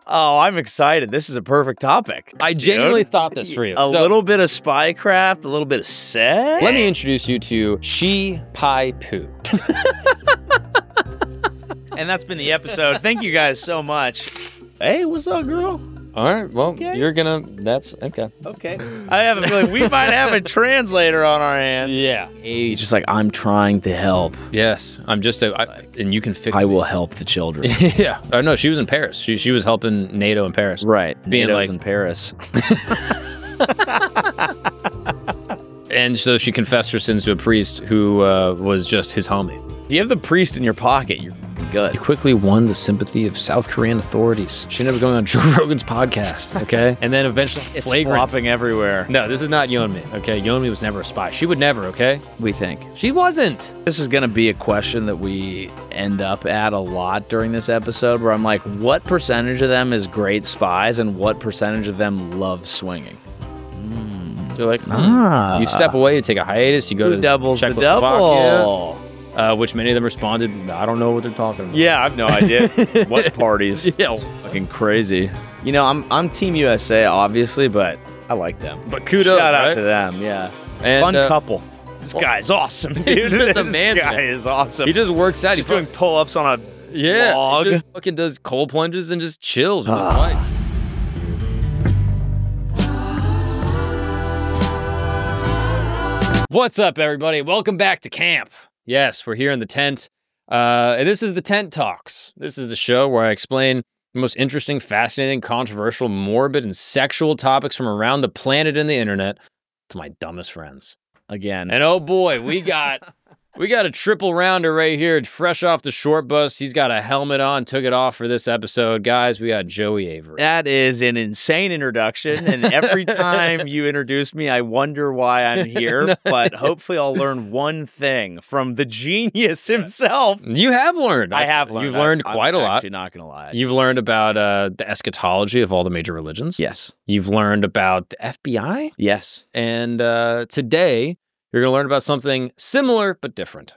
Oh, I'm excited. This is a perfect topic. I genuinely thought this for you. A little bit of spycraft, a little bit of sex. Let me introduce you to She Pai Poo. And that's been the episode. Thank you guys so much. Hey, what's up, girl? All right, well, you're gonna, that's, okay. Okay. I have a feeling we might have a translator on our hands. Yeah. He's just like, I'm trying to help. Yes, I'm just and you can fix I me. will help the children. Yeah. Oh, no, she was in Paris. She was helping NATO in Paris. Right. Being NATO's like in Paris. And so she confessed her sins to a priest who was just his homie. If you have the priest in your pocket, you're good. She quickly won the sympathy of South Korean authorities. She ended up going on Joe Rogan's podcast, okay? And then eventually, It's flagrant. flopping everywhere. No, this is not Yeonmi, okay? Yeonmi was never a spy. She would never, okay? We think. She wasn't. This is going to be a question that we end up at a lot during this episode, where I'm like, what percentage of them is great spies and what percentage of them love swinging? They're like, you step away, you take a hiatus, you go Who to doubles the Czechoslovakia, double? which many of them responded, I don't know what they're talking about. Yeah, I have no idea. What parties? Yeah. It's fucking crazy. You know, I'm Team USA, obviously, but I like them. But kudos, Shout out right? to them, yeah. And, Fun couple. This guy's awesome, dude. He's just a This man. guy is awesome. He just works out. He's doing pull-ups on a log. He just fucking does cold plunges and just chills with his wife. What's up, everybody? Welcome back to camp. Yes, we're here in the tent. And this is the Tent Talks. This is the show where I explain the most interesting, fascinating, controversial, morbid, and sexual topics from around the planet and the internet to my dumbest friends. Again. And oh boy, we got a triple rounder right here, fresh off the short bus. He's got a helmet on, took it off for this episode. Guys, we got Joey Avery. That is an insane introduction, and every time you introduce me, I wonder why I'm here, but hopefully I'll learn one thing from the genius himself. You have learned. I have learned. You've learned quite a lot. I'm actually not going to lie. You've learned about the eschatology of all the major religions. Yes. You've learned about the FBI. Yes. And today, you're going to learn about something similar but different.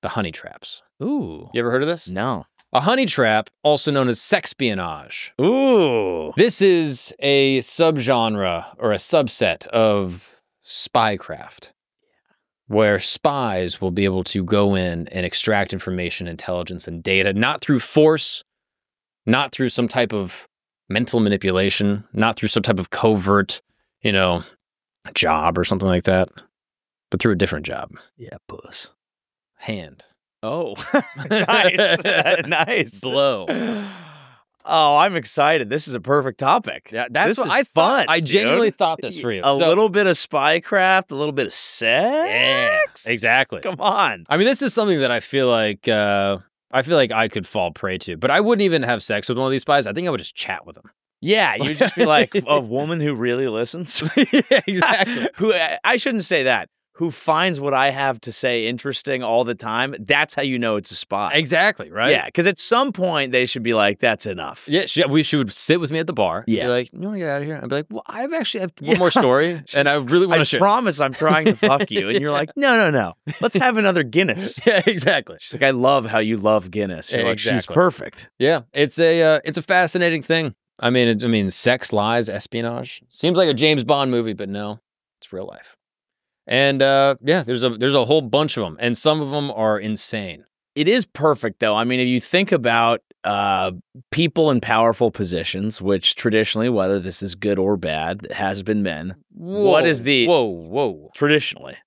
The honey traps. Ooh. You ever heard of this? No. A honey trap, also known as sexpionage. Ooh. This is a subgenre or a subset of spycraft, where spies will be able to go in and extract information, intelligence, and data, not through force, not through some type of mental manipulation, not through some type of covert, job or something like that, but through a different job. Yeah, puss. Hand. Oh. Nice. Nice. Blow. Oh, I'm excited. This is a perfect topic. Yeah, that's this what is I fun. thought. I genuinely dude. thought this for you. A little bit of spycraft, a little bit of sex. Yeah, exactly. Come on. I mean, this is something that I feel like I could fall prey to, but I wouldn't even have sex with one of these spies. I think I would just chat with them. Yeah, you would just be like a woman who really listens. Yeah, exactly. Who I shouldn't say that. Who finds what I have to say interesting all the time. That's how you know it's a spy. Exactly, right? Yeah, because at some point they should be like, that's enough. Yeah, she would sit with me at the bar. Yeah. Be like, you want to get out of here? I'd be like, well, I actually have one more story, and I really want to share. I promise I'm trying to fuck you. And you're like, no. Let's have another Guinness. Yeah, exactly. She's like, I love how you love Guinness. You're like, she's Exactly. perfect. Yeah, it's a fascinating thing. I mean, sex, lies, espionage. Seems like a James Bond movie, but no, it's real life. And yeah, there's a whole bunch of them, and some of them are insane. It is perfect, though. I mean, if you think about people in powerful positions, which traditionally, whether this is good or bad, has been men. What is the whoa? Traditionally?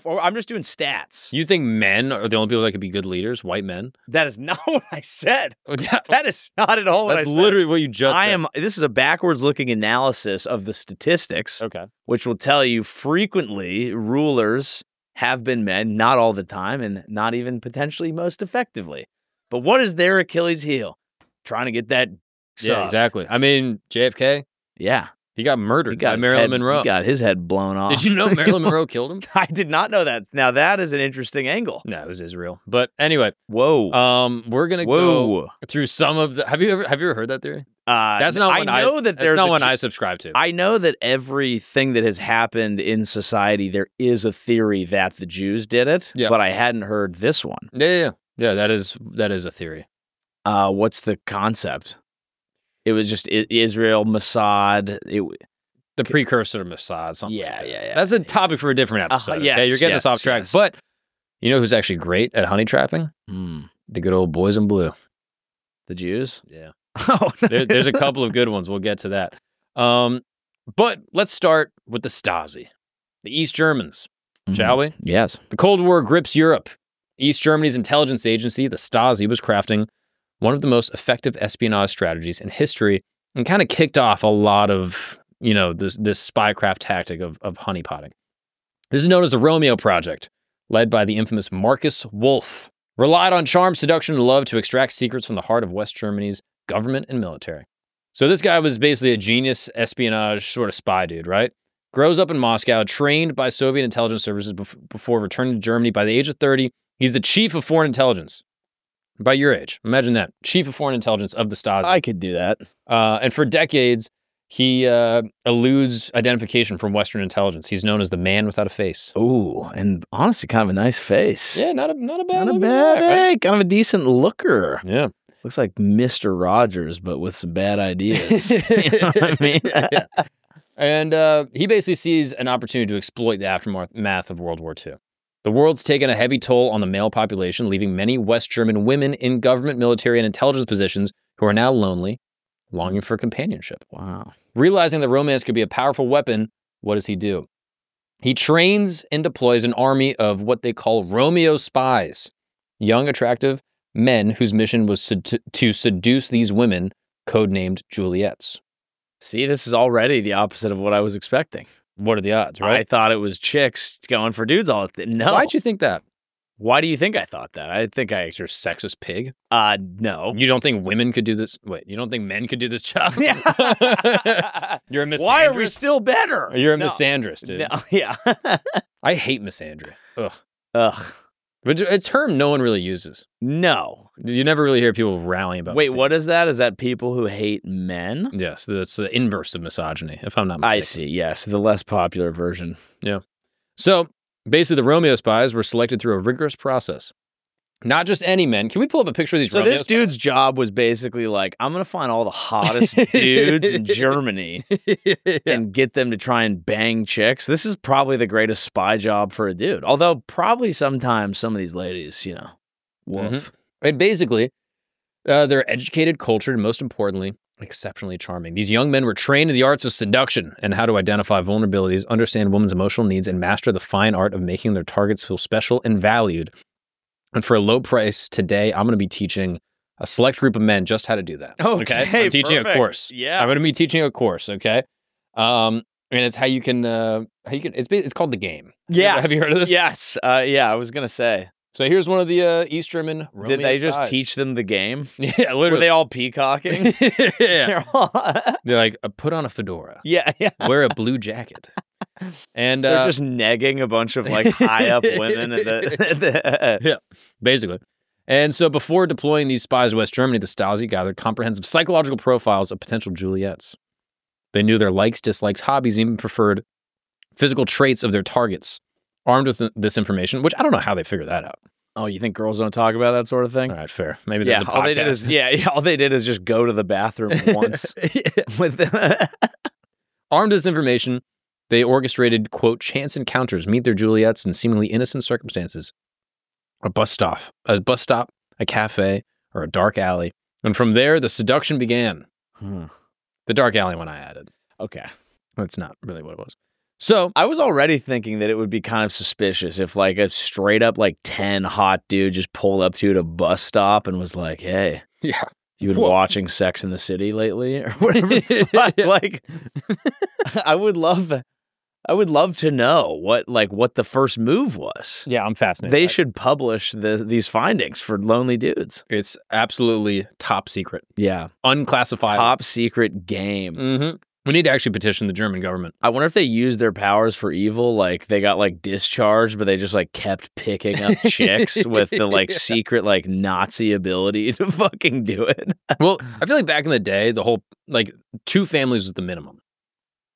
Or I'm just doing stats. You think men are the only people that could be good leaders? White men? That is not what I said. Yeah. That is not at all what I That's said. literally what you just said. This is a backwards-looking analysis of the statistics, Okay. which will tell you frequently rulers have been men, not all the time, and not even potentially most effectively. But what is their Achilles heel? Trying to get that Yeah, sucked. exactly. I mean, JFK, Yeah. he got murdered by his Marilyn head- Monroe. He got his head blown off. Did you know Marilyn Monroe killed him? I did not know that. Now, that is an interesting angle. No, it was Israel. But anyway, Whoa. we're gonna go through some of the. Have you ever heard that theory? That's not one I know that that's not one I subscribe to. I know that everything that has happened in society, there is a theory that the Jews did it, Yeah. but I hadn't heard this one. Yeah. That is a theory. What's the concept? It was just Israel, Mossad. The precursor to Mossad. Something Yeah, like that. yeah. That's a topic for a different episode. Yes, okay? You're getting us off track. yes. But you know who's actually great at honey trapping? The good old boys in blue. The Jews? Yeah. Oh, There's a couple of good ones. We'll get to that. But let's start with the Stasi, the East Germans, shall we? Yes. The Cold War grips Europe. East Germany's intelligence agency, the Stasi, was crafting one of the most effective espionage strategies in history and kind of kicked off a lot of, this spycraft tactic of honeypotting. This is known as the Romeo Project, led by the infamous Marcus Wolf. Relied on charm, seduction, and love to extract secrets from the heart of West Germany's government and military. So this guy was basically a genius espionage sort of spy dude, right? Grows up in Moscow, trained by Soviet intelligence services before returning to Germany. By the age of 30, he's the chief of foreign intelligence. By your age, imagine that. Chief of foreign intelligence of the Stasi. I could do that. And for decades, he eludes identification from Western intelligence. He's known as the man without a face. Ooh, and honestly, kind of a nice face. Yeah, not a bad Not a looking bad, guy, right? kind of a decent looker. Yeah. Looks like Mr. Rogers, but with some bad ideas. You know what I mean? Yeah. And he basically sees an opportunity to exploit the aftermath of World War II. The world's taken a heavy toll on the male population, leaving many West German women in government, military, and intelligence positions who are now lonely, longing for companionship. Wow. Realizing that romance could be a powerful weapon, what does he do? He trains and deploys an army of what they call Romeo spies, young, attractive men whose mission was to seduce these women, codenamed Juliets. See, this is already the opposite of what I was expecting. What are the odds, right? I thought it was chicks going for dudes all the time. No. Why'd you think that? Why do you think I thought that? I think You're a sexist pig? no. You don't think women could do this? Wait, you don't think men could do this job? Yeah. You're a misandrist? Why are we still better? You're a misandrist, dude. No, yeah. I hate misandry. Ugh. Ugh. But a term no one really uses. No. You never really hear people rallying about Wait, misandry. what is that? Is that people who hate men? Yes, that's the inverse of misogyny, if I'm not mistaken. I see, yes. The less popular version. Yeah. So, basically, the Romeo spies were selected through a rigorous process. Not just any men. Can we pull up a picture of these So Romeo this dude's job was basically like, I'm going to find all the hottest dudes in Germany and get them to try and bang chicks. This is probably the greatest spy job for a dude. Although probably sometimes some of these ladies, woof. And basically, they're educated, cultured, and most importantly, exceptionally charming. These young men were trained in the arts of seduction and how to identify vulnerabilities, understand women's emotional needs, and master the fine art of making their targets feel special and valued. And for a low price today, I'm going to be teaching a select group of men just how to do that. Okay, I'm teaching perfect. a course. Yeah. I'm going to be teaching a course, okay? And it's how you can it's called The Game. Yeah. Have you heard of this? Yes. Yeah, I was going to say. So here's one of the East German Romeo Did they just spies. teach them the game? Yeah, Were literally. they all peacocking? Yeah. They're like, put on a fedora. Yeah. Wear a blue jacket. And They're just negging a bunch of like high up women. yeah, basically. And so before deploying these spies to West Germany, the Stasi gathered comprehensive psychological profiles of potential Juliets. They knew their likes, dislikes, hobbies, and even preferred physical traits of their targets. Armed with this information, which I don't know how they figured that out. Oh, you think girls don't talk about that sort of thing? All right, fair. Maybe there's a podcast. All they did is just go to the bathroom once. With Armed with this information, they orchestrated, quote, chance encounters, meet their Juliets in seemingly innocent circumstances. A bus stop, a cafe, or a dark alley. And from there, the seduction began. The dark alley one I added. Okay. That's not really what it was. So I was already thinking that it would be kind of suspicious if like a straight up like 10 hot dude just pulled up to you at a bus stop and was like, hey, yeah, you been watching Sex in the City lately or whatever. Like, I would love to know what the first move was. Yeah, I'm fascinated. They should publish these findings for lonely dudes. It's absolutely top secret. Yeah. Unclassified. Top secret game. Mm-hmm. We need to actually petition the German government. I wonder if they used their powers for evil. Like they got like discharged, but they just like kept picking up chicks with the like secret like Nazi ability to fucking do it. Well, I feel like back in the day, the whole like 2 families was the minimum.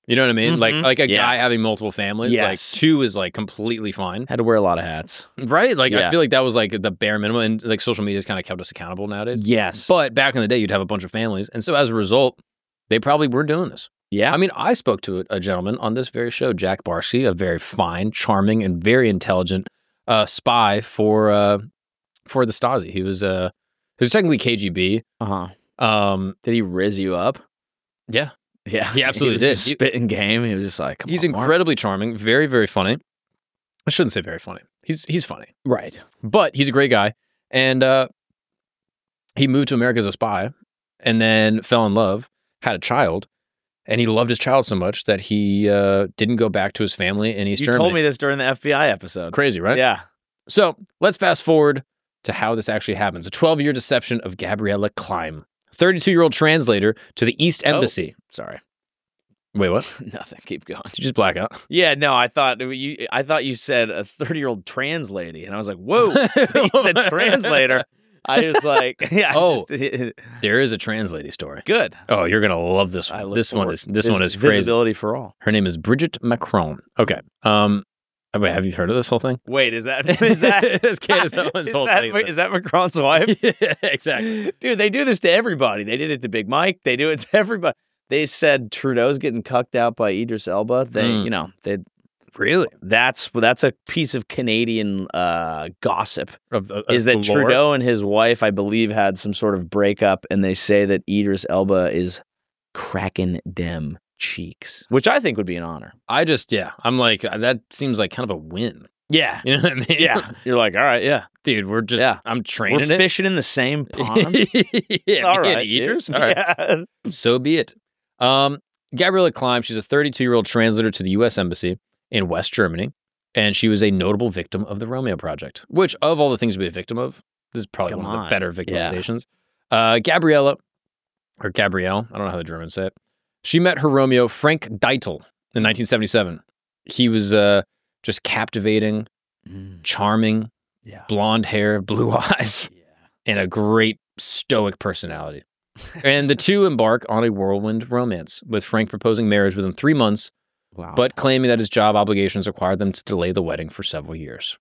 You know what I mean? Like a Yeah. guy having multiple families. Yes. Like 2 is like completely fine. Had to wear a lot of hats. Right? Like Yeah. I feel like that was like the bare minimum, and like social media's kind of kept us accountable nowadays. Yes. But back in the day, you'd have a bunch of families, and so as a result, they probably were doing this. Yeah. I mean, I spoke to a gentleman on this very show, Jack Barsky, a very fine, charming, and very intelligent spy for the Stasi. He was technically KGB. Did he riz you up? Yeah. Yeah. He absolutely did. did. Spitting game. He was just like, come He's on, Mark. incredibly charming, very, very funny. I shouldn't say very funny. He's funny. Right. But he's a great guy. And he moved to America as a spy and then fell in love, had a child, and he loved his child so much that he didn't go back to his family in East Germany. You told me this during the FBI episode. Crazy, right? Yeah. So let's fast forward to how this actually happens. A 12-year deception of Gabrielle Kliem, 32-year-old translator to the East Embassy. Sorry. Wait, what? Nothing. Keep going. Did you just black out? Yeah, no, I thought you said a 30-year-old trans lady, and I was like, whoa. You said translator. I was like, yeah. There is a translating story. Good. Oh, you're gonna love this one. This one is crazy. Visibility for all. Her name is Brigitte Macron. Okay. Wait, have you heard of this whole thing? Wait, is that is that Macron's wife? Yeah, exactly. Dude, they do this to everybody. They did it to Big Mike. They do it to everybody. They said Trudeau's getting cucked out by Idris Elba. They Really? That's a piece of Canadian gossip. Is that lore? Trudeau and his wife, I believe, had some sort of breakup, and they say that Idris Elba is cracking them cheeks, which I think would be an honor. I'm like, that seems like kind of a win. Yeah. You know what I mean? Yeah. You're like, all right, yeah. Dude, I'm training We're fishing in the same pond. Yeah, all right, Idris? All right. Yeah. So be it. Gabrielle Kliem, she's a 32-year-old translator to the U.S. Embassy in West Germany, and she was a notable victim of the Romeo Project, which, of all the things to be a victim of, this is probably one of the better victimizations. Yeah. Gabrielle, I don't know how the Germans say it, she met her Romeo, Frank Deitel, in 1977. He was just captivating, charming, blonde hair, blue eyes, and a great stoic personality. And the two embark on a whirlwind romance, with Frank proposing marriage within 3 months, but claiming that his job obligations required them to delay the wedding for several years.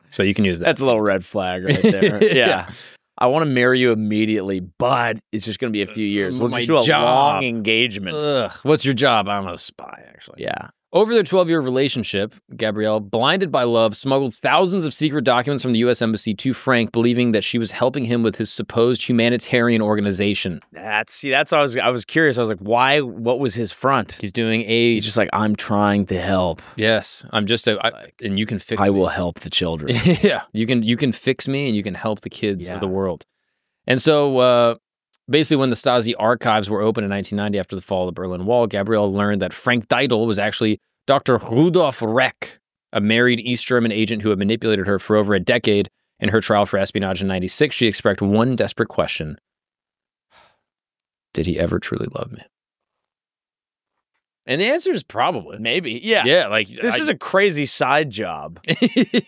So you can use that. That's a little red flag right there. Yeah. I want to marry you immediately, but it's just going to be a few years. We'll just do a long engagement. Ugh. What's your job? I'm a spy, actually. Yeah. Over their 12-year relationship, Gabrielle, blinded by love, smuggled thousands of secret documents from the U.S. Embassy to Frank, believing that she was helping him with his supposed humanitarian organization. That's what I was curious. I was like, why? What was his front? He's just like, I'm trying to help. Yes, I'm just and you can fix me. I will help the children. Yeah, you can fix me, and you can help the kids of the world. And so, basically, when the Stasi archives were opened in 1990 after the fall of the Berlin Wall, Gabrielle learned that Frank Deitel was actually Dr. Rudolf Reck, a married East German agent who had manipulated her for over a decade. In her trial for espionage in 96, she expressed one desperate question. Did he ever truly love me? And the answer is probably. Maybe. Yeah. Yeah, like... This is a crazy side job.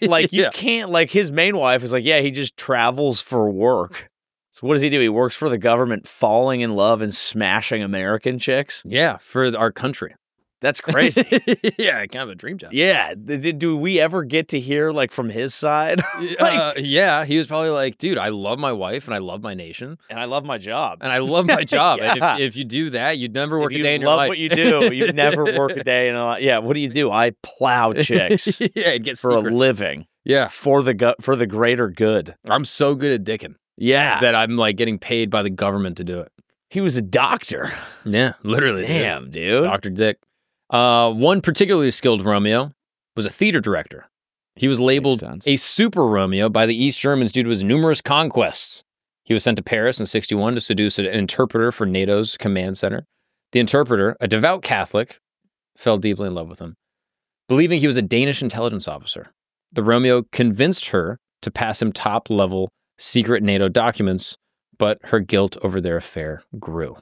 Like, you can't... Like, his main wife is like, yeah, he just travels for work. So what does he do? He works for the government, falling in love and smashing American chicks? Yeah, for our country. That's crazy. Yeah, kind of a dream job. Yeah. Do we ever get to hear, like, from his side? Yeah, he was probably like, dude, I love my wife and I love my nation. And I love my job. And I love my job. Yeah. And if you do that, you'd never work a day in your life. If you love what you do, you'd never work a day in your life. Yeah, what do you do? I plow chicks. Yeah, it gets for a living. Yeah. For the greater good. I'm so good at dicking. Yeah. That I'm like getting paid by the government to do it. He was a doctor. Yeah, literally. Damn, dude. Dr. Dick. One particularly skilled Romeo was a theater director. He was labeled a super Romeo by the East Germans due to his numerous conquests. He was sent to Paris in 1961 to seduce an interpreter for NATO's command center. The interpreter, a devout Catholic, fell deeply in love with him, believing he was a Danish intelligence officer. The Romeo convinced her to pass him top-level secret NATO documents, but her guilt over their affair grew.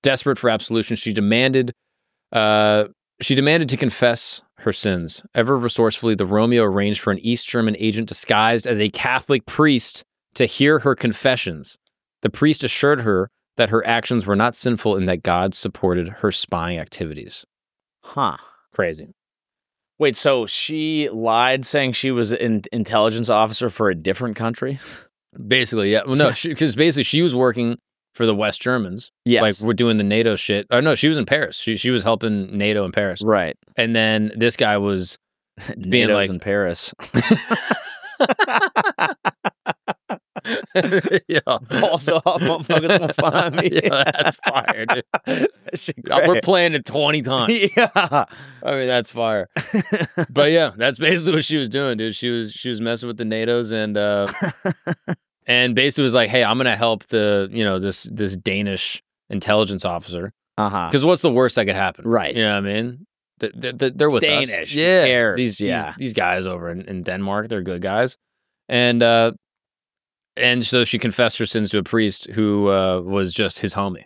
Desperate for absolution, she demanded to confess her sins. Ever resourcefully, the Romeo arranged for an East German agent disguised as a Catholic priest to hear her confessions. The priest assured her that her actions were not sinful and that God supported her spying activities. Huh. Crazy. Wait, so she lied saying she was an intelligence officer for a different country? Basically, yeah. Well, no, because basically she was working for the West Germans. Yes. Like, we're doing the NATO shit. Oh, no, she was in Paris. She was helping NATO in Paris. Right. And then this guy was being NATO's like... in Paris. Yeah. Also, motherfuckers gonna find me. Yeah, that's fire, dude. We're playing it 20 times. Yeah. I mean, that's fire. But yeah, that's basically what she was doing, dude. She was messing with the NATOs and basically was like, hey, I'm gonna help the, this Danish intelligence officer. Uh-huh. Because what's the worst that could happen? Right. You know what I mean? They're with Danish. us. Yeah. Cares. These guys over in Denmark, they're good guys. And so she confessed her sins to a priest who was just his homie.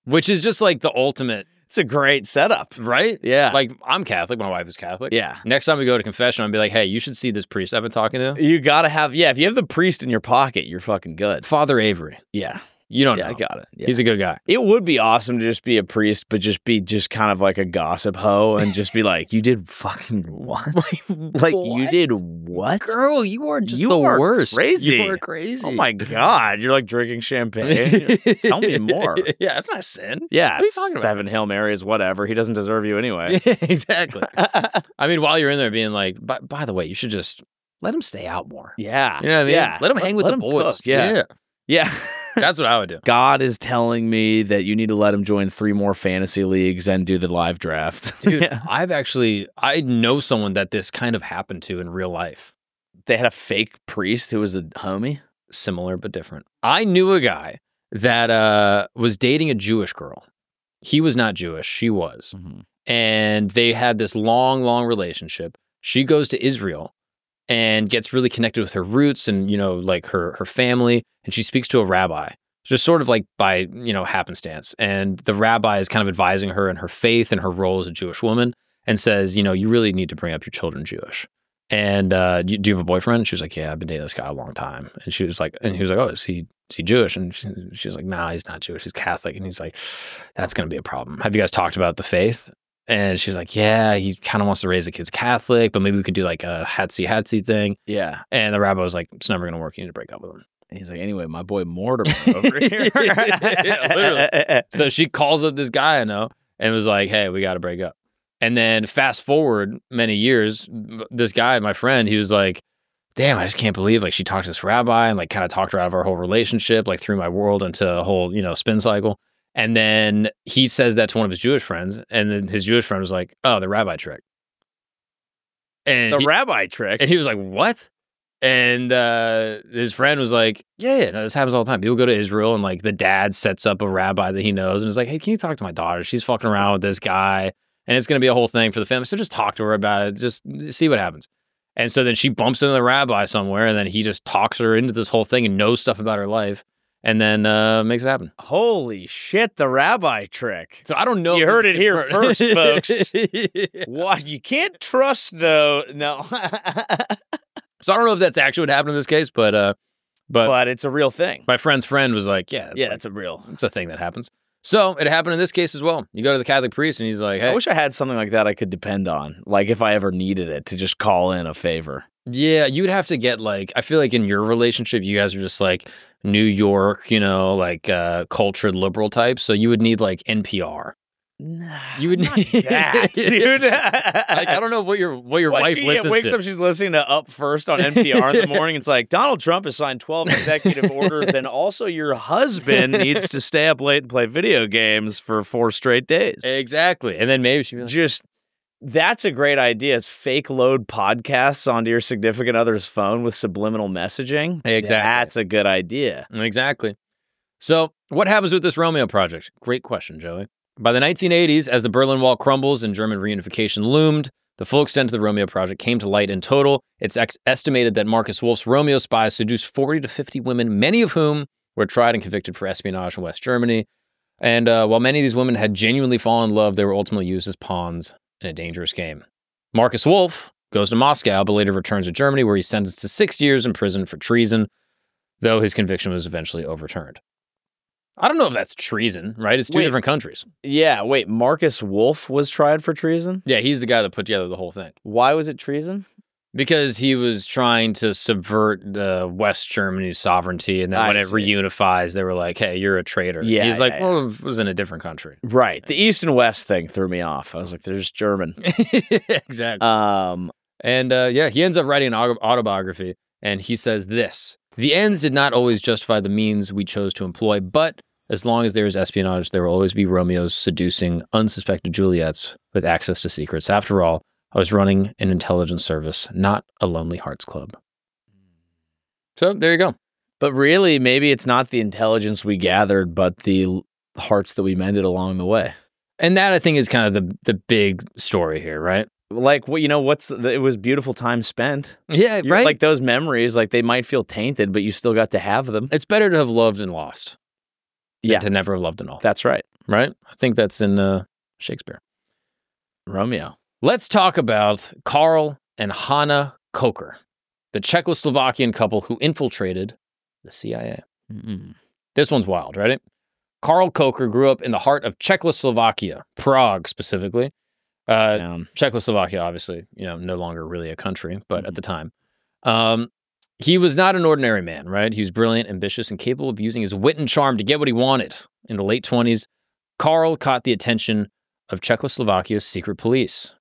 Which is just like the ultimate. It's a great setup. Right? Yeah. Like, I'm Catholic. My wife is Catholic. Yeah. Next time we go to confession, I'll be like, hey, you should see this priest I've been talking to. You gotta have, if you have the priest in your pocket, you're fucking good. Father Avery. Yeah. You don't know. I got it. Yeah. He's a good guy. It would be awesome to just be a priest, but just be kind of like a gossip hoe and just be like, you did fucking what? Like, what? You did what? Girl, you are just the worst. Crazy. You are crazy. Oh my God. You're like drinking champagne. Tell me more. Yeah, that's not a sin. Yeah, what it's are you talking 7 Hail Marys, whatever. He doesn't deserve you anyway. Exactly. I mean, while you're in there being like, by the way, you should just let him stay out more. Yeah. You know what I mean? Yeah. Let him hang with the boys. Cook. Yeah. Yeah. That's what I would do. God is telling me that you need to let him join 3 more fantasy leagues and do the live draft. Dude, I know someone that this kind of happened to in real life. They had a fake priest who was a homie? Similar but different. I knew a guy that was dating a Jewish girl. He was not Jewish. She was. Mm-hmm. And they had this long, long relationship. She goes to Israel and gets really connected with her roots and, like her family. And she speaks to a rabbi, just sort of like by, happenstance. And the rabbi is kind of advising her in her faith and her role as a Jewish woman and says, you really need to bring up your children Jewish. And do you have a boyfriend? And she was like, yeah, I've been dating this guy a long time. And she was like, and he was like, oh, is he Jewish? And she was like, nah, he's not Jewish. He's Catholic. And he's like, that's going to be a problem. Have you guys talked about the faith? And she's like, yeah, he kind of wants to raise the kids Catholic, but maybe we could do like a hatsy thing. Yeah. And the rabbi was like, it's never going to work. You need to break up with him. And he's like, anyway, my boy Mortimer over here. Literally. So she calls up this guy I know and was like, hey, we got to break up. And then fast forward many years, this guy, my friend, he was like, damn, I just can't believe like she talked to this rabbi and like kind of talked her out of our whole relationship, like threw my world into a whole, spin cycle. And then he says that to one of his Jewish friends. And then his Jewish friend was like, oh, the rabbi trick. And the rabbi trick? And he was like, what? And his friend was like, yeah, no, this happens all the time. People go to Israel and like the dad sets up a rabbi that he knows and is like, hey, can you talk to my daughter? She's fucking around with this guy and it's going to be a whole thing for the family. So just talk to her about it. Just see what happens. And so then she bumps into the rabbi somewhere and then he just talks her into this whole thing and knows stuff about her life and then makes it happen. Holy shit, the rabbi trick. So I don't know. You heard it here first, folks. What? You can't trust though. No. So I don't know if that's actually what happened in this case, but it's a real thing. My friend's friend was like, yeah, it's a thing that happens. So it happened in this case as well. You go to the Catholic priest and he's like, hey. I wish I had something like that I could depend on. Like if I ever needed it to just call in a favor. Yeah, you would have to get like, I feel like in your relationship, you guys are just like New York, like cultured liberal types. So you would need like NPR. Nah, you would need that, dude. Like, I don't know what your wife listens to. Wakes up, she's listening to Up First on NPR in the morning. It's like, Donald Trump has signed 12 executive orders, and also your husband needs to stay up late and play video games for 4 straight days. Exactly. And then maybe she'd be like, that's a great idea. Is fake load podcasts onto your significant other's phone with subliminal messaging. Exactly. That's a good idea. Exactly. So what happens with this Romeo Project? Great question, Joey. By the 1980s, as the Berlin Wall crumbles and German reunification loomed, the full extent of the Romeo Project came to light in total. It's estimated that Marcus Wolf's Romeo spies seduced 40 to 50 women, many of whom were tried and convicted for espionage in West Germany. And while many of these women had genuinely fallen in love, they were ultimately used as pawns in a dangerous game. Marcus Wolf goes to Moscow, but later returns to Germany, where he's sentenced to 6 years in prison for treason, though his conviction was eventually overturned. I don't know if that's treason, right? It's two different countries. Yeah, wait, Marcus Wolf was tried for treason? Yeah, he's the guy that put together the whole thing. Why was it treason? Because he was trying to subvert West Germany's sovereignty, and then when it reunifies, they were like, hey, you're a traitor. Yeah, he's like, well, it was in a different country. Right. The East and West thing threw me off. I was like, they're just German. Exactly. Yeah, he ends up writing an autobiography, and he says this: the ends did not always justify the means we chose to employ, but as long as there is espionage, there will always be Romeos seducing unsuspected Juliets with access to secrets. After all, I was running an intelligence service, not a Lonely Hearts Club. So there you go. But really, maybe it's not the intelligence we gathered, but the hearts that we mended along the way. And that, I think, is kind of the big story here, right? Like, what, it was beautiful time spent. Yeah, right? Like those memories, like they might feel tainted, but you still got to have them. It's better to have loved and lost than to never have loved and all. That's right. Right? I think that's in Shakespeare. Romeo. Let's talk about Karl and Hana Koecher, the Czechoslovakian couple who infiltrated the CIA. Mm-mm. This one's wild, right? Karl Koecher grew up in the heart of Czechoslovakia, Prague specifically. Czechoslovakia, obviously, no longer really a country, but at the time. He was not an ordinary man, right? He was brilliant, ambitious, and capable of using his wit and charm to get what he wanted. In the late 20s, Karl caught the attention of Czechoslovakia's secret police.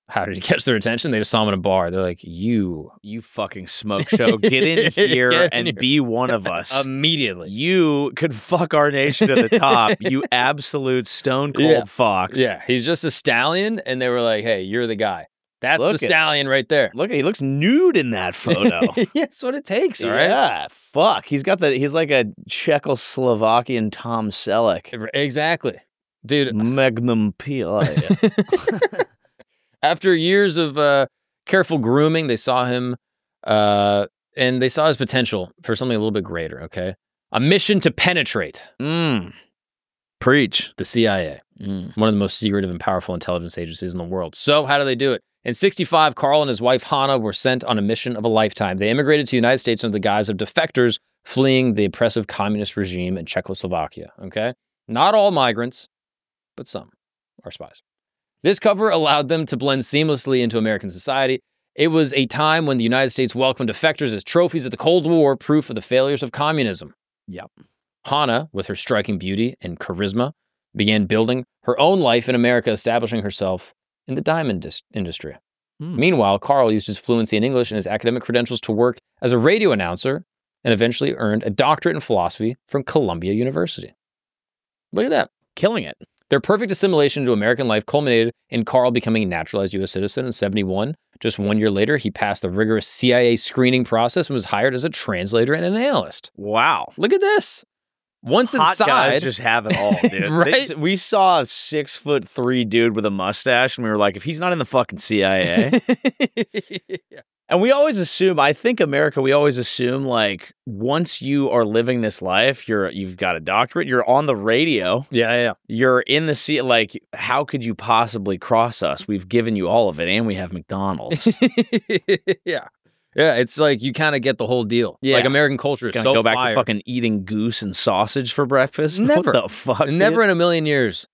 How did he catch their attention? They just saw him in a bar. They're like, you fucking smoke show. Get in here and be one of us. Immediately. You could fuck our nation to the top. You absolute stone cold fox. Yeah, he's just a stallion. And they were like, hey, you're the guy. That's the stallion right there. Look, he looks nude in that photo. Yeah, that's what it takes, all right? Yeah, fuck. He's like a Czechoslovakian Tom Selleck. Exactly. Dude. Magnum P.I. After years of careful grooming, they saw him and they saw his potential for something a little bit greater, okay? A mission to penetrate. Preach. The CIA. One of the most secretive and powerful intelligence agencies in the world. So how do they do it? In 1965, Karl and his wife Hana were sent on a mission of a lifetime. They immigrated to the United States under the guise of defectors fleeing the oppressive communist regime in Czechoslovakia, okay? Not all migrants, but some are spies. This cover allowed them to blend seamlessly into American society. It was a time when the United States welcomed defectors as trophies of the Cold War, proof of the failures of communism. Yep. Hana, with her striking beauty and charisma, began building her own life in America, establishing herself in the diamond industry. Meanwhile, Karl used his fluency in English and his academic credentials to work as a radio announcer and eventually earned a doctorate in philosophy from Columbia University. Look at that. Killing it. Their perfect assimilation into American life culminated in Karl becoming a naturalized U.S. citizen in 1971. Just 1 year later, he passed the rigorous CIA screening process and was hired as a translator and an analyst. Wow. Look at this. Once Hot inside, guys just have it all, dude. Right? We saw a 6'3" dude with a mustache, and we were like, if he's not in the fucking CIA. Yeah. And we always assume, I think America, we always assume, like, once you are living this life, you've got a doctorate, you're on the radio. Yeah. You're in the sea. Like, how could you possibly cross us? We've given you all of it, and we have McDonald's. Yeah, it's like you kind of get the whole deal. Yeah. Like American culture is so go back fire. to fucking eating goose and sausage for breakfast? Never. What the fuck? Never in a million years.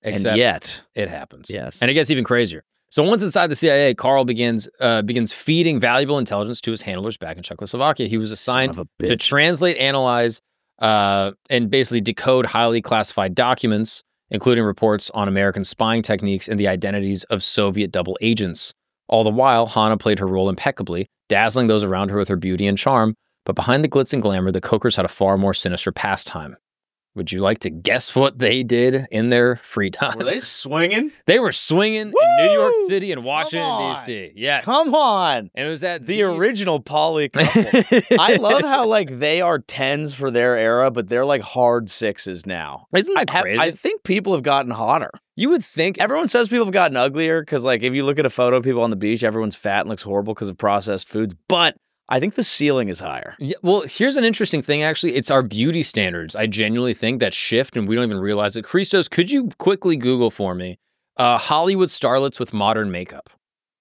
Except and yet. It happens. Yes. And it gets even crazier. So once inside the CIA, Karl begins feeding valuable intelligence to his handlers back in Czechoslovakia. He was assigned to translate, analyze, and basically decode highly classified documents, including reports on American spying techniques and the identities of Soviet double agents. All the while, Hana played her role impeccably, dazzling those around her with her beauty and charm. But behind the glitz and glamour, the Koechers had a far more sinister pastime. Would you like to guess what they did in their free time? Were they swinging? They were swinging in New York City and Washington, D.C. Yes. Come on. And it was at the original poly couple. I love how, like, they are 10s for their era, but they're, like, hard 6s now. Isn't that crazy? I think people have gotten hotter. You would think. Everyone says people have gotten uglier because, like, if you look at a photo of people on the beach, everyone's fat and looks horrible because of processed foods. But I think the ceiling is higher. Yeah, well, here's an interesting thing, actually. It's our beauty standards. I genuinely think that shift, and we don't even realize it. Christos, could you quickly Google for me Hollywood starlets with modern makeup?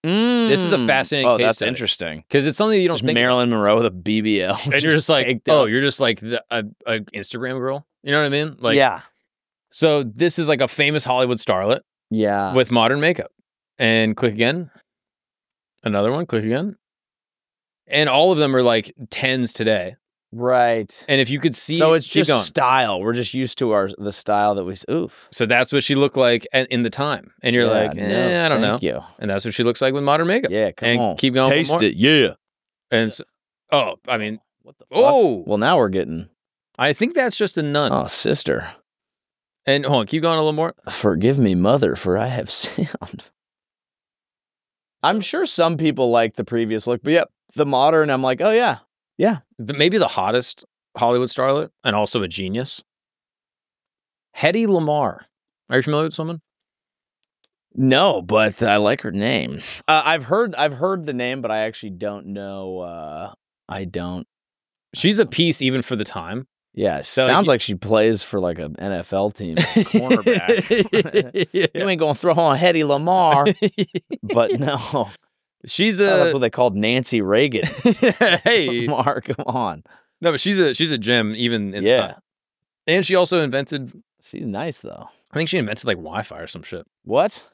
This is a fascinating case that's study. interesting. Because it's something you don't Just think Marilyn Monroe with a BBL. and you're just like, oh, you're just like a Instagram girl. You know what I mean? Like, yeah. So this is like a famous Hollywood starlet with modern makeup. And click again. Another one, click again. And all of them are like 10s today. Right. And if you could see... So it's just style. We're just used to the style that we... Oof. So that's what she looked like in the time. And you're like, I don't know. Thank you. And that's what she looks like with modern makeup. Yeah, come on. Keep going. Taste it, yeah. And so, I mean... What the fuck? Oh! Well, now we're getting... I think that's just a nun. Oh, sister. And hold on, keep going a little more. Forgive me, mother, for I have sinned. I'm sure some people like the previous look, but yep, the modern, I'm like, oh yeah. Yeah. Maybe the hottest Hollywood starlet and also a genius. Hedy Lamarr. Are you familiar with someone? No, but I like her name. I've heard the name, but I actually don't know. I don't. She's a piece even for the time. Yeah, sounds like she plays for like an NFL team, cornerback. You ain't gonna throw on Hedy Lamarr, but no, that's what they called Nancy Reagan. Hey, Lamar, come on. No, but she's a gem even. And she also invented. She's nice though. I think she invented like Wi-Fi or some shit. What?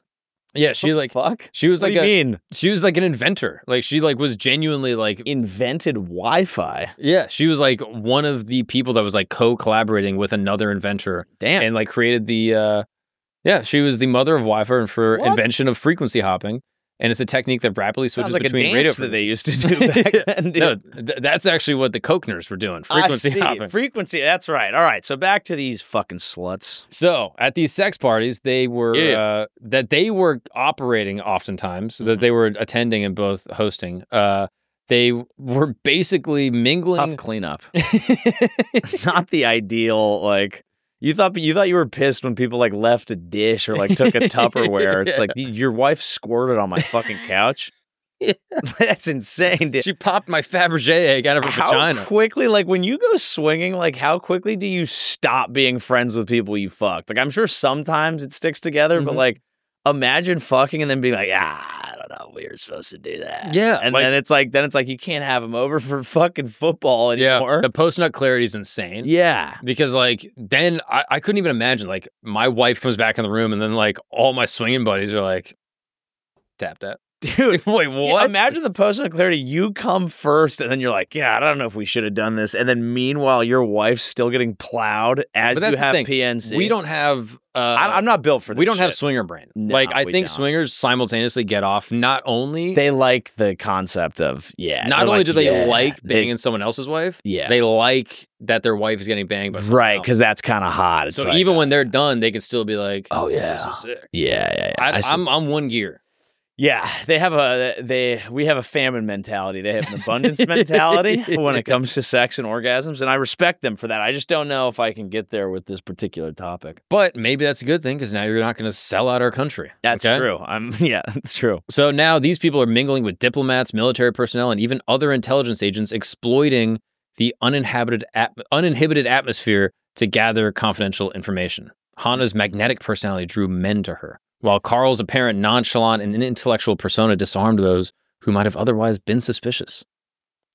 Yeah, she like fuck. She was like what do you mean? She was like an inventor. Like she like was genuinely like invented Wi-Fi. Yeah, she was like one of the people that was like co-collaborating with another inventor. Damn. And like created the she was the mother of Wi-Fi and for invention of frequency hopping. And it's a technique that rapidly switches between radio that they used to do back then. Dude. No, that's actually what the Koechners were doing. Frequency hopping. Frequency, that's right. All right, so back to these fucking sluts. So at these sex parties, they were that they were operating oftentimes, that they were attending and both hosting. They were basically mingling. Tough cleanup. Not the ideal, like. You thought you were pissed when people like left a dish or like took a Tupperware. It's like your wife squirted on my fucking couch. That's insane, dude. She popped my Fabergé egg out of her vagina. How quickly, like when you go swinging, like how quickly do you stop being friends with people you fucked? Like I'm sure sometimes it sticks together, but like imagine fucking and then being like, I don't know, we were supposed to do that. Yeah, and then it's like you can't have them over for fucking football anymore. Yeah, the post-nut clarity is insane. Yeah, because like then I couldn't even imagine like my wife comes back in the room and then like all my swinging buddies are like, tap that. Dude, wait, what? Yeah, imagine the post-nut clarity. You come first, and then you're like, yeah, I don't know if we should have done this. And then meanwhile, your wife's still getting plowed as you have PNC. We don't have... I'm not built for this We don't have shit. swinger brain. No, like, I think don't. swingers simultaneously get off not only... They like the concept of, Not only do they like banging someone else's wife, they like that their wife is getting banged by someone right, because that's kind of hot. It's so like, even when they're done, they can still be like, oh, yeah. This is sick. Yeah. I'm one gear. Yeah, we have a famine mentality. They have an abundance mentality when it comes to sex and orgasms, and I respect them for that. I just don't know if I can get there with this particular topic. But maybe that's a good thing because now you're not going to sell out our country. That's true. It's true. So now these people are mingling with diplomats, military personnel, and even other intelligence agents exploiting the uninhibited atmosphere to gather confidential information. Hana's magnetic personality drew men to her, while Karl's apparent nonchalant and intellectual persona disarmed those who might have otherwise been suspicious.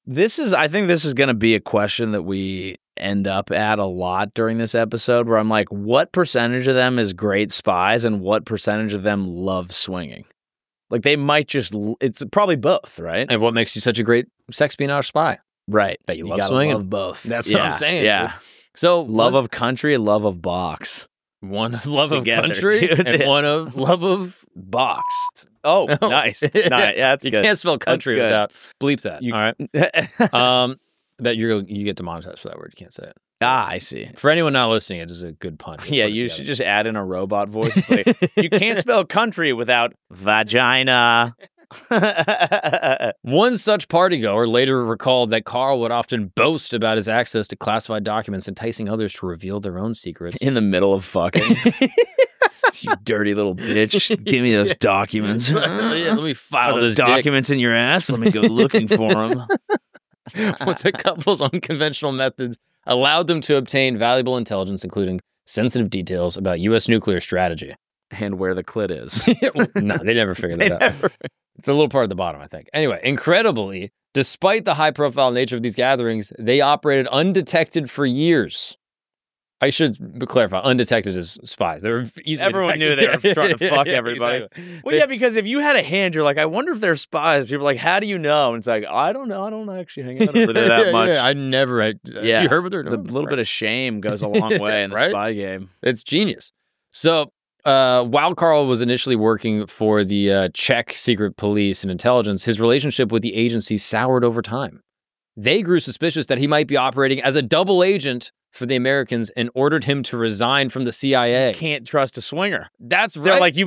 I think this is going to be a question that we end up at a lot during this episode, where I'm like, what percentage of them is great spies and what percentage of them love swinging? Like they might it's probably both, right? And what makes you such a great sexpionage spy? Right. That you love swinging. Love both. That's what I'm saying. Yeah. Dude. So love of country, love of box. One of love together, of country dude. And one of love of box. Oh, nice. Yeah, that's you good. Can't spell country without bleep that. All right. That you get demonetized for that word. You can't say it. Ah, I see. For anyone not listening, it is a good pun. Yeah, you should just add in a robot voice. It's like you can't spell country without vagina. One such partygoer later recalled that Karl would often boast about his access to classified documents, enticing others to reveal their own secrets. In the middle of fucking. You dirty little bitch. Give me those documents. Let me file those this documents in your ass. Let me go looking for them. With the couple's unconventional methods allowed them to obtain valuable intelligence, including sensitive details about U.S. nuclear strategy. And where the clit is. No, they never figured that out. It's a little part at the bottom, I think. Anyway, incredibly, despite the high-profile nature of these gatherings, they operated undetected for years. I should clarify, undetected as spies. They were easily Everyone knew they were trying to fuck everybody. Exactly. Well, yeah, because if you had a hand, you're like, I wonder if they're spies. People are like, how do you know? And it's like, I don't know. I don't actually hang out over there that much. Yeah, I never. Yeah, you heard what they're doing? The little bit of shame goes a long way in the spy game. It's genius. So, while Karl was initially working for the Czech secret police and intelligence, his relationship with the agency soured over time. They grew suspicious that he might be operating as a double agent for the Americans and ordered him to resign from the CIA. You can't trust a swinger. That's right. They're like, he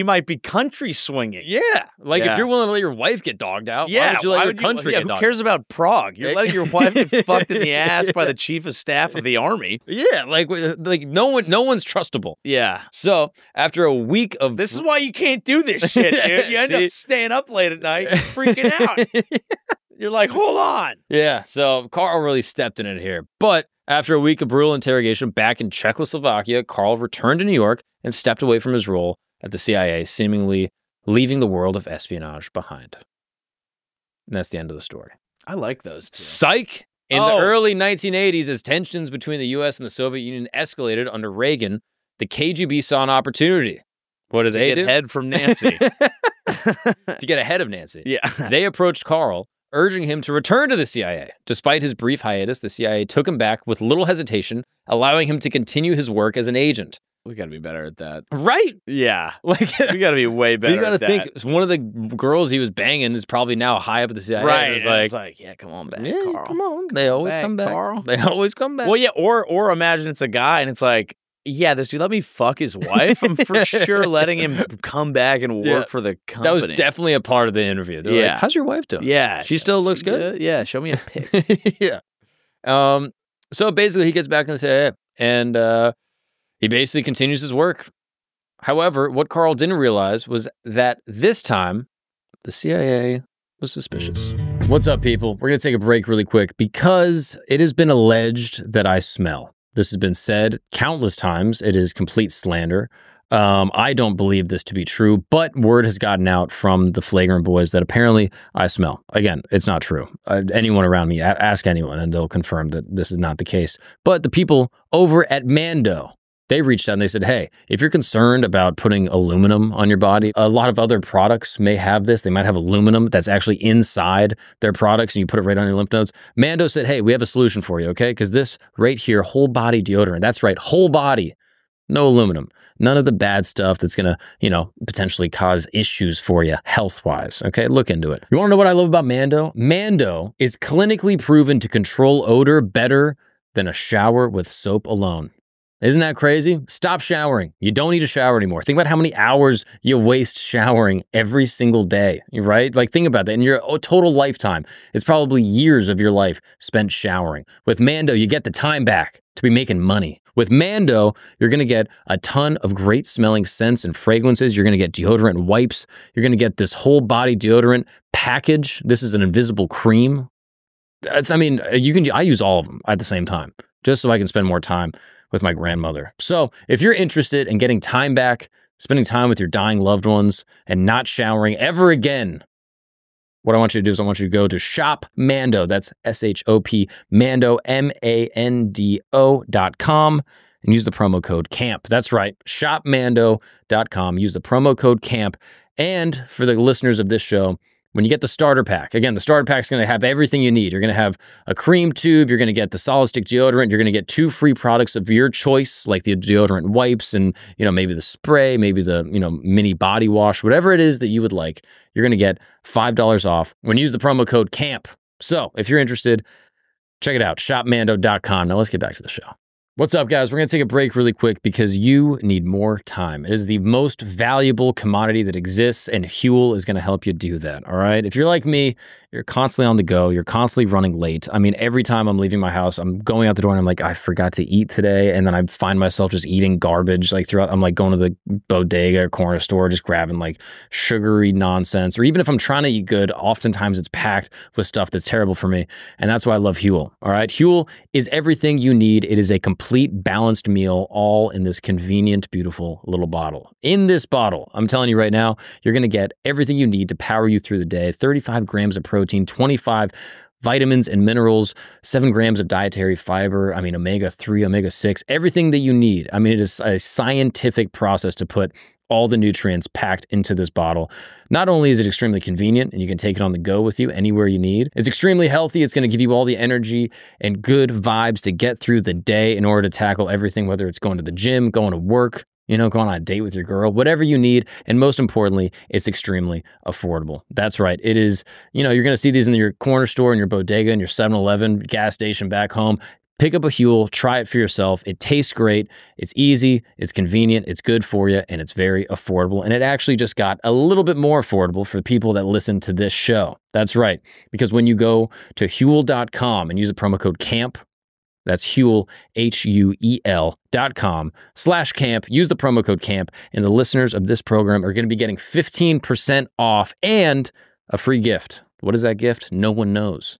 might be country swinging. Yeah. Like, if you're willing to let your wife get dogged out, why would you let your country get dogged out? Who cares about Prague? You're letting your wife get fucked in the ass by the chief of staff of the army. Yeah, like no one's trustable. Yeah. So, after a week of... This is why you can't do this shit, dude. You end up staying up late at night, freaking out. You're like, hold on. Yeah, so Karl really stepped in it here. But after a week of brutal interrogation back in Czechoslovakia, Karl returned to New York and stepped away from his role at the CIA, seemingly leaving the world of espionage behind. And that's the end of the story. I like those two. Psych! In the early 1980s, as tensions between the U.S. and the Soviet Union escalated under Reagan, the KGB saw an opportunity. What did they do? To get head from Nancy. To get ahead of Nancy. Yeah. They approached Karl, urging him to return to the CIA. Despite his brief hiatus, the CIA took him back with little hesitation, allowing him to continue his work as an agent. We got to be better at that. Right? Yeah. Like, we got to be way better at that. You got to think, one of the girls he was banging is probably now high up at the CIA. Right. It's like, yeah, come on back, Karl. Come on. They always come back. Karl. They always come back. Well, yeah, or imagine it's a guy and it's like, yeah, this dude let me fuck his wife. I'm for sure letting him come back and work for the company. That was definitely a part of the interview. They're like, how's your wife doing? Yeah. She still looks good? Yeah, show me a pic. Yeah. So basically, he gets back in the CIA, and he basically continues his work. However, what Karl didn't realize was that this time, the CIA was suspicious. What's up, people? We're going to take a break really quick because it has been alleged that I smell. This has been said countless times. It is complete slander. I don't believe this to be true, but word has gotten out from the flagrant boys that apparently I smell. Again, it's not true. Anyone around me, ask anyone, and they'll confirm that this is not the case. But the people over at Mando, they reached out and they said, hey, if you're concerned about putting aluminum on your body, a lot of other products may have this. They might have aluminum that's actually inside their products and you put it right on your lymph nodes. Mando said, hey, we have a solution for you, okay? Because this right here, whole body deodorant, that's right, whole body, no aluminum. None of the bad stuff that's going to, potentially cause issues for you health-wise, okay? Look into it. You want to know what I love about Mando? Mando is clinically proven to control odor better than a shower with soap alone. Isn't that crazy? Stop showering. You don't need to shower anymore. Think about how many hours you waste showering every single day, right? Like, think about that. In your total lifetime, it's probably years of your life spent showering. With Mando, you get the time back to be making money. With Mando, you're going to get a ton of great smelling scents and fragrances. You're going to get deodorant wipes. You're going to get this whole body deodorant package. This is an invisible cream. I mean, I use all of them at the same time, just so I can spend more time with my grandmother. So if you're interested in getting time back, spending time with your dying loved ones, and not showering ever again, what I want you to do is I want you to go to Shop Mando. That's S-H-O-P Mando, M-A-N-D-O.com, and use the promo code CAMP. That's right, shopmando.com. Use the promo code CAMP. And for the listeners of this show, when you get the starter pack, again, the starter pack is going to have everything you need. You're going to have a cream tube. You're going to get the solid stick deodorant. You're going to get 2 free products of your choice, like the deodorant wipes and, maybe the spray, maybe the, mini body wash, whatever it is that you would like. You're going to get $5 off when you use the promo code CAMP. So if you're interested, check it out, shopmando.com. Now let's get back to the show. What's up, guys? We're going to take a break really quick because you need more time. It is the most valuable commodity that exists, and Huel is going to help you do that, all right? If you're like me You're constantly on the go. You're constantly running late. I mean, every time I'm leaving my house, I'm going out the door and I'm like, I forgot to eat today. And then I find myself just eating garbage like throughout. I'm like going to the bodega or corner store, just grabbing like sugary nonsense. Or even if I'm trying to eat good, oftentimes it's packed with stuff that's terrible for me. And that's why I love Huel. All right. Huel is everything you need. It is a complete balanced meal, all in this convenient, beautiful little bottle. In this bottle, I'm telling you right now, you're going to get everything you need to power you through the day. 35 grams of protein, 25 vitamins and minerals, 7 grams of dietary fiber, I mean, omega-3, omega-6, everything that you need. I mean, it is a scientific process to put all the nutrients packed into this bottle. Not only is it extremely convenient and you can take it on the go with you anywhere you need, it's extremely healthy. It's going to give you all the energy and good vibes to get through the day in order to tackle everything, whether it's going to the gym, going to work, you know, going on a date with your girl, whatever you need. And most importantly, it's extremely affordable. That's right. It is, you know, you're going to see these in your corner store, in your bodega, in your 7-Eleven, gas station back home. Pick up a Huel, try it for yourself. It tastes great. It's easy. It's convenient. It's good for you. And it's very affordable. And it actually just got a little bit more affordable for the people that listen to this show. That's right. Because when you go to Huel.com and use the promo code CAMP, that's Huel, HUEL.com/camp. Use the promo code CAMP, and the listeners of this program are going to be getting 15% off and a free gift. What is that gift? No one knows.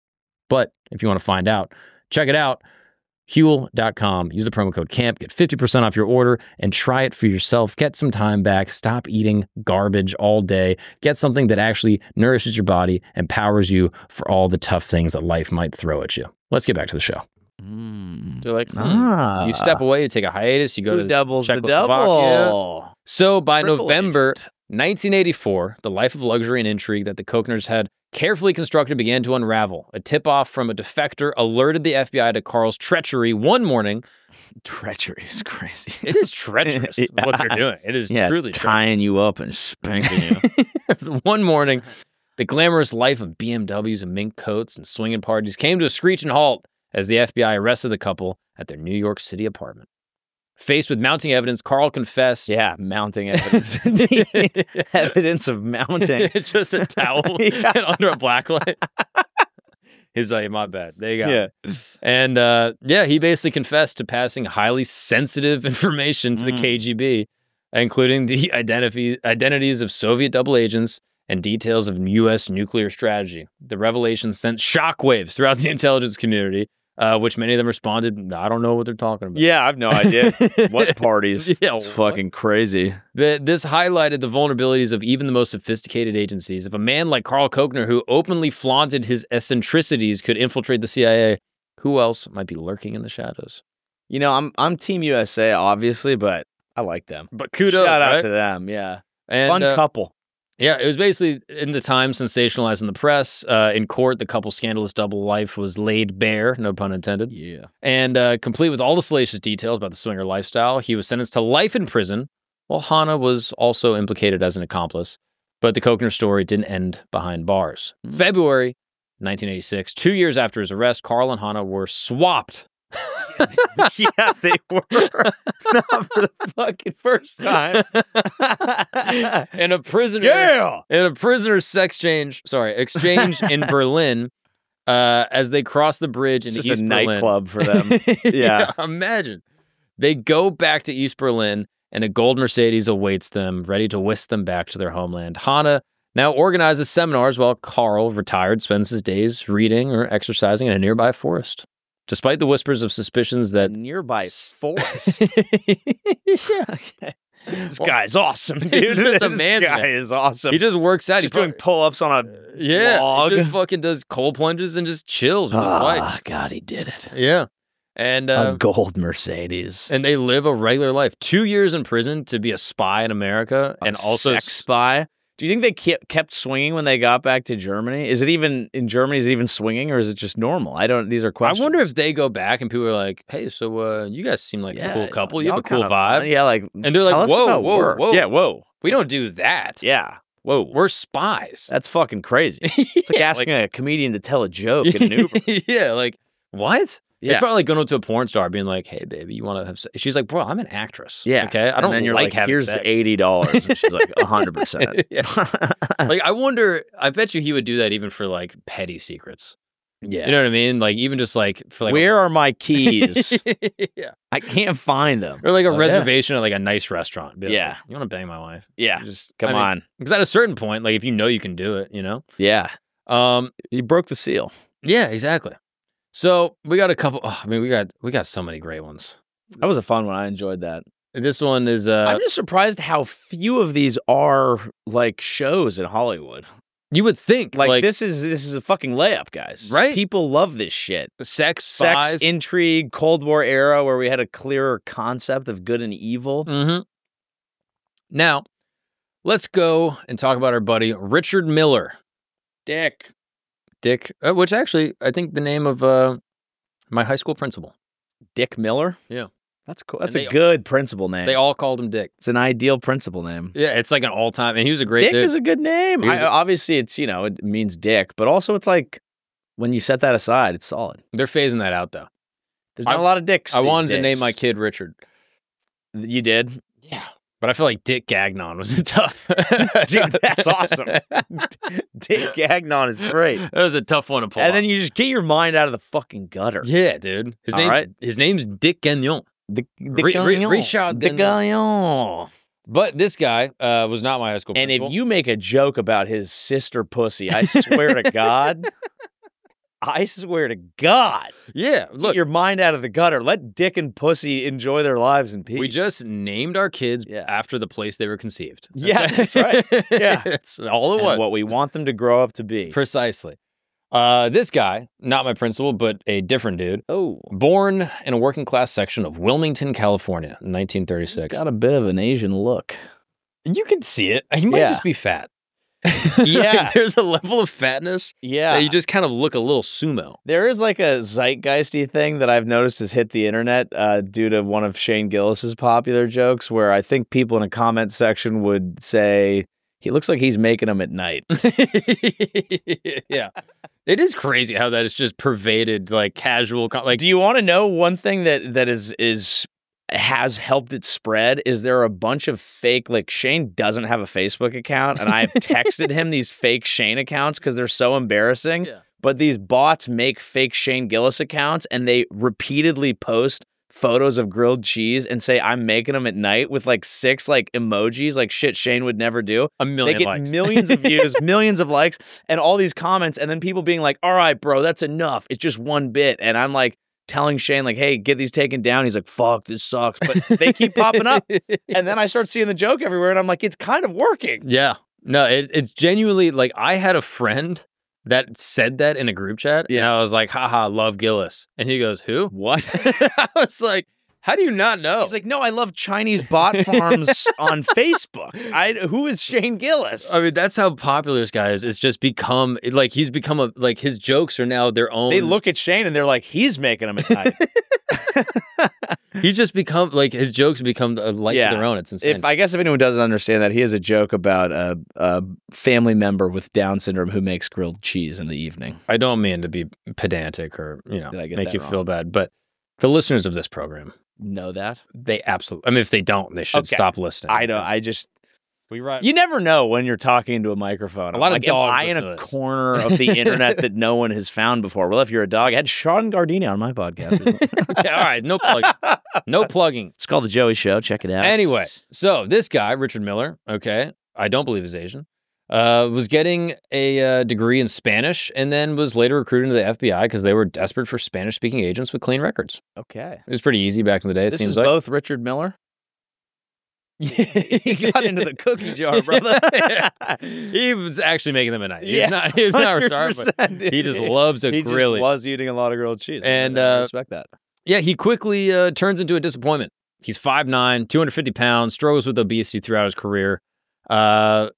But if you want to find out, check it out. Huel.com. Use the promo code CAMP. Get 50% off your order and try it for yourself. Get some time back. Stop eating garbage all day. Get something that actually nourishes your body and powers you for all the tough things that life might throw at you. Let's get back to the show. They're like, You step away, you take a hiatus, you go to doubles the Czechoslovakia. double. So by Triple November agent. 1984, the life of luxury and intrigue that the Koechers had carefully constructed began to unravel. A tip-off from a defector alerted the FBI to Karl's treachery one morning. Treachery is crazy. It is treacherous what they're doing. It is truly tying you up and spanking you. One morning, the glamorous life of BMWs and mink coats and swinging parties came to a screeching halt as the FBI arrested the couple at their New York City apartment. Faced with mounting evidence, Karl confessed. Yeah, mounting evidence. Evidence of mounting. It's just a towel and under a black light. He's like, my bad. There you go. Yeah. And he basically confessed to passing highly sensitive information to the KGB, including the identities of Soviet double agents and details of U.S. nuclear strategy. The revelation sent shockwaves throughout the intelligence community, which many of them responded, I don't know what they're talking about. Yeah, I have no idea. What parties? It's fucking crazy. This highlighted the vulnerabilities of even the most sophisticated agencies. If a man like Karl Koecher, who openly flaunted his eccentricities, could infiltrate the CIA, who else might be lurking in the shadows? You know, I'm Team USA, obviously, but I like them. But kudos, shout out to them, yeah. And, fun couple. Yeah, it was basically, in the time, sensationalized in the press. In court, the couple's scandalous double life was laid bare, no pun intended. Yeah. And complete with all the salacious details about the swinger lifestyle, he was sentenced to life in prison, while Hana was also implicated as an accomplice. But the Koecher story didn't end behind bars. February 1986, 2 years after his arrest, Karl and Hana were swapped. Yeah, they were. Not for the fucking first time. In a prisoner's exchange in Berlin, as they cross the bridge into East Berlin. It's just a nightclub for them. Yeah. Imagine. They go back to East Berlin, and a gold Mercedes awaits them, ready to whisk them back to their homeland. Hana now organizes seminars while Karl, retired, spends his days reading or exercising in a nearby forest. Despite the whispers of suspicions that... Nearby forest? Yeah, okay. This guy's awesome, dude. He's just a man. This guy is awesome. He just works out. He's doing pull-ups on a log. He just fucking does cold plunges and just chills with his wife. God, he did it. Yeah. And a gold Mercedes. And they live a regular life. 2 years in prison to be a spy in America. And also sex spy. Do you think they kept swinging when they got back to Germany? Is it even in Germany? Is it even swinging, or is it just normal? These are questions. I wonder if they go back and people are like, "Hey, so you guys seem like a cool couple. You have a cool vibe." Yeah, like, and they're like, "Whoa. Yeah, whoa. We don't do that. Yeah, whoa. We're spies. That's fucking crazy. It's like asking a comedian to tell a joke in an Uber. Yeah, like what? It's probably like going up to a porn star being like, hey, baby, you want to have sex? She's like, bro, I'm an actress. Yeah. Okay. I don't and then you're like, having here's sex. $80. And she's like, 100%. Yeah. Like, I wonder, I bet you he would do that even for like petty secrets. Yeah. You know what I mean? Like, even just like for like where are my keys? Yeah. I can't find them. Or like a reservation at like a nice restaurant. Be like, Yeah. you want to bang my wife? Yeah. Just Come on. Because at a certain point, like if you know you can do it, you know? Yeah. You broke the seal. Yeah, exactly. So we got a couple. Oh, I mean, we got so many great ones. That was a fun one. I enjoyed that. This one is. I'm just surprised how few of these are like shows in Hollywood. You would think like this is a fucking layup, guys. Right? People love this shit. Sex, spies. Intrigue, Cold War era where we had a clearer concept of good and evil. Mm-hmm. Now, let's go and talk about our buddy Richard Miller. Dick, which actually I think the name of my high school principal. Dick Miller. Yeah. That's cool. That's a good principal name. They all called him Dick. It's an ideal principal name. Yeah, it's like an all-time, and he was a great Dick dude. is a good name. Obviously, it's, it means dick, but also it's like, when you set that aside, it's solid. They're phasing that out, though. There's not a lot of dicks. I wanted to name my kid Richard. You did? Yeah. But I feel like Dick Gagnon was a tough. Dude, that's awesome. Dick Gagnon is great. That was a tough one to pull. And then you just get your mind out of the fucking gutter. Yeah, dude. His name's Dick Gagnon. Richard Gagnon. But this guy was not my high school principal. And if you make a joke about his sister pussy, I swear to God. I swear to God. Yeah, look. Get your mind out of the gutter. Let Dick and Pussy enjoy their lives in peace. We just named our kids after the place they were conceived. Yeah, that's right. Yeah. That's all it was. What we want them to grow up to be. Precisely. This guy, not my principal, but a different dude. Oh. Born in a working class section of Wilmington, California in 1936. He's got a bit of an Asian look. You can see it. He might just be fat. Yeah. There's a level of fatness that you just kind of look a little sumo. There is like a zeitgeisty thing that I've noticed has hit the internet due to one of Shane Gillis's popular jokes where I think people in a comment section would say, he looks like he's making them at night. Yeah. It is crazy how that is just pervaded, like casual. Do you want to know one thing that has helped it spread? Is there are a bunch of fake, like Shane doesn't have a Facebook account, and I've texted him these fake Shane accounts because they're so embarrassing. Yeah. But these bots make fake Shane Gillis accounts, and they repeatedly post photos of grilled cheese and say, I'm making them at night with like 6 like emojis, like shit Shane would never do. A million They get likes. millions of views, millions of likes, and all these comments, and then people being like, all right, bro, that's enough. It's just one bit. And I'm like telling Shane, like, hey, get these taken down. He's like, fuck, this sucks. But they keep popping up. And then I start seeing the joke everywhere, and I'm like, it's kind of working. Yeah. No, it's genuinely, like, I had a friend that said that in a group chat. Yeah. And I was like, haha, love Gillis. And he goes, who? What? I was like, how do you not know? He's like, no, I love Chinese bot farms on Facebook. Who is Shane Gillis? I mean, that's how popular this guy is. It's just become, like, he's become like, his jokes are now their own. They look at Shane and they're like, he's making them at night. He's just become, like, his jokes become a life of their own. It's insane. I guess if anyone doesn't understand that, he has a joke about a family member with Down syndrome who makes grilled cheese in the evening. I don't mean to be pedantic or, make you feel bad, but the listeners of this program know that. They absolutely, I mean, if they don't, they should stop listening. I don't, you never know when you're talking into a microphone. A lot of dogs. Am I in a corner of the internet that no one has found before? Well, if you're a dog, I had Sean Gardini on my podcast. Yeah, all right, no plugging. No plugging. It's called The Joey Show. Check it out. Anyway, so this guy, Richard Miller, I don't believe he's Asian, was getting a degree in Spanish and then was later recruited into the FBI because they were desperate for Spanish-speaking agents with clean records. Okay. It was pretty easy back in the day, This is both Richard Miller? He got into the cookie jar, brother. He was actually making them at night. He was not retarded, but he just loves a grill. He just was eating a lot of grilled cheese. And I respect that. Yeah, he quickly turns into a disappointment. He's 5'9", 250 pounds, struggles with obesity throughout his career.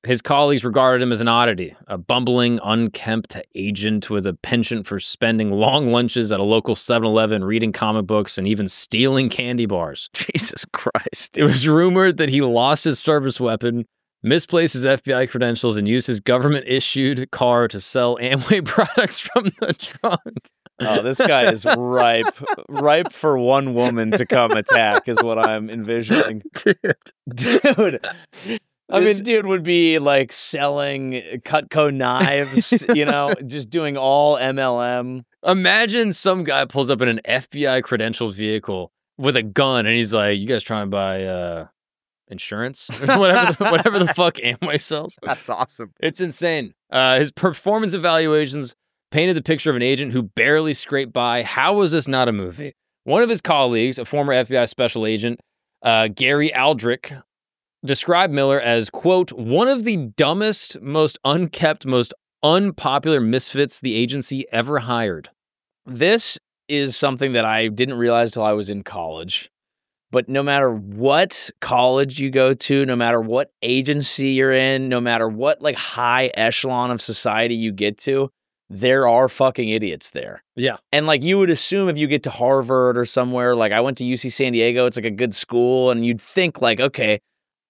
His colleagues regarded him as an oddity, a bumbling, unkempt agent with a penchant for spending long lunches at a local 7-Eleven, reading comic books, and even stealing candy bars. Jesus Christ. It was rumored that he lost his service weapon, misplaced his FBI credentials, and used his government-issued car to sell Amway products from the trunk. Oh, this guy is ripe for one woman to come attack is what I'm envisioning. Dude. This dude would be like selling Cutco knives, just doing all MLM. Imagine some guy pulls up in an FBI credentialed vehicle with a gun and he's like, you guys trying to buy insurance? whatever the fuck Amway sells. That's awesome. It's insane. His performance evaluations painted the picture of an agent who barely scraped by. How was this not a movie? One of his colleagues, a former FBI special agent, Gary Aldrich, described Miller as, quote, one of the dumbest, most unkept, most unpopular misfits the agency ever hired. This is something that I didn't realize till I was in college. But no matter what college you go to, no matter what agency you're in, no matter what like high echelon of society you get to, there are fucking idiots there. Yeah. And like you would assume if you get to Harvard or somewhere, like I went to UC San Diego, it's like a good school, and you'd think like, okay,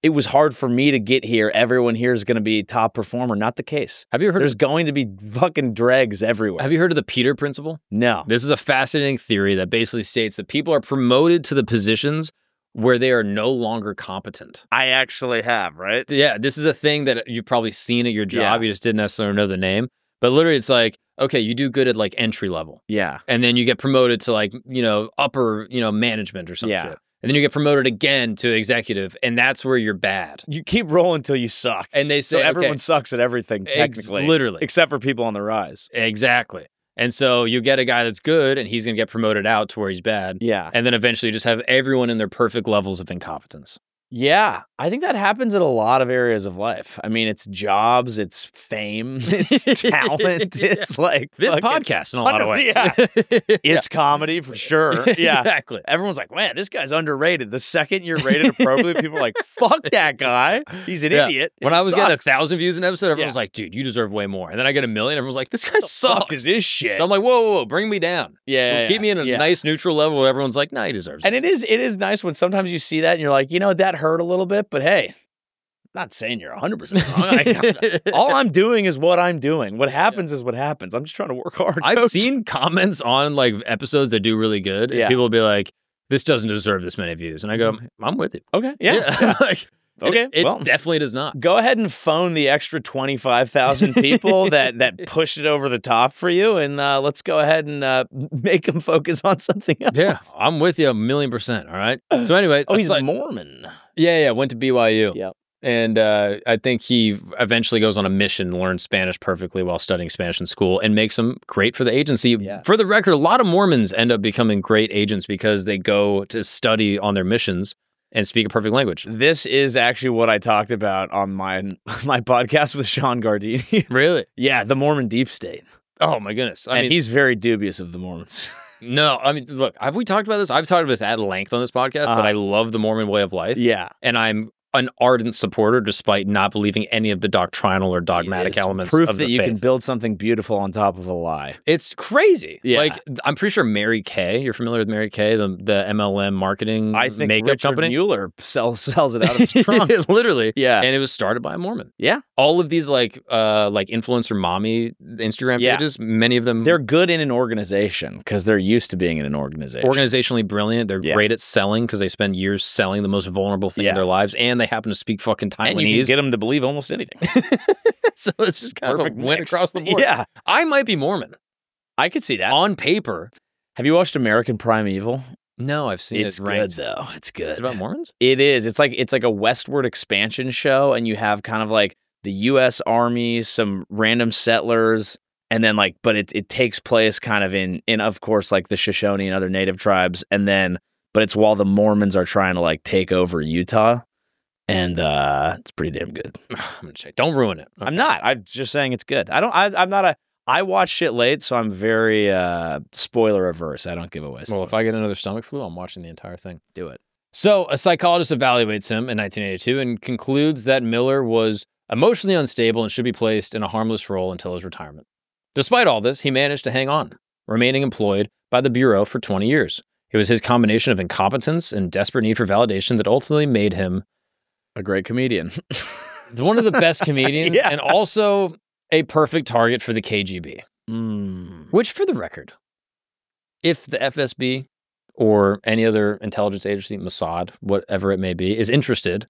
it was hard for me to get here. Everyone here is going to be top performer. Not the case. Have you heard? There's going to be fucking dregs everywhere. Have you heard of the Peter Principle? No. This is a fascinating theory that basically states that people are promoted to the positions where they are no longer competent. I actually have, right? Yeah, this is a thing that you've probably seen at your job. Yeah. You just didn't necessarily know the name. But literally, it's like, okay, you do good at like entry level. Yeah. And then you get promoted to like, upper, management or some shit. And then you get promoted again to executive, and that's where you're bad. You keep rolling until you suck. And they say, so everyone sucks at everything, technically. Literally. Except for people on the rise. Exactly. And so you get a guy that's good, and he's going to get promoted out to where he's bad. Yeah. And then eventually you just have everyone in their perfect levels of incompetence. Yeah, I think that happens in a lot of areas of life. I mean, it's jobs, it's fame, it's talent, it's like this podcast in a lot of ways. Yeah. It's comedy for sure. Yeah, exactly. Everyone's like, man, this guy's underrated. The second you're rated appropriately, people are like, fuck that guy. He's an idiot. When I was getting 1,000 views an episode, everyone was like, dude, you deserve way more. And then I get 1 million, everyone's like, this guy sucks. Fuck is this shit? So I'm like, whoa, bring me down. Yeah, keep me in a nice neutral level where everyone's like, nah, he deserves it. And it is nice when sometimes you see that and you're like, that hurt a little bit, but hey, I'm not saying you're 100% wrong. All I'm doing is what I'm doing. What happens is what happens. I'm just trying to work hard. I've seen comments on like episodes that do really good. And people will be like, this doesn't deserve this many views. And I go, I'm with you. Okay. Yeah. Like, okay. It definitely does not. Go ahead and phone the extra 25,000 people that pushed it over the top for you, and let's go ahead and make them focus on something else. Yeah, I'm with you 1,000,000%. All right. So anyway, he's a Mormon. Yeah. Went to BYU. Yep. And I think he eventually goes on a mission to learn Spanish perfectly while studying Spanish in school and makes him great for the agency. Yeah. For the record, a lot of Mormons end up becoming great agents because they go to study on their missions and speak a perfect language. This is actually what I talked about on my podcast with Sean Gardini. Really? Yeah, the Mormon deep state. Oh, my goodness. I mean, he's very dubious of the Mormons. No, I mean, look, have we talked about this? I've talked about this at length on this podcast, that I love the Mormon way of life. Yeah. And I'm an ardent supporter despite not believing any of the doctrinal or dogmatic elements proof of the that you faith. can build something beautiful on top of a lie. It's crazy. Yeah. Like, I'm pretty sure Mary Kay, you're familiar with Mary Kay, the MLM marketing makeup Richard company? Mueller sells it out of his trunk. Literally. Yeah. And it was started by a Mormon. Yeah. All of these like influencer mommy Instagram pages, many of them. They're good in an organization because they're used to being in an organization. Organizationally brilliant. They're great at selling because they spend years selling the most vulnerable thing in their lives, and they happen to speak fucking Taiwanese. And you can get them to believe almost anything. So it's just kind of a win across the board. Yeah. I might be Mormon. I could see that. On paper. Have you watched American Primeval? No, I've seen it. It's good, though. It's good. Is it about Mormons? It is. It's like a westward expansion show, and you have kind of like the U.S. Army, some random settlers, and then like, but it takes place kind of in of course like the Shoshone and other native tribes, and then but it's while the Mormons are trying to like take over Utah. And it's pretty damn good. I'm gonna check. Don't ruin it. Okay. I'm not. I'm just saying it's good. I watch shit late, so I'm very spoiler averse. I don't give away spoilers. Well, if I get another stomach flu, I'm watching the entire thing. Do it. So a psychologist evaluates him in 1982 and concludes that Miller was emotionally unstable and should be placed in a harmless role until his retirement. Despite all this, he managed to hang on, remaining employed by the Bureau for 20 years. It was his combination of incompetence and desperate need for validation that ultimately made him a great comedian. One of the best comedians, and also a perfect target for the KGB. Which, for the record, if the FSB or any other intelligence agency, Mossad, whatever it may be, is interested,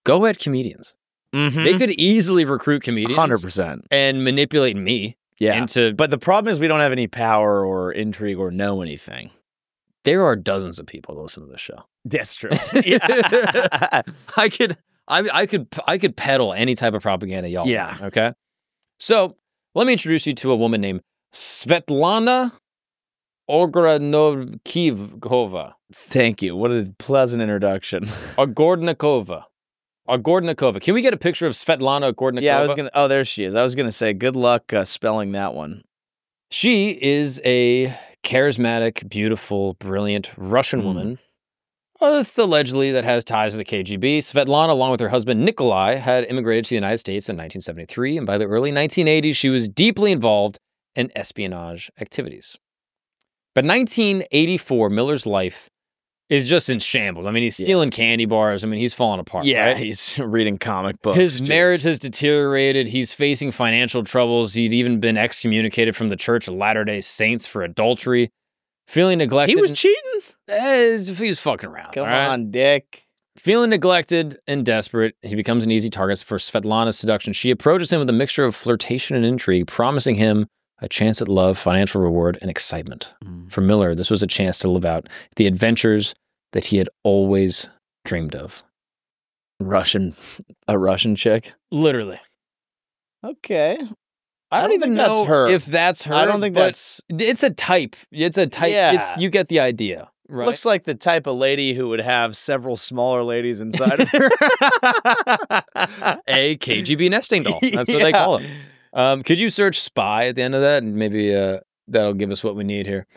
go at comedians. They could easily recruit comedians 100%. and manipulate me. Yeah. But the problem is we don't have any power or intrigue or know anything. There are dozens of people that listen to this show. That's true. I could peddle any type of propaganda y'all want, Yeah. okay? So let me introduce you to a woman named Svetlana Ogranovkivkova. Thank you. What a pleasant introduction. Ogornikova. Can we get a picture of Svetlana Ogornikova? Yeah, I was gonna. Oh, there she is. I was gonna say, good luck spelling that one. She is a charismatic, beautiful, brilliant Russian woman, allegedly that has ties to the KGB. Svetlana, along with her husband Nikolai, had immigrated to the United States in 1973, and by the early 1980s, she was deeply involved in espionage activities. But 1984, Miller's life is just in shambles. I mean, he's stealing candy bars. I mean, he's falling apart. Yeah, right? he's reading comic books. His marriage has deteriorated. He's facing financial troubles. He'd even been excommunicated from the Church of Latter-day Saints for adultery. Feeling neglected. He was cheating? He was fucking around. Come on, Dick. Feeling neglected and desperate, he becomes an easy target for Svetlana's seduction. She approaches him with a mixture of flirtation and intrigue, promising him a chance at love, financial reward, and excitement. For Miller, this was a chance to live out the adventures that he had always dreamed of. A Russian chick? Literally. Okay. I don't even know that's her. if that's her. I don't think that's... It's a type. It's a type. Yeah. You get the idea. Right? Looks like the type of lady who would have several smaller ladies inside of her. A KGB nesting doll. That's what they call it. Could you search spy at the end of that? And maybe that'll give us what we need here.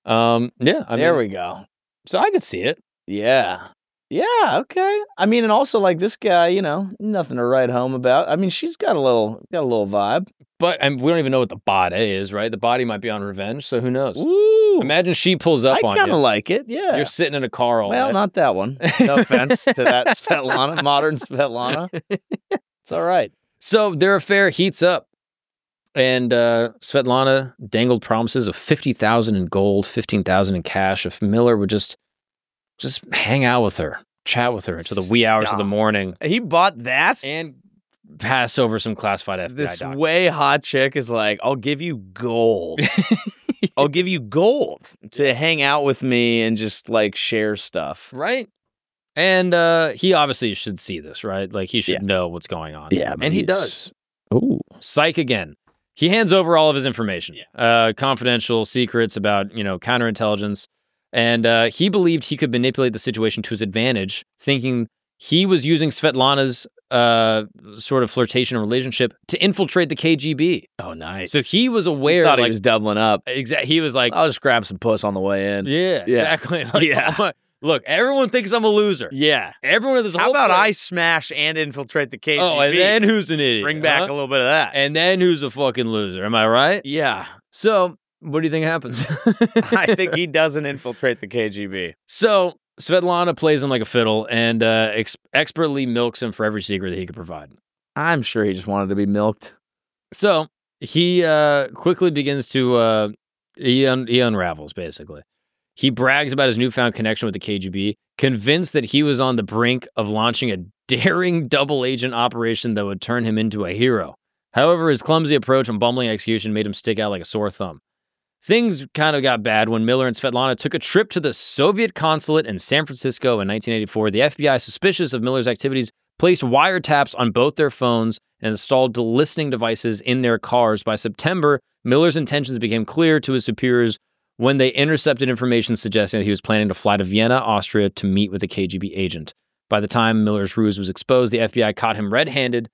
There we go. So I could see it. Yeah. Yeah, okay. I mean, and also like this guy, nothing to write home about. I mean, she's got a little vibe. But we don't even know what the body is, right? The body might be on revenge, so who knows? Ooh. Imagine she pulls up on you. I kind of like it, yeah. You're sitting in a car all Well, day. not that one. No offense to that Svetlana, modern Svetlana. It's all right. So their affair heats up. And Svetlana dangled promises of $50,000 in gold, $15,000 in cash if Miller would just hang out with her, chat with her until the wee hours of the morning. He bought that? And pass over some classified FBI This documents. way hot chick is like, I'll give you gold. I'll give you gold to hang out with me and just like share stuff. Right? And he obviously should see this, right? Like he should know what's going on. Yeah. And he does. Ooh. Psych again. He hands over all of his information, confidential secrets about, counterintelligence. And he believed he could manipulate the situation to his advantage, thinking he was using Svetlana's sort of flirtation and relationship to infiltrate the KGB. Oh, nice. So he was aware. Thought he was doubling up. Exactly. He was like, I'll just grab some puss on the way in. Yeah, exactly. Like, look, everyone thinks I'm a loser. Yeah. Everyone. There's a How whole about place. I smash and infiltrate the KGB? Oh, and then who's an idiot? Bring back a little bit of that. And then who's a fucking loser? Am I right? Yeah. So, what do you think happens? I think he doesn't infiltrate the KGB. So, Svetlana plays him like a fiddle and expertly milks him for every secret that he could provide. I'm sure he just wanted to be milked. So, he quickly begins to, he unravels, basically. He brags about his newfound connection with the KGB, convinced that he was on the brink of launching a daring double agent operation that would turn him into a hero. However, his clumsy approach and bumbling execution made him stick out like a sore thumb. Things kind of got bad when Miller and Svetlana took a trip to the Soviet consulate in San Francisco in 1984. The FBI, suspicious of Miller's activities, placed wiretaps on both their phones and installed listening devices in their cars. By September, Miller's intentions became clear to his superiors when they intercepted information suggesting that he was planning to fly to Vienna, Austria, to meet with a KGB agent. By the time Miller's ruse was exposed, the FBI caught him red-handed,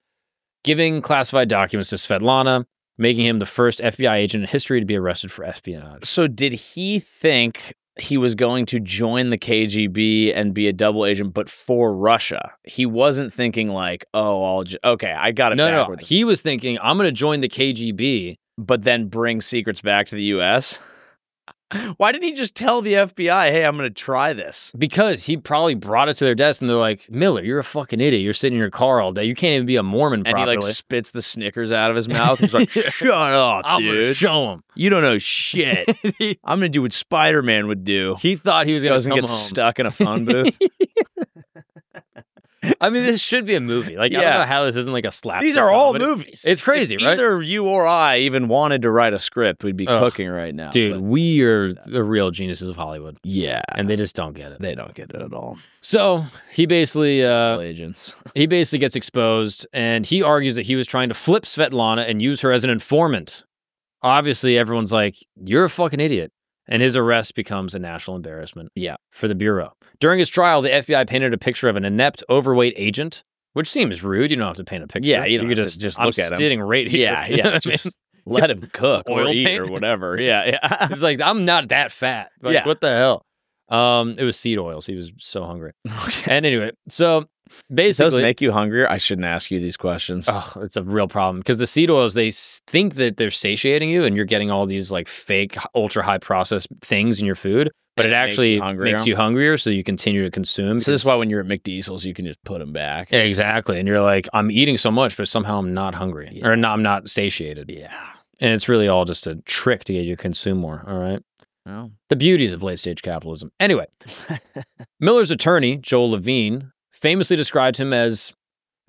giving classified documents to Svetlana, making him the first FBI agent in history to be arrested for espionage. So did he think he was going to join the KGB and be a double agent, but for Russia? He wasn't thinking like, oh, I got it backwards. No. He was thinking, I'm going to join the KGB. But then bring secrets back to the U.S.? Why didn't he just tell the FBI, hey, I'm going to try this? Because he probably brought it to their desk and they're like, Miller, you're a fucking idiot. You're sitting in your car all day. You can't even be a Mormon properly. And he like spits the Snickers out of his mouth. He's like, shut up, I'm dude. going to show him. You don't know shit. I'm going to do what Spider-Man would do. He thought he was going to come get home. Stuck in a phone booth. I mean, this should be a movie. Like, I don't know how this isn't like a slapstick. These are all comedy. movies. It's crazy, right? Either you or I even wanted to write a script, we'd be cooking right now. Dude, we are the real geniuses of Hollywood. Yeah. And they just don't get it. They don't get it at all. So he basically agents. he basically gets exposed, and he argues that he was trying to flip Svetlana and use her as an informant. Obviously, everyone's like, you're a fucking idiot. And his arrest becomes a national embarrassment for the Bureau. During his trial, the FBI painted a picture of an inept, overweight agent, which seems rude. You don't have to paint a picture. Yeah, you could just look at him. I'm sitting right here. Yeah. Just let him cook or eat paint or whatever. Yeah. He's like, I'm not that fat. Like, what the hell? It was seed oils. He was so hungry. Okay. And anyway, so basically, does those make you hungrier? I shouldn't ask you these questions. Oh, it's a real problem because the seed oils, they think that they're satiating you and you're getting all these like fake ultra high processed things in your food, but it actually makes you hungrier, so you continue to consume. So this is why when you're at McDiesel's, you can just put them back. Yeah, exactly. And you're like, I'm eating so much, but somehow I'm not hungry or I'm not satiated. Yeah. And it's really all just a trick to get you to consume more. All right. Oh. The beauties of late stage capitalism. Anyway, Miller's attorney, Joel Levine, famously described him as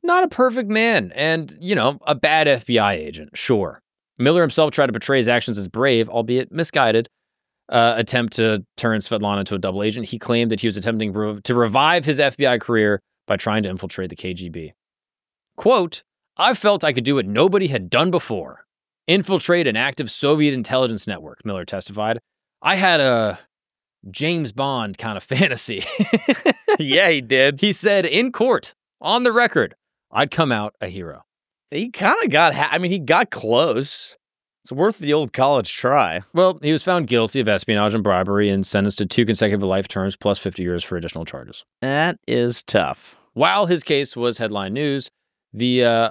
not a perfect man and, you know, a bad FBI agent, sure. Miller himself tried to portray his actions as brave, albeit misguided, attempt to turn Svetlana into a double agent. He claimed that he was attempting to revive his FBI career by trying to infiltrate the KGB. Quote, I felt I could do what nobody had done before. Infiltrate an active Soviet intelligence network, Miller testified. I had a James Bond kind of fantasy. Yeah, he did. He said in court, on the record, I'd come out a hero. He kind of got, he got close. It's worth the old college try. Well, he was found guilty of espionage and bribery and sentenced to 2 consecutive life terms plus 50 years for additional charges. That is tough. While his case was headline news, the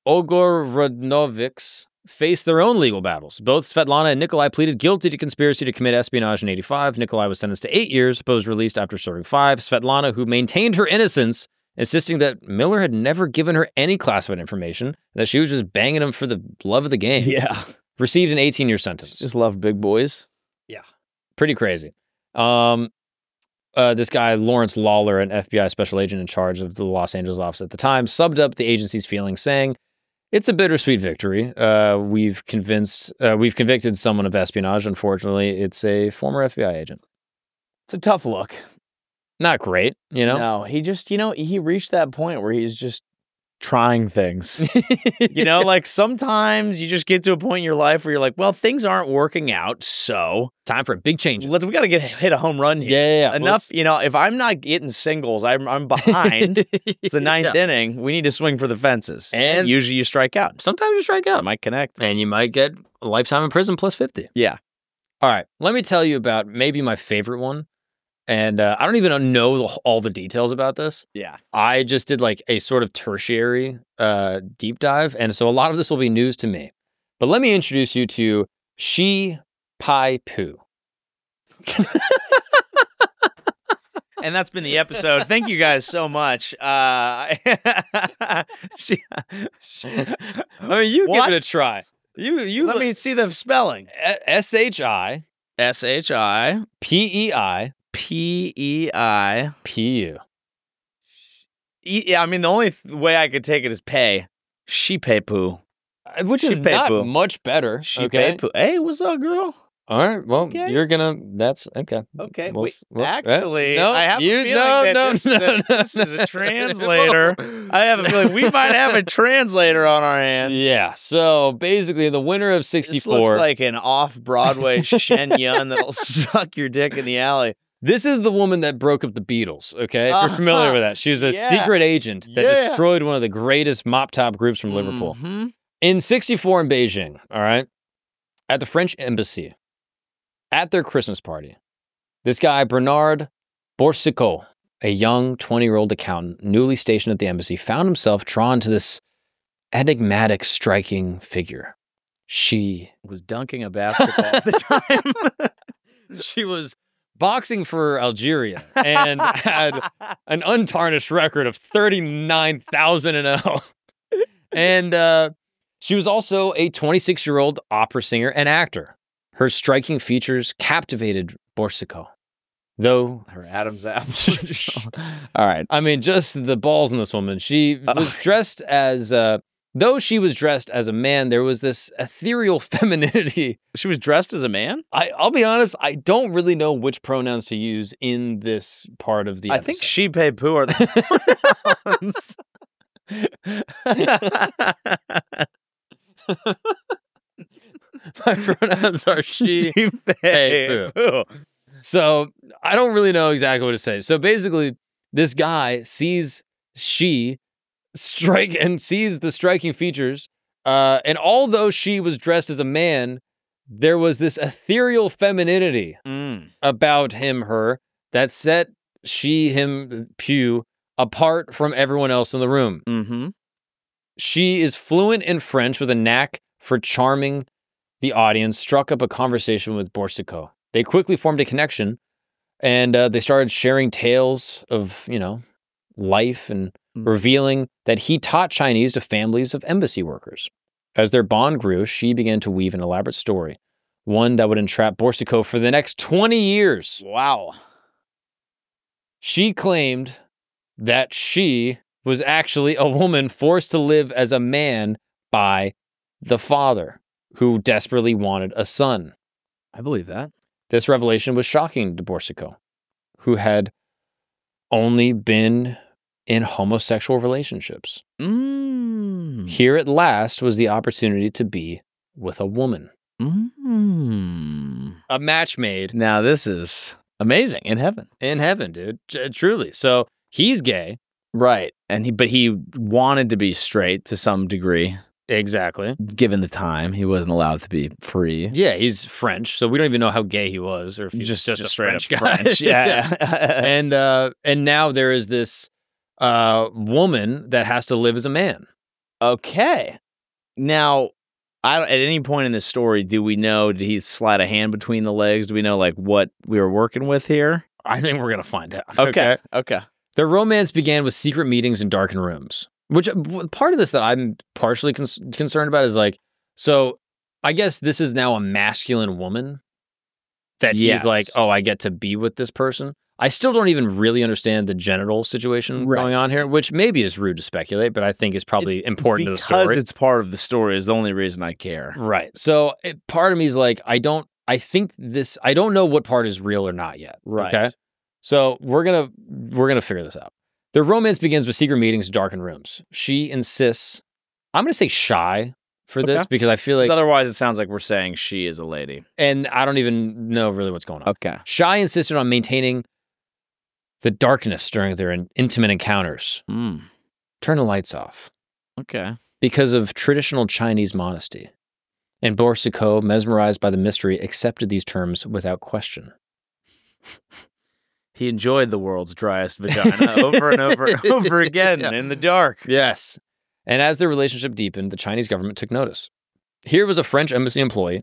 Ogorodnoviks faced their own legal battles. Both Svetlana and Nikolai pleaded guilty to conspiracy to commit espionage in 1985. Nikolai was sentenced to 8 years, but was released after serving 5. Svetlana, who maintained her innocence, insisting that Miller had never given her any classified information, that she was just banging him for the love of the game. Yeah. Received an 18-year sentence. Just love big boys. Yeah. Pretty crazy. This guy, Lawrence Lawler, an FBI special agent in charge of the Los Angeles office at the time, subbed up the agency's feelings, saying, it's a bittersweet victory. We've convicted someone of espionage. Unfortunately, it's a former FBI agent. It's a tough look. Not great, you know? No, he just, he reached that point where he's just trying things. Like sometimes you just get to a point in your life where you're like, well, things aren't working out, so time for a big change. We got to hit a home run here. Yeah. Enough, if I'm not getting singles, I'm behind. It's the 9th inning. We need to swing for the fences. And usually you strike out. Sometimes you strike out. It might connect. And you might get a lifetime in prison plus 50. Yeah. All right. Let me tell you about maybe my favorite one. And I don't even know all the details about this. Yeah. I just did like a sort of tertiary deep dive. And so a lot of this will be news to me. But let me introduce you to Shi Pai Poo. And that's been the episode. Thank you guys so much. I mean, you give it a try. You let me see the spelling. S-H-I. S-H-I. P-E-I. P-E-I. P-U. Yeah, the only way I could take it is pay. She-pay-poo. Which is not much better. She-pay-poo. Hey, what's up, girl? All right, well, you're gonna, that's, okay. Okay, actually, no, I have a feeling that this is a translator. I have a feeling we might have a translator on our hands. Yeah, so basically the winner of 64. This looks like an off-Broadway Shen Yun that'll suck your dick in the alley. This is the woman that broke up the Beatles, okay? If you're familiar with that. She was a secret agent that destroyed one of the greatest mop-top groups from Liverpool. In 64 in Beijing, all right, at the French embassy, at their Christmas party, this guy, Bernard Borsicot, a young 20-year-old accountant, newly stationed at the embassy, found himself drawn to this enigmatic, striking figure. She was dunking a basketball at the time. She was boxing for Algeria and had an untarnished record of 39,000-0. And she was also a 26-year-old opera singer and actor. Her striking features captivated Borsiko. Though her Adam's apple. All right. I mean, just the balls in this woman. She was dressed as, though she was dressed as a man, there was this ethereal femininity. She was dressed as a man? I'll be honest, I don't really know which pronouns to use in this part of the episode. I think she, pay, poo are the pronouns. My pronouns are she, pay, poo. So I don't really know exactly what to say. So basically, this guy sees sees the striking features, and although she was dressed as a man, there was this ethereal femininity about her that set Pew apart from everyone else in the room. Mm-hmm. She is fluent in French with a knack for charming the audience, struck up a conversation with Borsiko. They quickly formed a connection, and they started sharing tales of, life and revealing that he taught Chinese to families of embassy workers. As their bond grew, she began to weave an elaborate story, one that would entrap Borsiko for the next 20 years. Wow. She claimed that she was actually a woman forced to live as a man by the father, who desperately wanted a son. I believe that. This revelation was shocking to Borsiko, who had only been in homosexual relationships. Here at last was the opportunity to be with a woman. A match made. Now this is amazing. In heaven. In heaven, dude. Truly. So he's gay. Right. But he wanted to be straight to some degree. Exactly. Given the time, he wasn't allowed to be free. Yeah, he's French, so we don't even know how gay he was, or if he's just a French guy. French, yeah. And now there is this woman that has to live as a man. Okay. Now, at any point in this story, do we know, did he slide a hand between the legs? Do we know what we were working with here? I think we're gonna find out. Okay. Their romance began with secret meetings in darkened rooms. Which part of this that I'm partially concerned about is so I guess this is now a masculine woman that he's I get to be with this person. I still don't even really understand the genital situation going on here, which maybe is rude to speculate, but I think is probably important to the story. Because it's part of the story is the only reason I care. Right. So part of me is I don't know what part is real or not yet. Right. Okay. So we're gonna figure this out. Their romance begins with secret meetings in darkened rooms. She insists, I'm going to say shy for this because I feel like... Otherwise it sounds like we're saying she is a lady. And I don't even know really what's going on. Okay. Shy insisted on maintaining the darkness during their intimate encounters. Turn the lights off. Okay. Because of traditional Chinese modesty. And Borsiko, mesmerized by the mystery, accepted these terms without question. He enjoyed the world's driest vagina over and over and over again in the dark. Yes. And as their relationship deepened, the Chinese government took notice. Here was a French embassy employee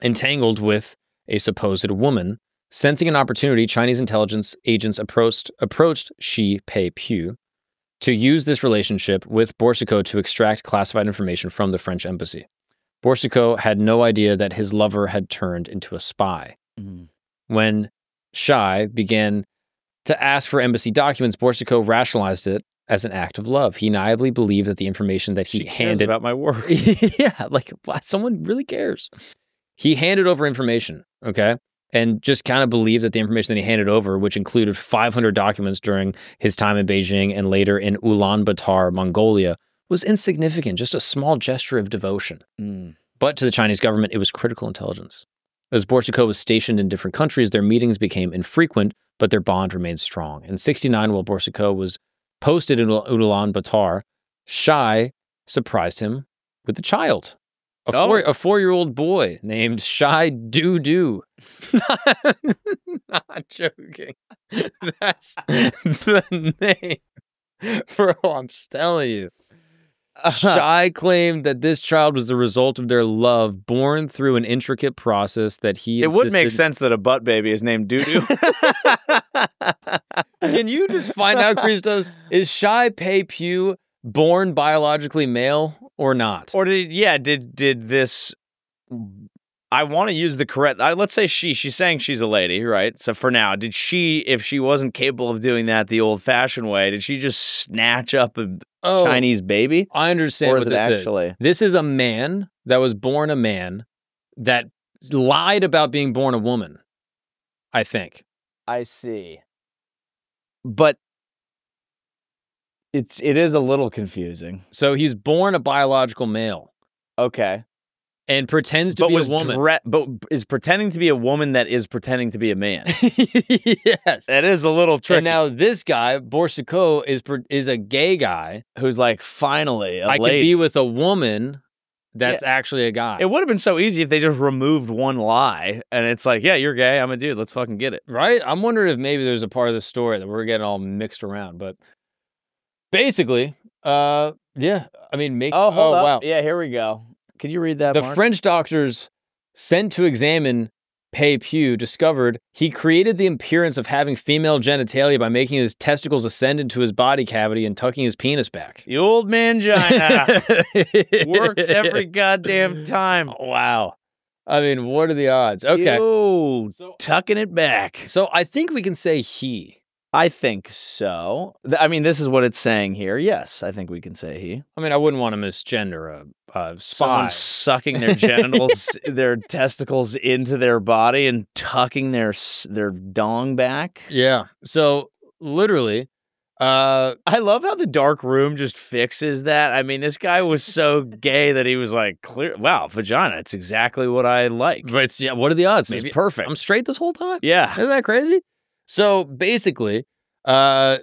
entangled with a supposed woman. Sensing an opportunity, Chinese intelligence agents approached Shi Pei Pew to use this relationship with Borsiko to extract classified information from the French embassy. Borsiko had no idea that his lover had turned into a spy. When Shai began to ask for embassy documents, Borsiko rationalized it as an act of love. He naively believed that the information that he handed about my work. Yeah, someone really cares. He handed over information, okay? And just kind of believed that the information that he handed over, which included 500 documents during his time in Beijing and later in Ulaanbaatar, Mongolia, was insignificant, just a small gesture of devotion. But to the Chinese government, it was critical intelligence. As Borsiko was stationed in different countries, their meetings became infrequent, but their bond remained strong. In 1969, while Borsiko was posted in Ulaanbaatar, Shai surprised him with a child, a four-year-old boy named Shai Doo. Not joking. That's the name. Bro, I'm telling you. Shai claimed that this child was the result of their love, born through an intricate process that he It would make sense that a butt baby is named Doo-Doo. Can you just find out, Christos, is Shai Pei Pew born biologically male or not? Or did this... I want to use the correct... let's say she's saying she's a lady, right? So for now, did she, if she wasn't capable of doing that the old-fashioned way, did she just snatch up a Chinese baby? I understand what this is. This is a man that was born a man that lied about being born a woman, I think. I see. But it is a little confusing. So he's born a biological male. Okay. And pretends to be a woman. But is pretending to be a woman that is pretending to be a man. Yes. That is a little tricky. And now this guy, Borsiko, is a gay guy. Who's like, finally, I could be with a woman that's actually a guy. It would have been so easy if they just removed one lie. And it's like, yeah, you're gay, I'm a dude, let's fucking get it. Right? I'm wondering if maybe there's a part of the story that we're getting all mixed around. But basically, yeah. I mean, hold up. Wow. Yeah, here we go. Can you read that, The Mark? French doctors sent to examine Pei Pew discovered he created the appearance of having female genitalia by making his testicles ascend into his body cavity and tucking his penis back. The old mangina works every goddamn time. Wow. I mean, what are the odds? Okay. Tucking it back. So I think we can say he. I think so. I mean, this is what it's saying here. Yes, I think we can say he. I mean, I wouldn't want to misgender a spy. Someone sucking their genitals, their testicles into their body and tucking their dong back. Yeah. So literally, I love how the dark room just fixes that. I mean, this guy was so gay that he was like, wow, vagina. It's exactly what I like. But what are the odds? It's perfect. I'm straight this whole time. Yeah. Isn't that crazy? So basically, Shai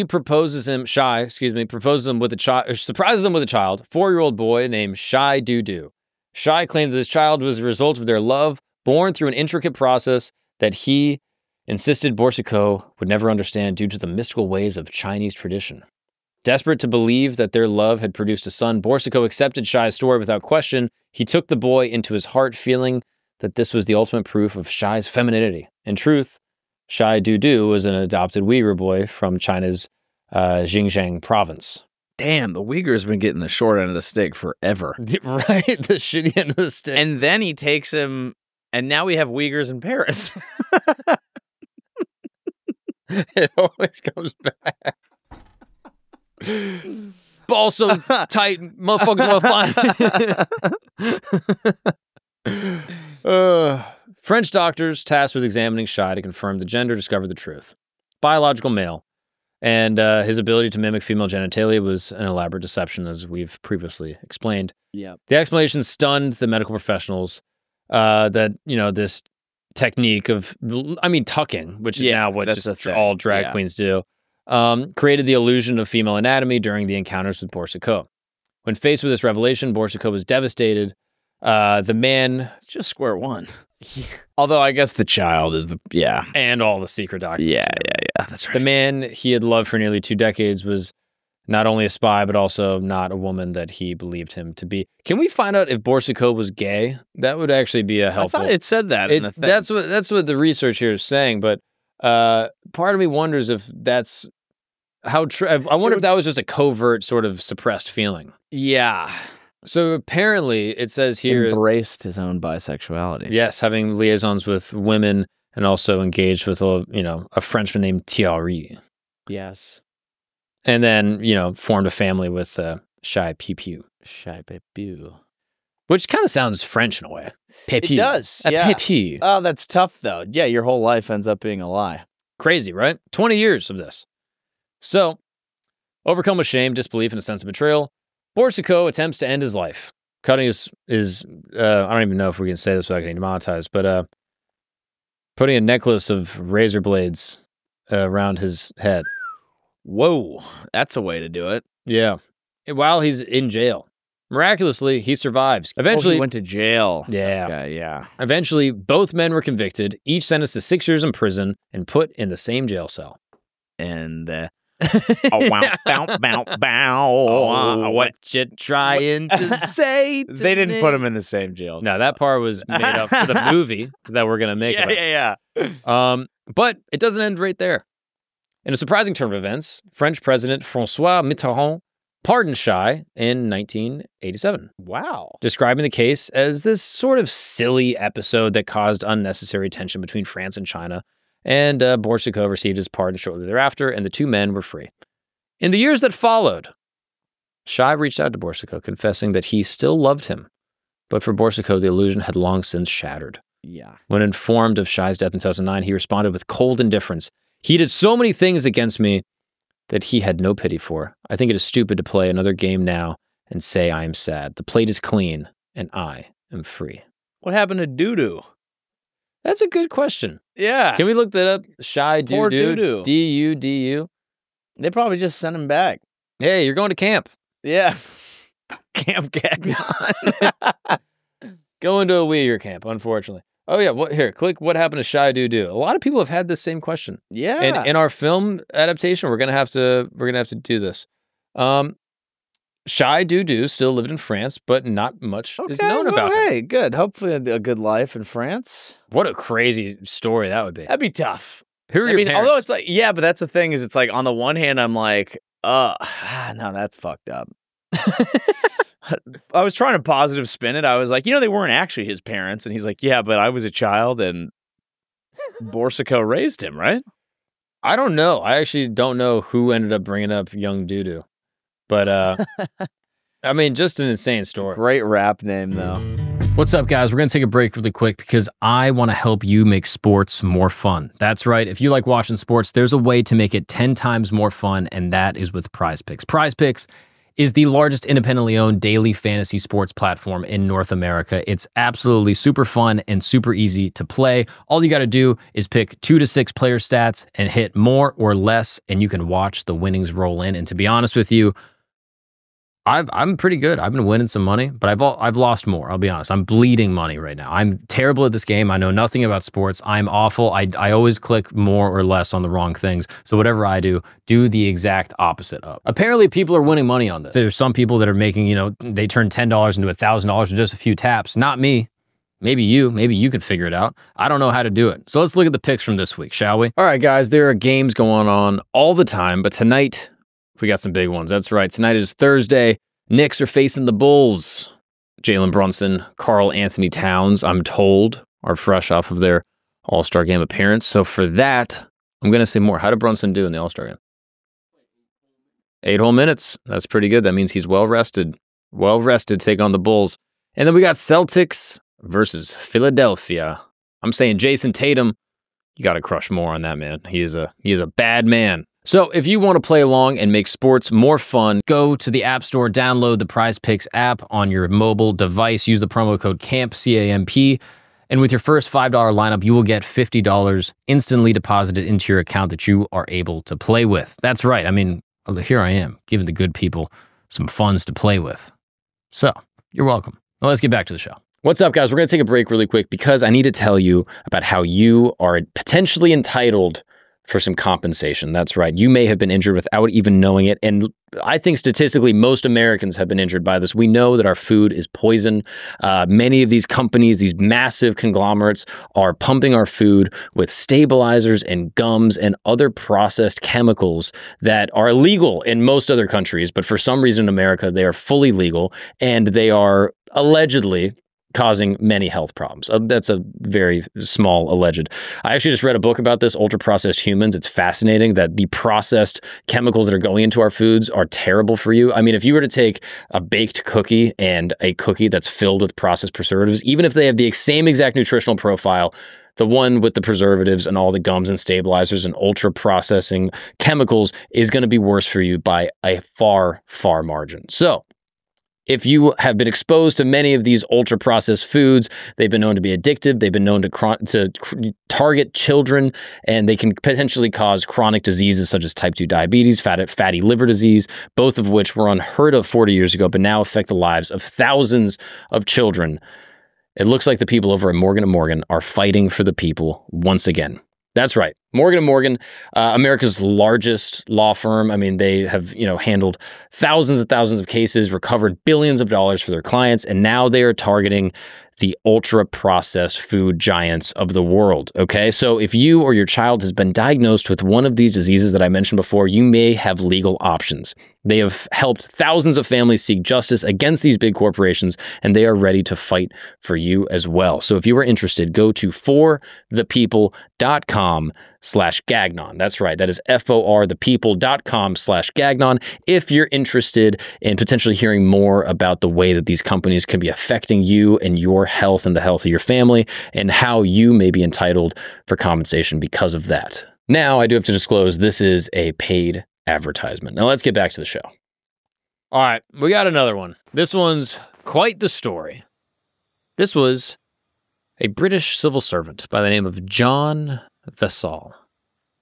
proposes him with a child, surprises him with a child, 4-year-old boy named Shai Doo-Doo. Shai claimed that this child was a result of their love, born through an intricate process that he insisted Borsiko would never understand due to the mystical ways of Chinese tradition. Desperate to believe that their love had produced a son, Borsiko accepted Shai's story without question. He took the boy into his heart, feeling that this was the ultimate proof of Shai's femininity. In truth, Shai Doo-Doo was an adopted Uyghur boy from China's Xinjiang province. Damn, the Uyghur's been getting the short end of the stick forever. Right? The shitty end of the stick. And then he takes him, and now we have Uyghurs in Paris. It always comes back. Ball so tight, motherfuckers want to find. French doctors tasked with examining Shai to confirm the gender discovered the truth. Biological male. And his ability to mimic female genitalia was an elaborate deception, as we've previously explained. Yep. The explanation stunned the medical professionals that, this technique of, tucking, which is now what just all drag queens do, created the illusion of female anatomy during the encounters with Borsiko. When faced with this revelation, Borsiko was devastated. The man... It's just square one. Although I guess the child is and all the secret documents. Yeah, that's right. The man he had loved for nearly 2 decades was not only a spy, but also not a woman that he believed him to be. Can we find out if Borsiko was gay? That would actually be a helpful... I thought it said that in the thing. That's what the research here is saying, but part of me wonders if that's how... I wonder if that was just a covert sort of suppressed feeling. Yeah. So apparently, it says here... Embraced his own bisexuality. Yes, having liaisons with women and also engaged with a Frenchman named Thierry. Yes. And then, formed a family with Shai Pei Pew. Shai Pei Pew. Which kind of sounds French in a way. It does, yeah. Pei Pew. Oh, that's tough, though. Yeah, your whole life ends up being a lie. Crazy, right? 20 years of this. So, overcome with shame, disbelief, and a sense of betrayal, Borsiko attempts to end his life, cutting his I don't even know if we can say this without getting demonetized, but putting a necklace of razor blades around his head. Whoa, that's a way to do it. Yeah. While he's in jail. Miraculously, he survives. Eventually, he went to jail. Yeah. Okay, yeah. Eventually, both men were convicted, each sentenced to 6 years in prison and put in the same jail cell. And Oh, wow, bow, bow, bow. Oh, what you trying to say to They didn't me? put him in the same jail. No, that part was made up for the movie that we're going to make. Yeah. But it doesn't end right there. In a surprising turn of events, French President François Mitterrand pardoned Shy in 1987. Wow. Describing the case as this sort of silly episode that caused unnecessary tension between France and China. And Borsukov received his pardon shortly thereafter, and the two men were free. In the years that followed, Shy reached out to Borsukov, confessing that he still loved him. But for Borsukov, the illusion had long since shattered. Yeah. When informed of Shy's death in 2009, he responded with cold indifference. He did so many things against me that he had no pity for. I think it is stupid to play another game now and say I am sad. The plate is clean, and I am free. What happened to Doo-Doo? That's a good question. Yeah. Can we look that up? Shy Poor Doo-Doo. Doo-Doo. D-U-D-U. They probably just sent him back. Hey, you're going to camp. Yeah. Camp Gagnon. Going to a Uyghur camp, unfortunately. Oh, yeah. Here, click what happened to Shy Doo-Doo. A lot of people have had this same question. Yeah. And in our film adaptation, we're gonna have to do this. Shy Doo-Doo still lived in France, but not much is known about him. Hey, good. Hopefully a good life in France. What a crazy story that would be. That'd be tough. Who are your parents? Although it's like, yeah, but that's the thing is it's like on the one hand, I'm like, no, that's fucked up. I was trying to positive spin it. I was like, they weren't actually his parents. And he's like, yeah, but I was a child and Borsukov raised him, right? I don't know. I actually don't know who ended up bringing up young Doo-Doo. But, I mean, just an insane story. Great rap name, though. What's up, guys? We're going to take a break really quick because I want to help you make sports more fun. That's right. If you like watching sports, there's a way to make it 10 times more fun, and that is with Prize Picks. Prize Picks is the largest independently owned daily fantasy sports platform in North America. It's absolutely super fun and super easy to play. All you got to do is pick 2 to 6 player stats and hit more or less, and you can watch the winnings roll in. And to be honest with you, I'm pretty good. I've been winning some money, but I've lost more. I'll be honest. I'm bleeding money right now. I'm terrible at this game. I know nothing about sports. I'm awful. I always click more or less on the wrong things. So whatever I do the exact opposite of. Apparently, people are winning money on this. There's some people that are making, they turn $10 into $1,000 in just a few taps. Not me. Maybe you could figure it out. I don't know how to do it. So let's look at the picks from this week, shall we? All right, guys, there are games going on all the time, but tonight we got some big ones. That's right. Tonight is Thursday. Knicks are facing the Bulls. Jalen Brunson, Karl Anthony Towns, I'm told, are fresh off of their All-Star Game appearance. So for that, I'm going to say more. How did Brunson do in the All-Star Game? 8 whole minutes. That's pretty good. That means he's well-rested. Well-rested to take on the Bulls. And then we got Celtics versus Philadelphia. I'm saying Jason Tatum, you got to crush more on that, man. He is a bad man. So if you want to play along and make sports more fun, go to the App Store, download the Prize Picks app on your mobile device, use the promo code CAMP, C-A-M-P, and with your first $5 lineup, you will get $50 instantly deposited into your account that you are able to play with. That's right. I mean, here I am, giving the good people some funds to play with. So, you're welcome. Now let's get back to the show. What's up, guys? We're going to take a break really quick because I need to tell you about how you are potentially entitled for some compensation. That's right. You may have been injured without even knowing it. And I think statistically, most Americans have been injured by this. We know that our food is poison. Many of these companies, these massive conglomerates, are pumping our food with stabilizers and gums and other processed chemicals that are illegal in most other countries. But for some reason in America, they are fully legal and they are allegedly causing many health problems. That's a very small alleged. I actually just read a book about this, ultra-processed humans. It's fascinating that the processed chemicals that are going into our foods are terrible for you. I mean, if you were to take a baked cookie and a cookie that's filled with processed preservatives, even if they have the same exact nutritional profile, the one with the preservatives and all the gums and stabilizers and ultra-processing chemicals is going to be worse for you by a far, far margin. So, if you have been exposed to many of these ultra-processed foods, they've been known to be addictive, they've been known to target children, and they can potentially cause chronic diseases such as type 2 diabetes, fatty liver disease, both of which were unheard of 40 years ago, but now affect the lives of thousands of children. It looks like the people over at Morgan & Morgan are fighting for the people once again. That's right. Morgan & Morgan, America's largest law firm. I mean, they have, handled thousands and thousands of cases, recovered billions of dollars for their clients, and now they are targeting the ultra-processed food giants of the world, okay? So if you or your child has been diagnosed with one of these diseases that I mentioned before, you may have legal options. They have helped thousands of families seek justice against these big corporations, and they are ready to fight for you as well. So if you are interested, go to forthepeople.com/gagnon. That's right. That is forthepeople.com/gagnon. If you're interested in potentially hearing more about the way that these companies can be affecting you and your health and the health of your family, and how you may be entitled for compensation because of that. Now, I do have to disclose this is a paid advertisement. Now let's get back to the show. All right, we got another one. This one's quite the story. This was a British civil servant by the name of John Vassall.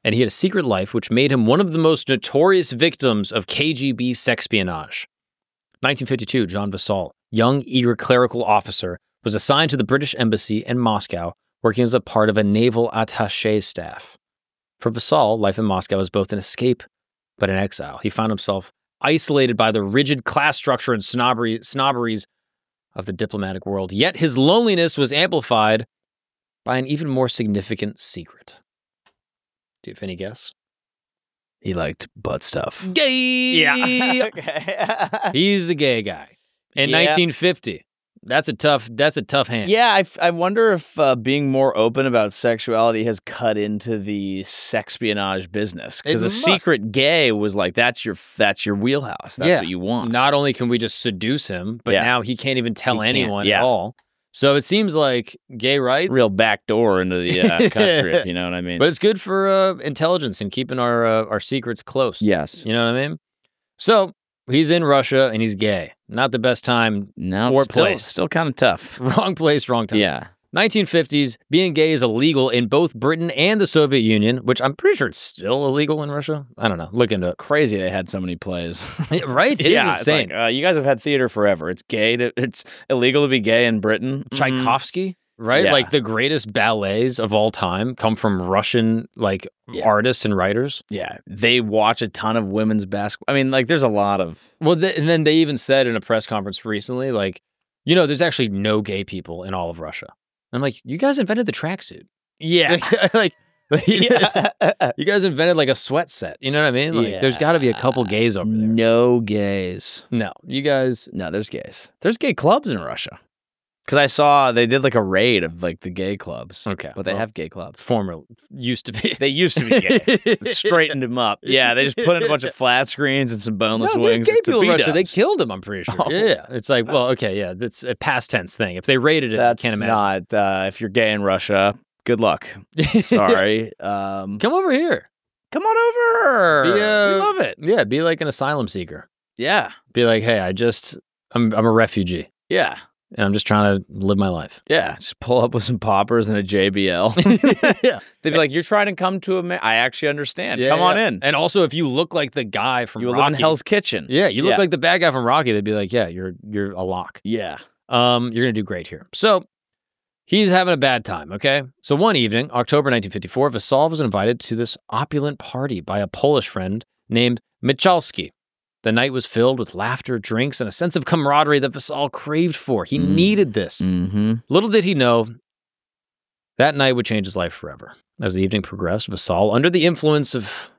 And he had a secret life which made him one of the most notorious victims of KGB sexpionage. 1952, John Vassall, young, eager clerical officer, was assigned to the British Embassy in Moscow, working as a part of a naval attaché staff. For Vassall, life in Moscow was both an escape but an exile. He found himself isolated by the rigid class structure and snobberies of the diplomatic world. Yet his loneliness was amplified by an even more significant secret. Do you have any guess? He liked butt stuff. Gay! Yeah. Okay. He's a gay guy. In 1950. That's a tough hand. Yeah, I wonder if being more open about sexuality has cut into the sexpionage business, because the secret gay was like that's your wheelhouse. That's what you want. Not only can we just seduce him, but now he can't even tell anyone at all. So it seems like gay rights, real backdoor into the country, if you know what I mean. But it's good for intelligence and keeping our secrets close. Yes, you know what I mean. So he's in Russia and he's gay. Not the best time or place. Still kind of tough. Wrong place, wrong time. Yeah. 1950s, being gay is illegal in both Britain and the Soviet Union, which I'm pretty sure it's still illegal in Russia. I don't know. Look into it. Crazy they had so many plays. Right? It is insane. It's like, you guys have had theater forever. It's illegal to be gay in Britain. Tchaikovsky, right? Yeah. Like the greatest ballets of all time come from Russian artists and writers. Yeah. They watch a ton of women's basketball. I mean, like there's a lot of... Well, and then they even said in a press conference recently, like, there's actually no gay people in all of Russia. I'm like, you guys invented the tracksuit. Yeah. You guys invented like a sweat set. You know what I mean? Like, there's got to be a couple gays over there. No gays. No, you guys. No, there's gays. There's gay clubs in Russia. Because I saw they did like a raid of like the gay clubs. Okay. But they have gay clubs. Used to be. They used to be gay. Straightened them up. Yeah, they just put in a bunch of flat screens and some boneless wings. There's gay people in Russia. They killed them, I'm pretty sure. Oh. Yeah. It's like, well, okay, yeah, that's a past tense thing. If they raided it, I can't imagine. Not, if you're gay in Russia, good luck. Sorry. Come over here. Come on over. We love it. Yeah, be like an asylum seeker. Yeah. Be like, hey, I'm a refugee. Yeah. And I'm just trying to live my life. Yeah, just pull up with some poppers and a JBL. Yeah. They'd be like, you're trying to come to I actually understand. Come on in. And also, if you look like the guy from Rocky. You live in Hell's Kitchen. Yeah, you look like the bad guy from Rocky. They'd be like, yeah, you're a lock. Yeah. You're going to do great here. So he's having a bad time, okay? So one evening, October 1954, Vassall was invited to this opulent party by a Polish friend named Michalski. The night was filled with laughter, drinks, and a sense of camaraderie that Vassall craved for. He needed this. Mm-hmm. Little did he know, that night would change his life forever. As the evening progressed, Vassall, under the influence of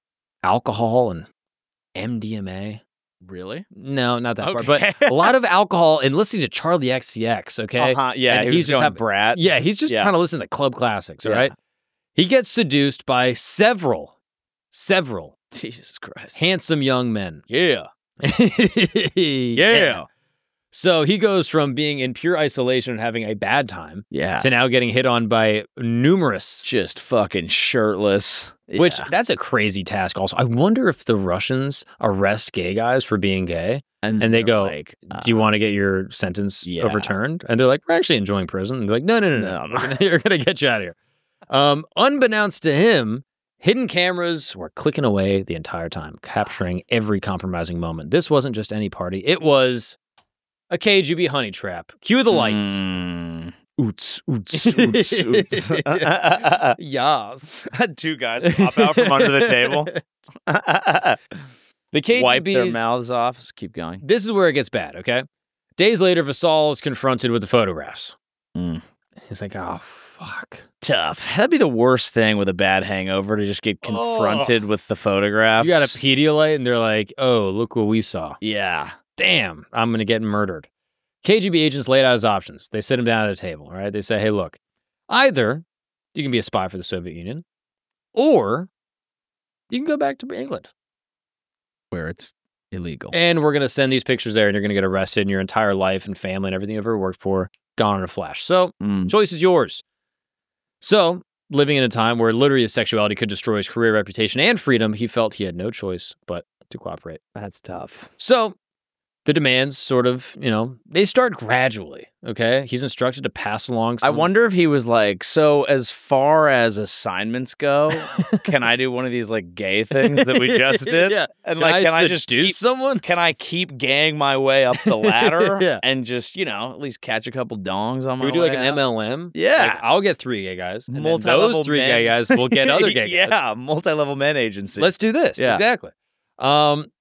alcohol and MDMA. Really? No, not that part. But a lot of alcohol and listening to Charlie XCX, okay? Yeah, and he's just brat. Yeah, he's just trying to listen to club classics, all right? He gets seduced by several Jesus Christ. handsome young men. Yeah. Yeah. So he goes from being in pure isolation and having a bad time to now getting hit on by numerous. Just fucking shirtless. Which, that's a crazy task also. I wonder if the Russians arrest gay guys for being gay and they go, like, do you want to get your sentence overturned? And they're like, we're actually enjoying prison. And they're like, no. You're going to get you out of here. Unbeknownst to him, hidden cameras were clicking away the entire time, capturing every compromising moment. This wasn't just any party. It was a KGB honey trap. Cue the lights. Oots, oots, oots, oots. Yes. 2 guys pop out from under the table. The KGB's, wipe their mouths off. Just keep going. This is where it gets bad, okay? Days later, Vassall is confronted with the photographs. He's like, oh, fuck. Tough. That'd be the worst thing with a bad hangover, to just get confronted with the photographs. You got a Pedialyte, and they're like, oh, look what we saw. Yeah. Damn, I'm going to get murdered. KGB agents laid out his options. They sit him down at a table, right? They say, hey, look, either you can be a spy for the Soviet Union, or you can go back to England, where it's illegal. And we're going to send these pictures there, and you're going to get arrested, and your entire life and family and everything you've ever worked for, gone in a flash. So, choice is yours. So, living in a time where literally his sexuality could destroy his career, reputation, and freedom, he felt he had no choice but to cooperate. That's tough. So, the demands sort of, they start gradually, okay? He's instructed to pass along some... I wonder if he was like, so as far as assignments go, can I do one of these, like, gay things that we just did? Yeah. And, like, can I just do someone? Can I keep gaying my way up the ladder Yeah. and just, at least catch a couple dongs on my way Can we do, like, an out? MLM? Yeah. Like, I'll get 3 gay guys, and then Multi-level those 3 men. gay guys will get other gay guys. Yeah, multi-level men agency. Let's do this. Yeah. Exactly.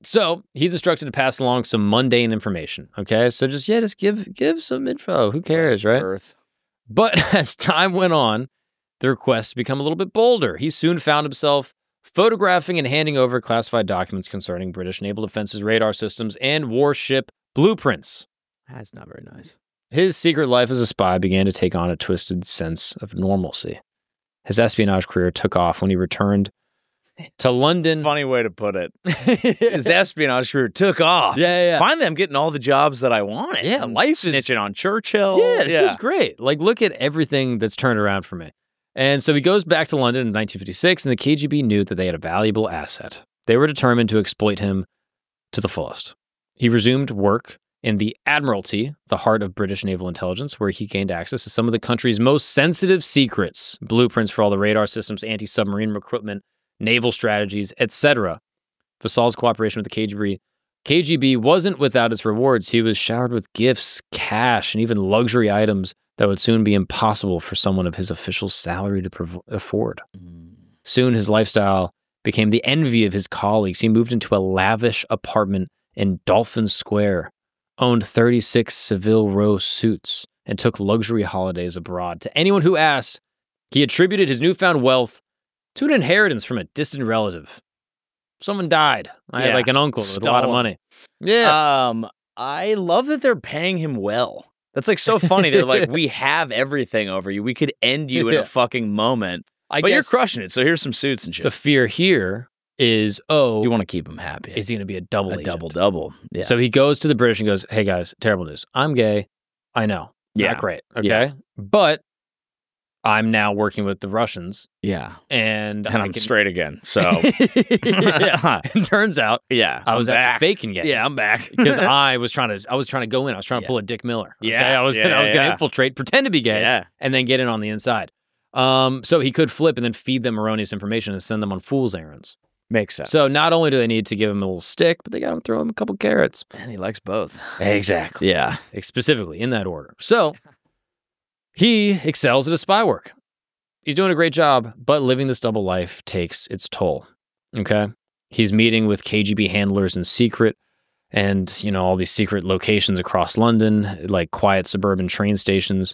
So he's instructed to pass along some mundane information. Okay, so just give some info. Who cares, right? Earth. But as time went on, the requests become a little bit bolder. He soon found himself photographing and handing over classified documents concerning British naval defenses, radar systems, and warship blueprints. That's not very nice. His secret life as a spy began to take on a twisted sense of normalcy. His espionage career took off when he returned to London. Funny way to put it. His espionage career took off. Yeah. Finally, I'm getting all the jobs that I wanted. Yeah, I'm life snitching on Churchill. Yeah, this is great. Like, look at everything that's turned around for me. And so he goes back to London in 1956, and the KGB knew that they had a valuable asset. They were determined to exploit him to the fullest. He resumed work in the Admiralty, the heart of British naval intelligence, where he gained access to some of the country's most sensitive secrets, blueprints for all the radar systems, anti-submarine recruitment, naval strategies, etc. Vassall's cooperation with the KGB wasn't without its rewards. He was showered with gifts, cash, and even luxury items that would soon be impossible for someone of his official salary to afford. Soon, his lifestyle became the envy of his colleagues. He moved into a lavish apartment in Dolphin Square, owned 36 Seville Row suits, and took luxury holidays abroad. To anyone who asked, he attributed his newfound wealth to an inheritance from a distant relative. Someone died. I had like an uncle with a lot of money. Yeah. I love that they're paying him well. That's like so funny. They're like, we have everything over you. We could end you in a fucking moment. But you're crushing it. So here's some suits and shit. The fear here is, you want to keep him happy. Is he going to be a double agent? Double. Yeah. So he goes to the British and goes, hey guys, terrible news. I'm gay. I know. Yeah. Not great. Okay. Yeah. But I'm now working with the Russians. Yeah. And I'm straight again. So it turns out I was actually faking gay. Yeah, I'm back. Because I was trying to go in. I was trying to pull a Dick Miller. Okay? Yeah. I was going to infiltrate, pretend to be gay, and then get in on the inside. So he could flip and then feed them erroneous information and send them on fool's errands. Makes sense. So not only do they need to give him a little stick, but they got to throw him a couple carrots. And he likes both. Exactly. Yeah. Specifically in that order. So he excels at his spy work. He's doing a great job, but living this double life takes its toll. Okay? He's meeting with KGB handlers in secret and, all these secret locations across London, like quiet suburban train stations.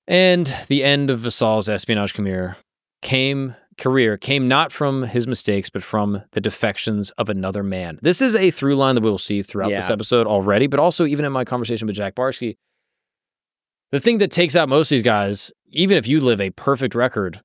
And the end of Vassall's espionage career came not from his mistakes, but from the defections of another man. This is a through line that we'll see throughout this episode already, but also even in my conversation with Jack Barsky. The thing that takes out most of these guys, even if you live a perfect record,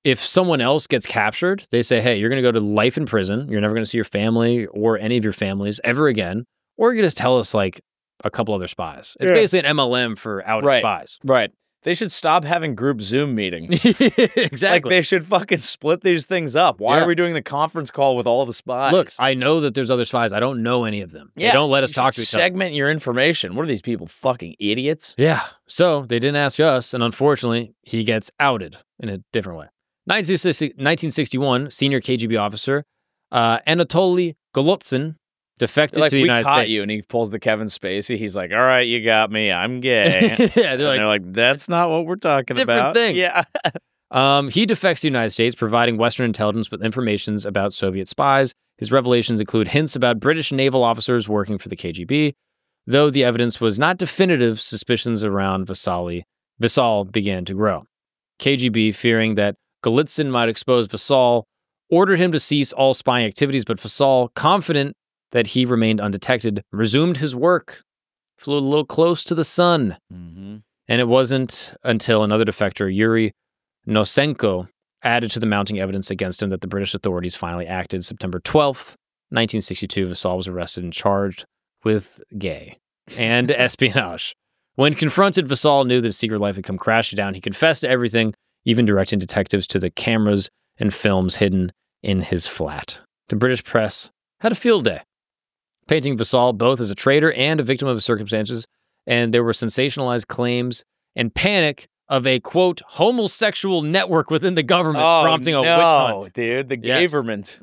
if someone else gets captured, they say, hey, you're going to go to life in prison. You're never going to see your family or any of your families ever again. Or you just tell us like a couple other spies. It's basically an MLM for outed spies. Right. They should stop having group Zoom meetings. Exactly. Like, they should fucking split these things up. Why are we doing the conference call with all the spies? Look, I know that there's other spies. I don't know any of them. They don't let us talk to each other. Segment your information. What are these people, fucking idiots? Yeah. So they didn't ask us, and unfortunately, he gets outed in a different way. 1961, senior KGB officer Anatoly Golitsyn defected Like, to the we United caught States. you, and he pulls the Kevin Spacey. He's like, all right, you got me. I'm gay. Yeah, they're like, that's not what we're talking different about. thing. Yeah. He defects to the United States, providing Western intelligence with information about Soviet spies. His revelations include hints about British naval officers working for the KGB. Though the evidence was not definitive, suspicions around Vassall began to grow. KGB, fearing that Golitsyn might expose Vassall, ordered him to cease all spying activities, but Vassall, confident that he remained undetected, resumed his work, flew a little close to the sun. Mm-hmm. And it wasn't until another defector, Yuri Nosenko, added to the mounting evidence against him that the British authorities finally acted. September 12th, 1962, Vassall was arrested and charged with gay and espionage. When confronted, Vassall knew that his secret life had come crashing down. He confessed to everything, even directing detectives to the cameras and films hidden in his flat. The British press had a field day, painting Vassall both as a traitor and a victim of his circumstances, and there were sensationalized claims and panic of a, quote, homosexual network within the government, prompting a witch hunt. Dude, the Yes. government.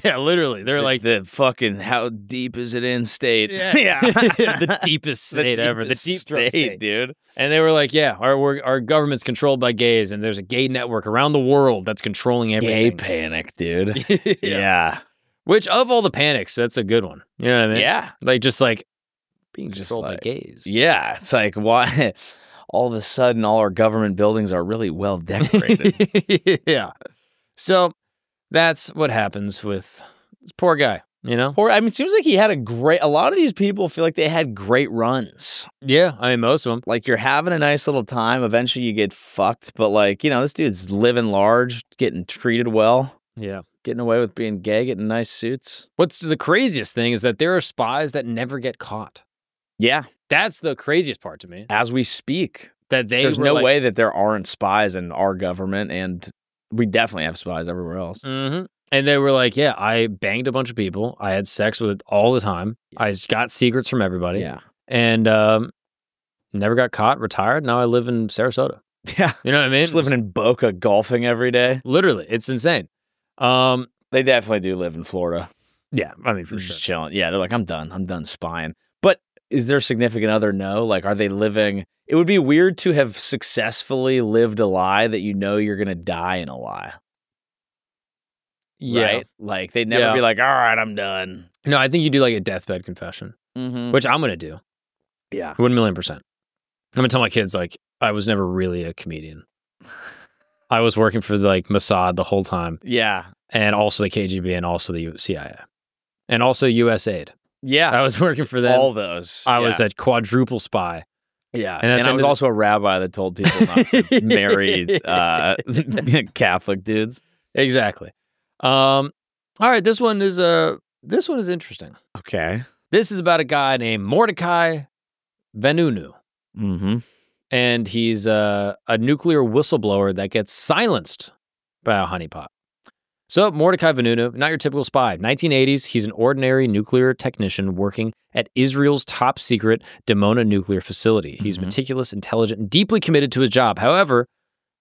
Yeah, literally. They're like, the fucking, how deep is it in state? yeah. The deepest state ever. The deep throat state, dude. And they were like, yeah, our government's controlled by gays, and there's a gay network around the world that's controlling Gay everything. panic, dude. Yeah. Which, of all the panics, that's a good one. You know what I mean? Yeah. Like, just like being Just controlled by like- gays. Yeah. It's like, why? All of a sudden, all our government buildings are really well decorated. Yeah. So that's what happens with this poor guy, you know? Or, I mean, it seems like he had a lot of these people feel like they had great runs. Yeah, I mean, most of them. Like, you're having a nice little time. Eventually, you get fucked. But, like, you know, this dude's living large, getting treated well, Yeah. getting away with being gay, getting nice suits. What's the craziest thing is that there are spies that never get caught. Yeah. That's the craziest part to me. As we speak, That there's were no like, way that there aren't spies in our government, and we definitely have spies everywhere else. Mm-hmm. And they were like, yeah, I banged a bunch of people. I had sex with all the time. I got secrets from everybody. Yeah. And never got caught, retired. Now I live in Sarasota. Yeah. You know what I mean? Just living in Boca, golfing every day. Literally. It's insane. They definitely do live in Florida. Yeah, I mean, for They're sure. just chilling. Yeah, they're like, I'm done spying. But is their significant other no? Like, are they living? It would be weird to have successfully lived a lie that you know you're going to die in a lie. Yeah. Right? Like, they'd never Yeah. be like, all right, I'm done. No, I think you do like a deathbed confession, Mm-hmm. which I'm going to do. Yeah. 1,000,000%. I'm going to tell my kids, like, I was never really a comedian. I was working for, like, Mossad the whole time, Yeah. and also the KGB, and also the CIA, and also USAID. Yeah. I was working for them. All those. I was a quadruple spy. Yeah. and at And the I end was of the- also a rabbi that told people not to marry Catholic dudes. Exactly. All right, this one is interesting. Okay. This is about a guy named Mordechai Vanunu, Mm-hmm. and he's a nuclear whistleblower that gets silenced by a honeypot. So Mordechai Vanunu, not your typical spy. 1980s, he's an ordinary nuclear technician working at Israel's top secret Dimona nuclear facility. He's Mhm. meticulous, intelligent, and deeply committed to his job. However,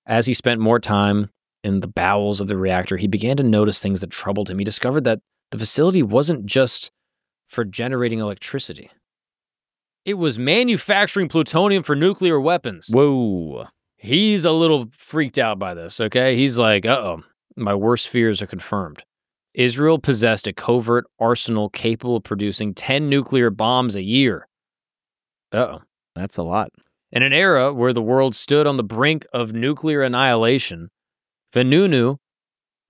as he spent more time in the bowels of the reactor, he began to notice things that troubled him. He discovered that the facility wasn't just for generating electricity. It was manufacturing plutonium for nuclear weapons. Whoa. He's a little freaked out by this, okay? He's like, uh-oh, my worst fears are confirmed. Israel possessed a covert arsenal capable of producing 10 nuclear bombs a year. Uh-oh. That's a lot. In an era where the world stood on the brink of nuclear annihilation, Vanunu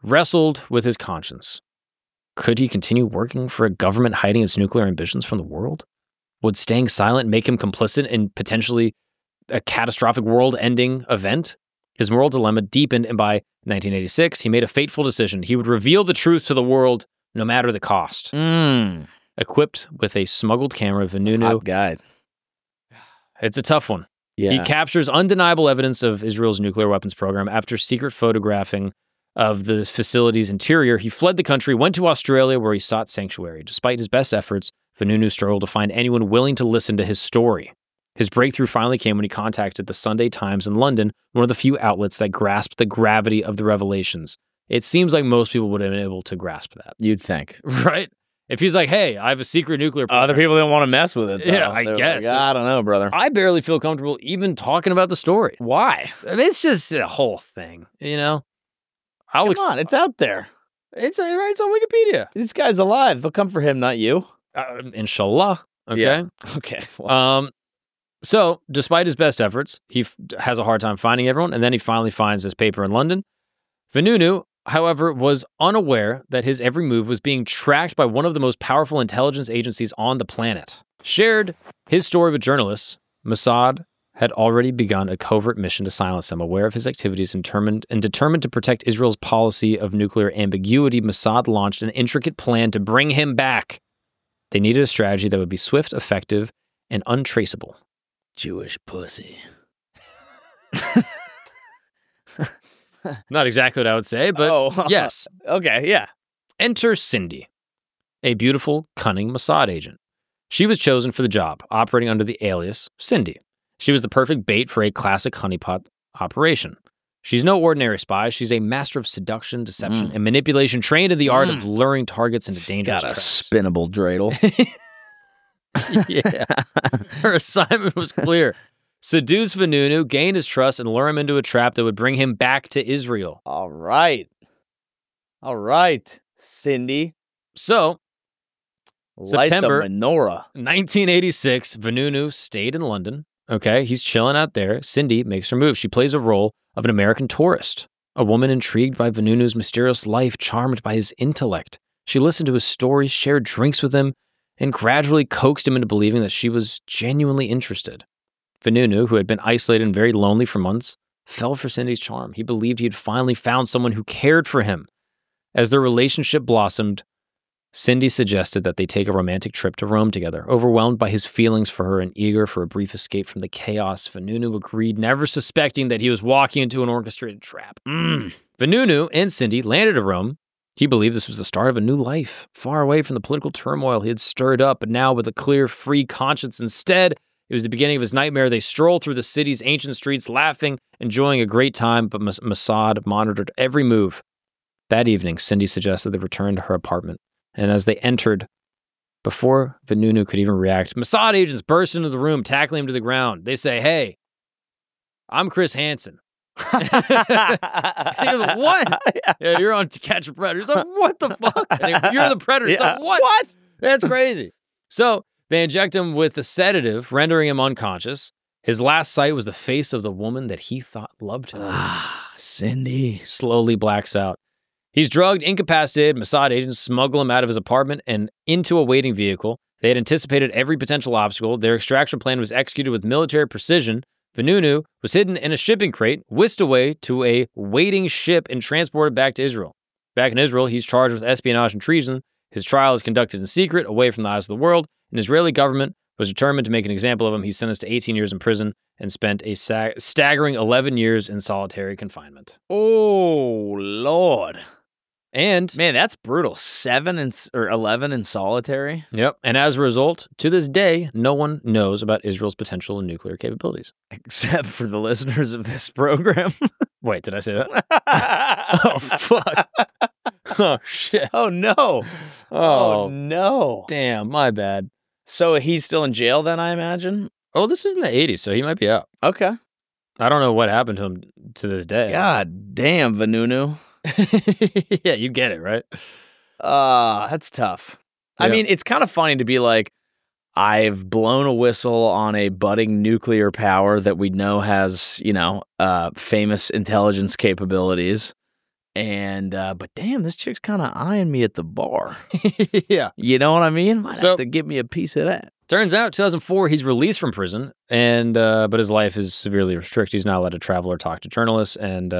wrestled with his conscience. Could he continue working for a government hiding its nuclear ambitions from the world? Would staying silent make him complicit in potentially a catastrophic world-ending event? His moral dilemma deepened, and by 1986, he made a fateful decision. He would reveal the truth to the world, no matter the cost. Equipped with a smuggled camera, Vanunu... Hot guy. It's a tough one. Yeah. He captures undeniable evidence of Israel's nuclear weapons program. After secret photographing of the facility's interior, he fled the country, went to Australia, where he sought sanctuary. Despite his best efforts, Vanunu struggled to find anyone willing to listen to his story. His breakthrough finally came when he contacted the Sunday Times in London, one of the few outlets that grasped the gravity of the revelations. It seems like most people would have been able to grasp that. You'd think. Right? If he's like, hey, I have a secret nuclear program. Other people didn't want to mess with it, though. Yeah, I guess. Like, I don't know, brother. I barely feel comfortable even talking about the story. Why? I mean, it's just a whole thing, you know? Come on, it's out there. It's on Wikipedia. This guy's alive. They'll come for him, not you. Inshallah. Okay. Yeah. Okay. Well. So, despite his best efforts, he has a hard time finding everyone, and then he finally finds his paper in London. Vanunu, however, was unaware that his every move was being tracked by one of the most powerful intelligence agencies on the planet. Shared his story with journalists, Mossad had already begun a covert mission to silence him. Aware of his activities and determined to protect Israel's policy of nuclear ambiguity, Mossad launched an intricate plan to bring him back. They needed a strategy that would be swift, effective, and untraceable. Jewish pussy. Not exactly what I would say, but yes. Okay, yeah. Enter Cindy, a beautiful, cunning Mossad agent. She was chosen for the job, operating under the alias Cindy. She was the perfect bait for a classic honeypot operation. She's no ordinary spy. She's a master of seduction, deception, and manipulation, trained in the art of luring targets into dangerous Got a traps. spinnable dreidel. Yeah. Her assignment was clear. Seduce Vanunu, gain his trust, and lure him into a trap that would bring him back to Israel. All right. Cindy. So, Light September the menorah. 1986, Vanunu stayed in London. Okay, he's chilling out there. Cindy makes her move. She plays a role of an American tourist, a woman intrigued by Vanunu's mysterious life, charmed by his intellect. She listened to his stories, shared drinks with him, and gradually coaxed him into believing that she was genuinely interested. Vanunu, who had been isolated and very lonely for months, fell for Cindy's charm. He believed he had finally found someone who cared for him. As their relationship blossomed, Cindy suggested that they take a romantic trip to Rome together. Overwhelmed by his feelings for her and eager for a brief escape from the chaos, Vanunu agreed, never suspecting that he was walking into an orchestrated trap. Vanunu and Cindy landed at Rome. He believed this was the start of a new life, far away from the political turmoil he had stirred up, but now with a clear, free conscience. Instead, it was the beginning of his nightmare. They strolled through the city's ancient streets, laughing, enjoying a great time, but Mossad monitored every move. That evening, Cindy suggested they return to her apartment, and as they entered, before Vanunu could even react, Mossad agents burst into the room, tackling him to the ground. They say, "Hey, I'm Chris Hansen." He goes, "What?" Yeah, you're on To Catch a Predator. He's like, "What the fuck?" You're the predator. He's like, "What?" That's crazy. So they inject him with a sedative, rendering him unconscious. His last sight was the face of the woman that he thought loved him. Cindy. Slowly blacks out. He's drugged, incapacitated. Mossad agents smuggle him out of his apartment and into a waiting vehicle. They had anticipated every potential obstacle. Their extraction plan was executed with military precision. Vanunu was hidden in a shipping crate, whisked away to a waiting ship, and transported back to Israel. Back in Israel, he's charged with espionage and treason. His trial is conducted in secret, away from the eyes of the world. An Israeli government was determined to make an example of him. He's sentenced to 18 years in prison and spent a staggering 11 years in solitary confinement. Oh, Lord. And man, that's brutal. 11 in solitary. Yep. And as a result, to this day, no one knows about Israel's potential and nuclear capabilities. Except for the listeners of this program. Wait, did I say that? Oh, fuck. Oh, shit. Oh, no. Oh, no. Damn, my bad. So he's still in jail then, I imagine? Oh, this is in the 80s, so he might be out. Okay. I don't know what happened to him to this day. God damn, Vanunu. Yeah, you get it, right? That's tough. Yeah. I mean, it's kind of funny to be like, I've blown a whistle on a budding nuclear power that we know has, famous intelligence capabilities. And, but damn, this chick's kind of eyeing me at the bar. Yeah. You know what I mean? Might have to give me a piece of that. Turns out, 2004, he's released from prison, and but his life is severely restricted. He's not allowed to travel or talk to journalists, and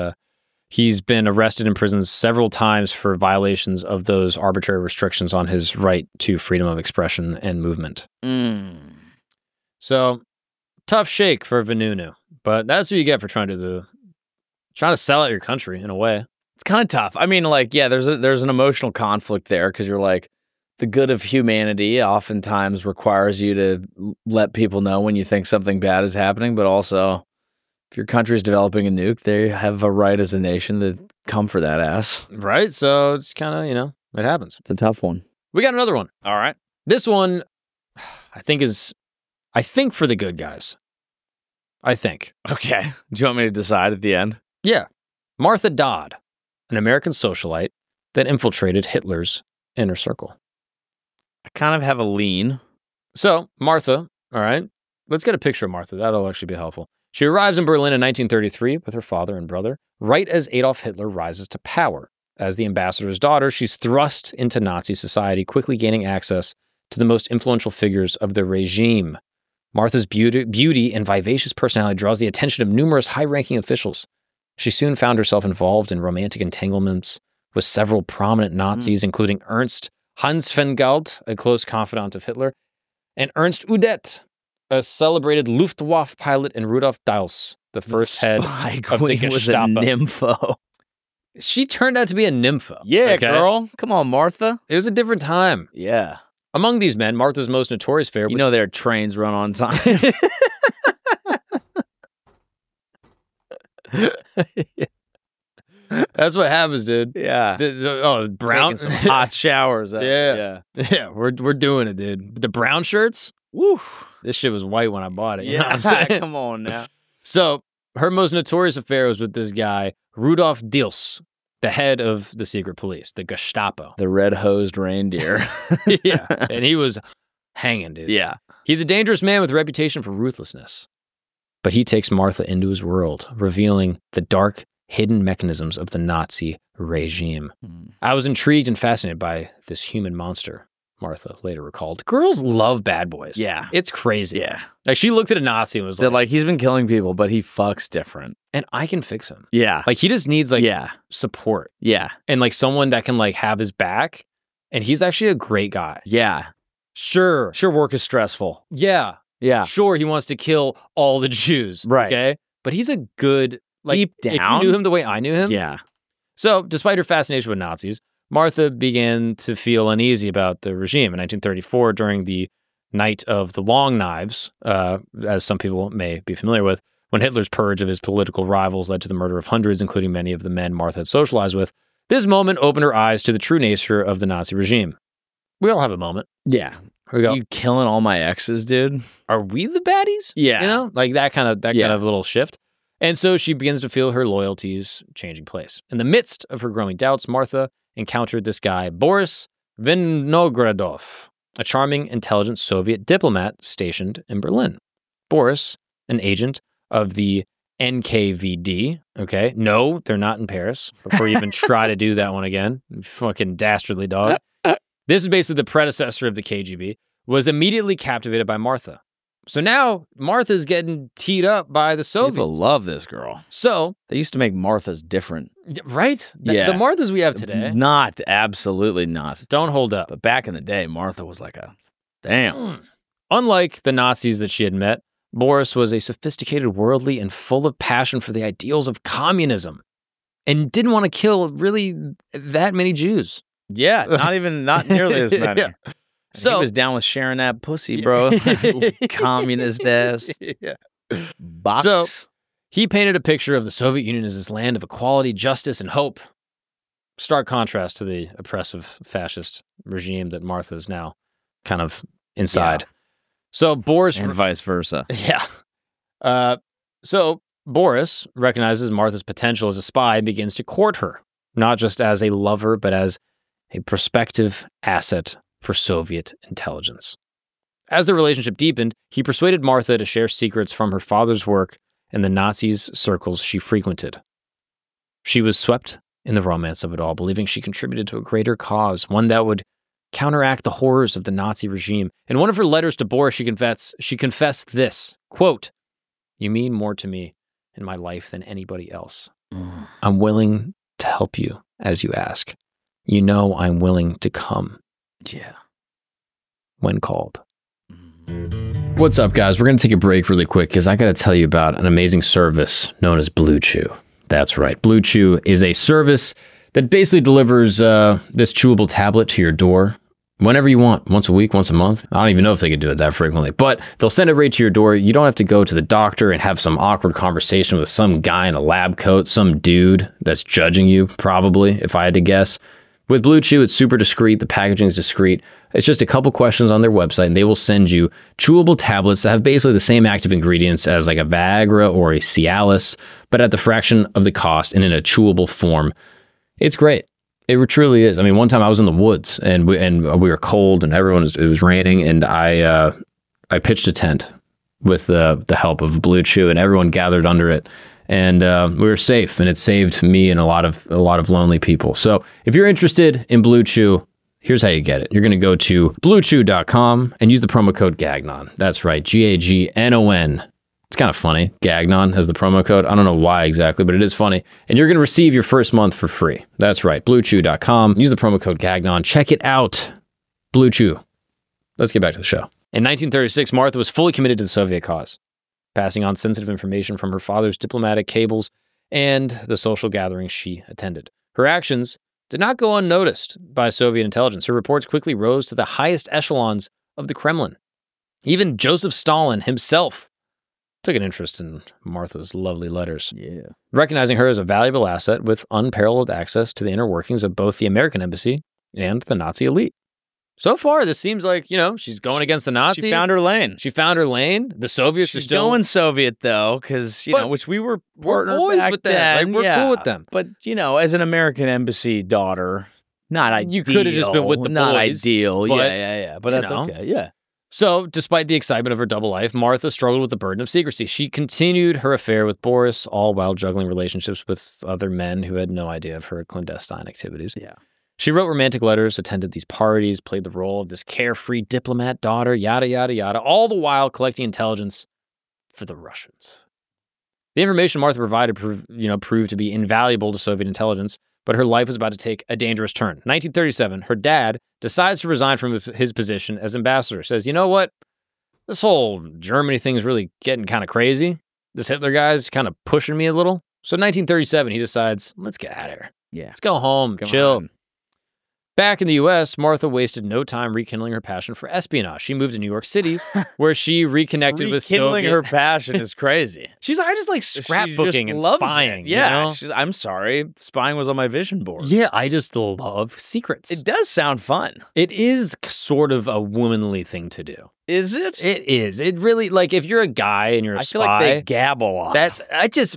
he's been arrested in prison several times for violations of those arbitrary restrictions on his right to freedom of expression and movement. So, tough shake for Vanunu, but that's what you get for trying to sell out your country in a way. It's kind of tough. I mean, like, yeah, there's an emotional conflict there because you're like, the good of humanity oftentimes requires you to let people know when you think something bad is happening, but also if your country's developing a nuke, they have a right as a nation to come for that ass. Right? So it's kind of, it happens. It's a tough one. We got another one. All right. This one, I think for the good guys. I think. Okay. Do you want me to decide at the end? Yeah. Martha Dodd, an American socialite that infiltrated Hitler's inner circle. I kind of have a lean. So, Martha, all right, let's get a picture of Martha. That'll actually be helpful. She arrives in Berlin in 1933 with her father and brother, right as Adolf Hitler rises to power. As the ambassador's daughter, she's thrust into Nazi society, quickly gaining access to the most influential figures of the regime. Martha's beauty and vivacious personality draws the attention of numerous high-ranking officials. She soon found herself involved in romantic entanglements with several prominent Nazis, including Ernst Hansfengalt, a close confidant of Hitler, and Ernst Udet, a celebrated Luftwaffe pilot, and Rudolf Diels, the first head of the Gestapo. Was a nympho. She turned out to be a nympho. Yeah, girl. Come on, Martha. It was a different time. Yeah. Among these men, Martha's most notorious fare. You know their trains run on time. That's what happens, dude. Yeah. Brown. Taking some hot showers. Yeah. We're doing it, dude. The brown shirts. Woo. This shit was white when I bought it. Yeah. Come on now. So her most notorious affair was with this guy, Rudolf Diels, the head of the secret police, the Gestapo. The red-hosed reindeer. Yeah. And he was hanging, dude. Yeah. He's a dangerous man with a reputation for ruthlessness. But he takes Martha into his world, revealing the dark, hidden mechanisms of the Nazi regime. I was intrigued and fascinated by this human monster, Martha later recalled. Girls love bad boys. Yeah. It's crazy. Yeah. Like, she looked at a Nazi and was They're like, he's been killing people, but he fucks different. And I can fix him. Yeah. Like, he just needs, support. Yeah. And, someone that can, have his back. And he's actually a great guy. Yeah. Sure. Sure, work is stressful. Yeah. Yeah. Sure, he wants to kill all the Jews. Right. Okay? But he's a good... Deep down. If you knew him the way I knew him. Yeah. So, despite her fascination with Nazis, Martha began to feel uneasy about the regime. In 1934, during the Night of the Long Knives, as some people may be familiar with, when Hitler's purge of his political rivals led to the murder of hundreds, including many of the men Martha had socialized with, this moment opened her eyes to the true nature of the Nazi regime. We all have a moment. Yeah. Here we go. You killing all my exes, dude? Are we the baddies? Yeah. You know, that kind of little shift. And so she begins to feel her loyalties changing place. In the midst of her growing doubts, Martha encountered this guy, Boris Vinogradov, a charming, intelligent Soviet diplomat stationed in Berlin. Boris, an agent of the NKVD, okay? No, they're not in Paris, before you even try to do that one again. You fucking dastardly dog. This is basically the predecessor of the KGB, was immediately captivated by Martha. So now Martha's getting teed up by the Soviets. People love this girl. So they used to make Marthas different. Right? Yeah. The Marthas we have today. Not, absolutely not. Don't hold up. But back in the day, Martha was like a, damn. Unlike the Nazis that she had met, Boris was a sophisticated, worldly, and full of passion for the ideals of communism and didn't want to kill really that many Jews. Yeah, not nearly as many. Yeah. So he was down with sharing that pussy, bro. Communist ass. Yeah. Box. So he painted a picture of the Soviet Union as this land of equality, justice, and hope. Stark contrast to the oppressive fascist regime that Martha is now kind of inside. Yeah. So Boris... And vice versa. Yeah. So Boris recognizes Martha's potential as a spy and begins to court her, not just as a lover, but as a prospective asset for Soviet intelligence. As the relationship deepened, he persuaded Martha to share secrets from her father's work in the Nazis' circles she frequented. She was swept in the romance of it all, believing she contributed to a greater cause, one that would counteract the horrors of the Nazi regime. In one of her letters to Boris, she confessed this, quote, "You mean more to me in my life than anybody else. I'm willing to help you as you ask. You know I'm willing to come. Yeah. When called." What's up, guys? We're going to take a break really quick because I got to tell you about an amazing service known as Blue Chew. That's right. Blue Chew is a service that basically delivers this chewable tablet to your door whenever you want, once a week, once a month. I don't even know if they could do it that frequently, but they'll send it right to your door. You don't have to go to the doctor and have some awkward conversation with some guy in a lab coat, some dude that's judging you, probably, if I had to guess. With Blue Chew, it's super discreet. The packaging is discreet. It's just a couple questions on their website, and they will send you chewable tablets that have basically the same active ingredients as like a Viagra or a Cialis, but at the fraction of the cost and in a chewable form. It's great. It truly is. I mean, one time I was in the woods and we were cold and it was raining, and I pitched a tent with the help of Blue Chew, and everyone gathered under it. And we were safe, and it saved me and a lot of lonely people. So if you're interested in Blue Chew, here's how you get it. You're going to go to bluechew.com and use the promo code GAGNON. That's right, GAGNON. It's kind of funny. Gagnon has the promo code. I don't know why exactly, but it is funny. And you're going to receive your first month for free. That's right, bluechew.com. Use the promo code GAGNON. Check it out. Blue Chew. Let's get back to the show. In 1936, Martha was fully committed to the Soviet cause, passing on sensitive information from her father's diplomatic cables and the social gatherings she attended. Her actions did not go unnoticed by Soviet intelligence. Her reports quickly rose to the highest echelons of the Kremlin. Even Joseph Stalin himself took an interest in Martha's lovely letters, recognizing her as a valuable asset with unparalleled access to the inner workings of both the American embassy and the Nazi elite. So far, this seems like, she's going against the Nazis. She found her lane. The Soviets are still going Soviet, though, because, which we were boys back with them. then. We're cool with them. But, as an American embassy daughter, not ideal. You could have just been with the not boys. Ideal. But, yeah. But that's okay. Yeah. So, despite the excitement of her double life, Martha struggled with the burden of secrecy. She continued her affair with Boris, all while juggling relationships with other men who had no idea of her clandestine activities. Yeah. She wrote romantic letters, attended these parties, played the role of this carefree diplomat daughter, yada, yada, yada, all the while collecting intelligence for the Russians. The information Martha provided proved to be invaluable to Soviet intelligence, but her life was about to take a dangerous turn. 1937, her dad decides to resign from his position as ambassador. Says, you know what? This whole Germany thing is really getting kind of crazy. This Hitler guy's kind of pushing me a little. So 1937, he decides, let's get out of here. Yeah. Let's go home, chill. Back in the U.S., Martha wasted no time rekindling her passion for espionage. She moved to New York City, where she reconnected with Soviet... Rekindling her passion is crazy. She's like, I just like scrapbooking and spying. Yeah, I'm sorry. Spying was on my vision board. Yeah, I just love secrets. It does sound fun. It is sort of a womanly thing to do. Is it? It is. It really, like, if you're a guy and you're a spy... I feel like they gabble a lot.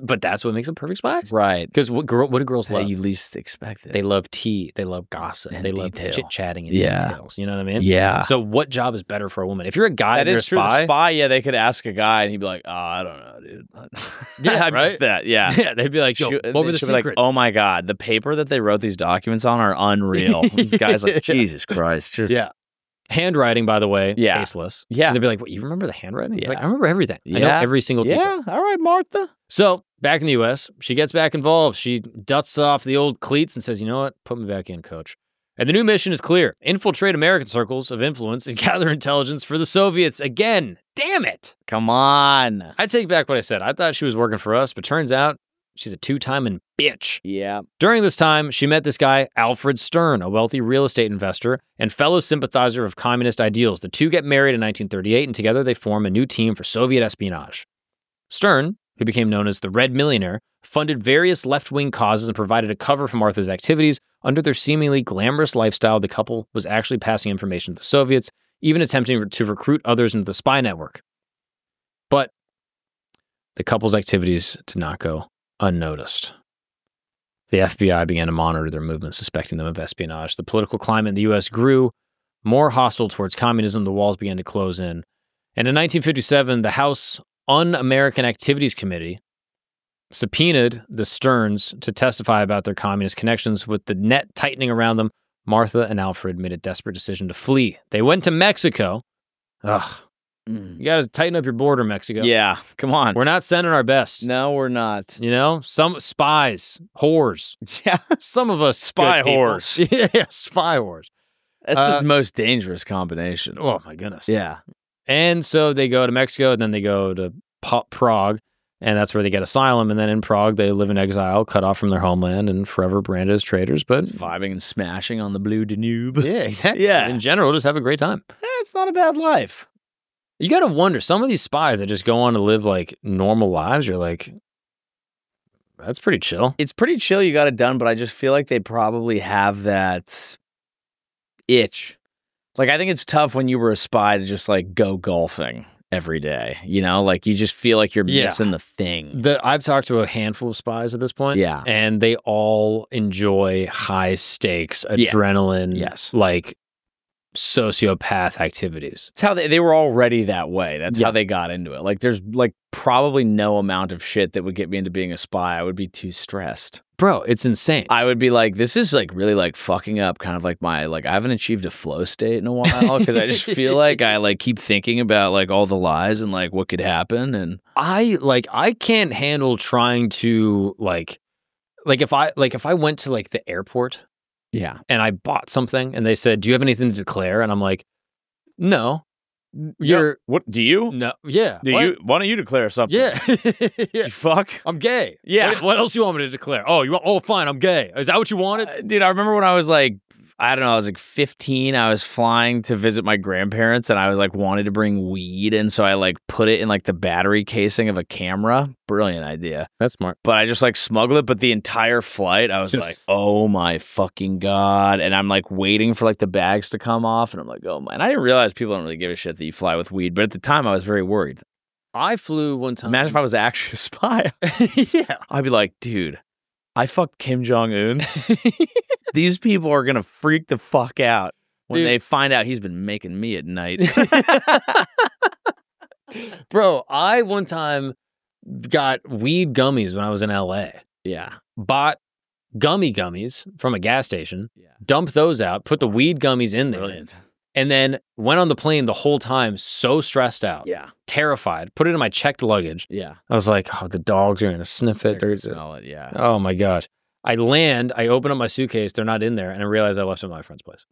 But that's what makes them perfect spies. Right. Because what do girls love? You least expect it. They love tea. They love gossip. And they detail. love chit-chatting and details. You know what I mean? Yeah. So what job is better for a woman? If you're a guy and you're a spy... That is true. The spy, they could ask a guy and he'd be like, I don't know, dude. Yeah, I missed that. Yeah. Yeah, they'd be like, yo, what were the secrets? Like, oh my God, the paper that they wrote these documents on are unreal. These guys like, Jesus Christ. Yeah. Handwriting, by the way, tasteless. Yeah. And they'd be like, what, you remember the handwriting? Yeah. Like, I remember everything. I know every single detail. Yeah, all right, Martha. So, back in the U.S., she gets back involved. She dusts off the old cleats and says, you know what? Put me back in, coach. And the new mission is clear. Infiltrate American circles of influence and gather intelligence for the Soviets again. Damn it. Come on. I take back what I said. I thought she was working for us, but turns out she's a two-timing bitch. Yeah. During this time, she met this guy, Alfred Stern, a wealthy real estate investor and fellow sympathizer of communist ideals. The two get married in 1938, and together they form a new team for Soviet espionage. Stern, who became known as the Red Millionaire, funded various left-wing causes and provided a cover for Martha's activities. Under their seemingly glamorous lifestyle, the couple was actually passing information to the Soviets, even attempting to recruit others into the spy network. But the couple's activities did not go unnoticed. The FBI began to monitor their movements, suspecting them of espionage. The political climate in the U.S. grew more hostile towards communism. The walls began to close in. And in 1957, the House Un-American Activities Committee subpoenaed the Sterns to testify about their communist connections. With the net tightening around them, Martha and Alfred made a desperate decision to flee. They went to Mexico. Ugh. You got to tighten up your border, Mexico. Yeah, come on. We're not sending our best. No, we're not. You know, some spies, whores. Yeah. Some of us spy whores. Yeah, spy whores. That's the most dangerous combination. Oh, my goodness. Yeah. And so they go to Mexico, and then they go to Prague, and that's where they get asylum. And then in Prague, they live in exile, cut off from their homeland, and forever branded as traitors. But vibing and smashing on the Blue Danube. Yeah, exactly. Yeah. In general, just have a great time. It's not a bad life. You got to wonder, some of these spies that just go on to live like normal lives, you're like, That's pretty chill. It's pretty chill. You got it done, but I just feel like they probably have that itch. Like, I think it's tough when you were a spy to just like go golfing every day, you know, like you just feel like you're missing the thing. I've talked to a handful of spies at this point. Yeah. And they all enjoy high stakes, adrenaline, like sociopath activities. It's how they were already that way. That's how they got into it. Like, there's like probably no amount of shit that would get me into being a spy. I would be too stressed. Bro, it's insane. I would be like, this is like really like fucking up kind of like my, like, I haven't achieved a flow state in a while because I just feel like I like keep thinking about like all the lies and like what could happen. And I can't handle trying to like if I went to like the airport and I bought something and they said, do you have anything to declare? And I'm like, no. What do you? No. Yeah. Why don't you declare something? Yeah. You fuck. I'm gay. Yeah. What else you want me to declare? Oh, fine. I'm gay. Is that what you wanted? Dude, I remember when I was like, I don't know, I was like 15. I was flying to visit my grandparents and I was like wanted to bring weed. And so I like put it in like the battery casing of a camera. Brilliant idea. That's smart. But I just like smuggled it. But the entire flight, I was like, oh my fucking God. And I'm like waiting for like the bags to come off. And I'm like, oh man. I didn't realize people don't really give a shit that you fly with weed. But at the time, I was very worried. I flew one time. Imagine if I was actually a spy. Yeah. I'd be like, dude, I fucked Kim Jong-un. These people are going to freak the fuck out when they find out he's been making me at night. Bro, I one time got weed gummies when I was in LA. Yeah. Bought gummies from a gas station, dumped those out, put the weed gummies in there. Brilliant. And then went on the plane the whole time, so stressed out. Yeah. Terrified. Put it in my checked luggage. Yeah. I was like, oh, the dogs are going to sniff it. They're going to smell it, yeah. Oh my gosh. I land, I open up my suitcase, they're not in there, and I realize I left it at my friend's place.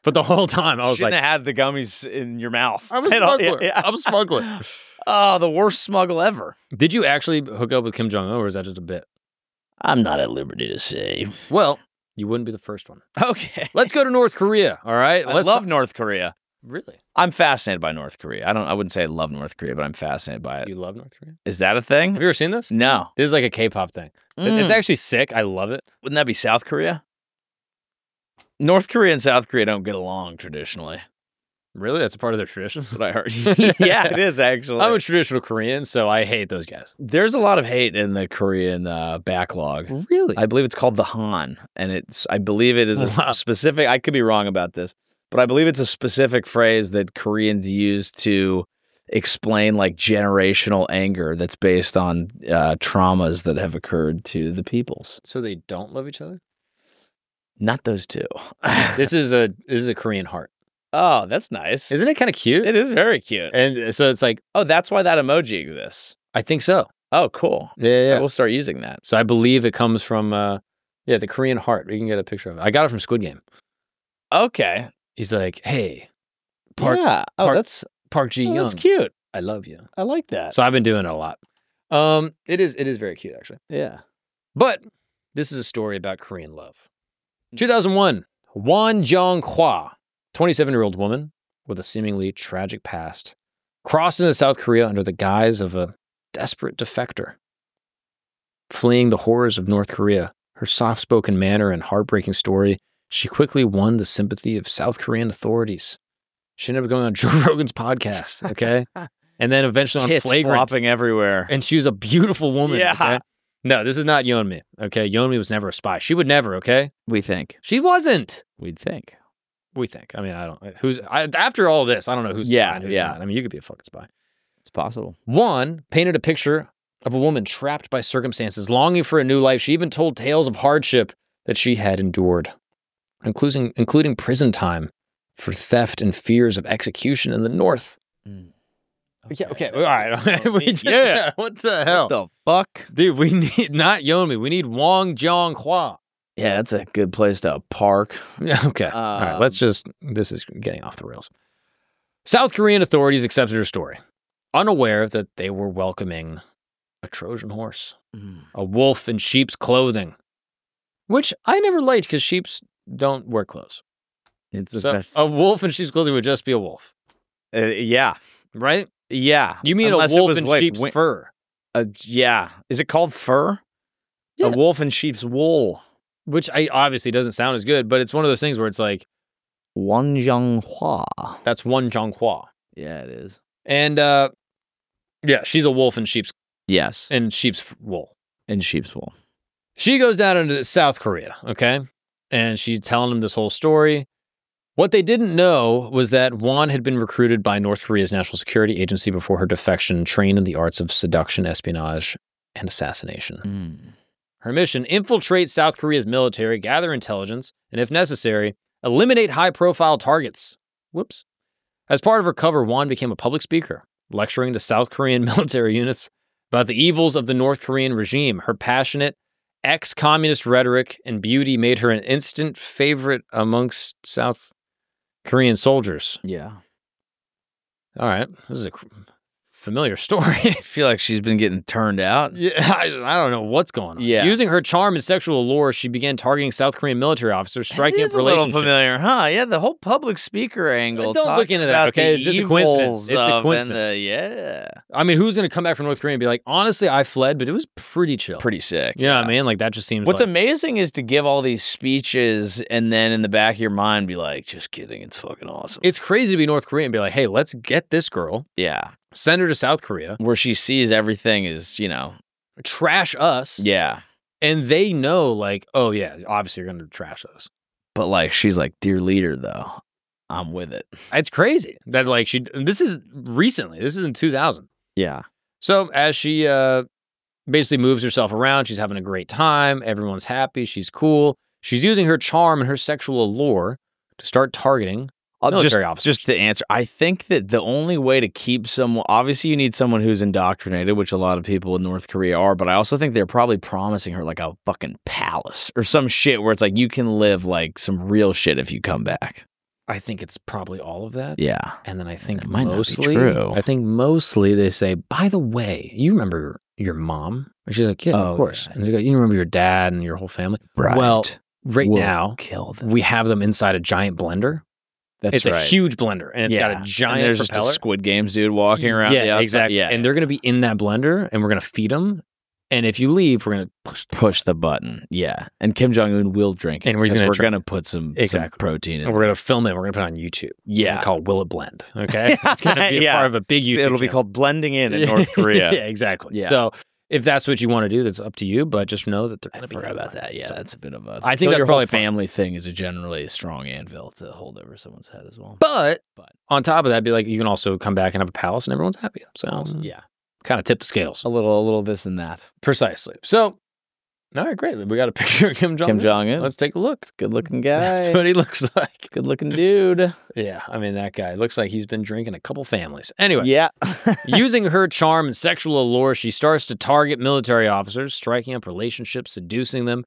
But the whole time I was Shouldn't like, have had the gummies in your mouth. I'm a smuggler. I'm a smuggler. Oh, the worst smuggle ever. Did you actually hook up with Kim Jong-un, or is that just a bit? I'm not at liberty to say. Well, you wouldn't be the first one. Okay. Let's go to North Korea, all right? I love North Korea. Really? I'm fascinated by North Korea. I wouldn't say I love North Korea, but I'm fascinated by it. You love North Korea? Is that a thing? Have you ever seen this? No. This is like a K-pop thing. It's actually sick. I love it. Wouldn't that be South Korea? North Korea and South Korea don't get along traditionally. Really? That's a part of their traditions? That's what I heard. Yeah, it is actually. I'm a traditional Korean, so I hate those guys. There's a lot of hate in the Korean backlog. Really? I believe it's called the Han, and I believe it is a specific, I could be wrong about this, but I believe it's a specific phrase that Koreans use to explain like generational anger that's based on traumas that have occurred to the peoples. So they don't love each other? Not those two. This is a Korean heart. Oh, that's nice. Isn't it kind of cute? It is very cute. And so it's like, oh, that's why that emoji exists. I think so. Oh, cool. Yeah. We'll start using that. So I believe it comes from, the Korean heart. We can get a picture of it. I got it from Squid Game. Okay. He's like, hey, that's Park Ji Young. That's cute. I love you. I like that. So I've been doing it a lot. It is very cute, actually. Yeah. But this is a story about Korean love. 2001, Won Jeong-hwa, 27-year-old woman with a seemingly tragic past, crossed into South Korea under the guise of a desperate defector. Fleeing the horrors of North Korea, her soft-spoken manner and heartbreaking story, she quickly won the sympathy of South Korean authorities. She ended up going on Joe Rogan's podcast, okay? And then eventually on Tits Flagrant. flopping everywhere. And she was a beautiful woman, Yeah. okay? No, this is not Yeonmi, okay? Yeonmi was never a spy. She would never, okay? We think. She wasn't. We'd think. We think. I mean, after all this, I don't know who's spy and who's not. I mean, you could be a fucking spy. It's possible. One painted a picture of a woman trapped by circumstances, longing for a new life. She even told tales of hardship that she had endured, including prison time for theft and fears of execution in the North. Okay. All right. What the hell? What the fuck? Dude, we need not Yeonmi. We need Won Jeong-hwa. Yeah, that's a good place to park. Yeah, okay. All right, this is getting off the rails. South Korean authorities accepted her story, unaware that they were welcoming a Trojan horse, a wolf in sheep's clothing, which I never liked because sheeps don't wear clothes. A wolf in sheep's clothing would just be a wolf. Yeah. Right? Yeah. You mean unless a wolf in sheep's fur? Yeah. Is it called fur? A wolf in sheep's wool. Which obviously doesn't sound as good, but it's one of those things where it's like... Jeong-hwa. That's one Jeong-hwa. Yeah, it is. And, yeah, she's a wolf in sheep's... Yes. In sheep's wool. In sheep's wool. She goes down into South Korea, okay? And she's telling them this whole story. What they didn't know was that Won had been recruited by North Korea's National Security Agency before her defection, trained in the arts of seduction, espionage, and assassination. Her mission, infiltrate South Korea's military, gather intelligence, and if necessary, eliminate high-profile targets. Whoops. As part of her cover, Won became a public speaker, lecturing to South Korean military units about the evils of the North Korean regime. Her passionate, ex-communist rhetoric and beauty made her an instant favorite amongst South Korean soldiers. Yeah. All right. This is a familiar story. I feel like she's been getting turned out. Yeah, I don't know what's going on. Yeah. Using her charm and sexual allure, she began targeting South Korean military officers, striking up relationships. A little familiar, huh? Yeah, the whole public speaker angle. Don't look into that, okay? It's just a coincidence. It's a coincidence. Yeah. I mean, who's going to come back from North Korea and be like, honestly, I fled, but it was pretty chill. Pretty sick. You know what I mean? Like, that just seems What's like... amazing is to give all these speeches and then in the back of your mind be like, just kidding, it's fucking awesome. It's crazy to be North Korea and be like, hey, let's get this girl. Yeah. Send her to South Korea. Where she sees everything is, you know. Trash us. Yeah. And they know, like, oh, yeah, obviously you're going to trash us. But, like, she's like, dear leader, though, I'm with it. It's crazy that, like, this is recently. This is in 2000. Yeah. So as she basically moves herself around, she's having a great time. Everyone's happy. She's cool. She's using her charm and her sexual allure to start targeting military officers. Just to answer, I think that the only way to keep someone, obviously you need someone who's indoctrinated, which a lot of people in North Korea are, but I also think they're probably promising her like a fucking palace or some shit where it's like you can live like some real shit if you come back. I think it's probably all of that. Yeah. And then I think might mostly, not be true. I think mostly they say, by the way, you remember your mom? And she's like, yeah, of course. Yeah. And she's like, you remember your dad and your whole family? Right. Well, right we'll now, kill them. We have them inside a giant blender. It's a huge blender, and it's got a giant and there's propeller. just a Squid Games dude walking around the outside. Exactly. Yeah, and they're going to be in that blender, and we're going to feed them. And if you leave, we're going to push the button. Yeah. And Kim Jong-un will drink it. And we're going to put some protein in and we're going to film it. We're going to put it on YouTube. Yeah. We're call it Will It Blend. Okay. It's going to be a part of a big YouTube It'll be called Blending In North Korea. Yeah, exactly. Yeah. So if that's what you want to do, that's up to you. But just know that they're going to be. I forgot about that. Yeah. So that's a bit of a. I think that's probably family thing is a generally strong anvil to hold over someone's head as well. But on top of that, be like, you can also come back and have a palace and everyone's happy. So yeah. Kind of tip the scales. A little this and that. Precisely. So, all right, great. We got a picture of Kim Jong-un. Kim Jong-un. Let's take a look. Good looking guy. That's what he looks like. Good looking dude. Yeah, I mean, that guy looks like he's been drinking a couple families. Anyway. Yeah. Using her charm and sexual allure, she starts to target military officers, striking up relationships, seducing them,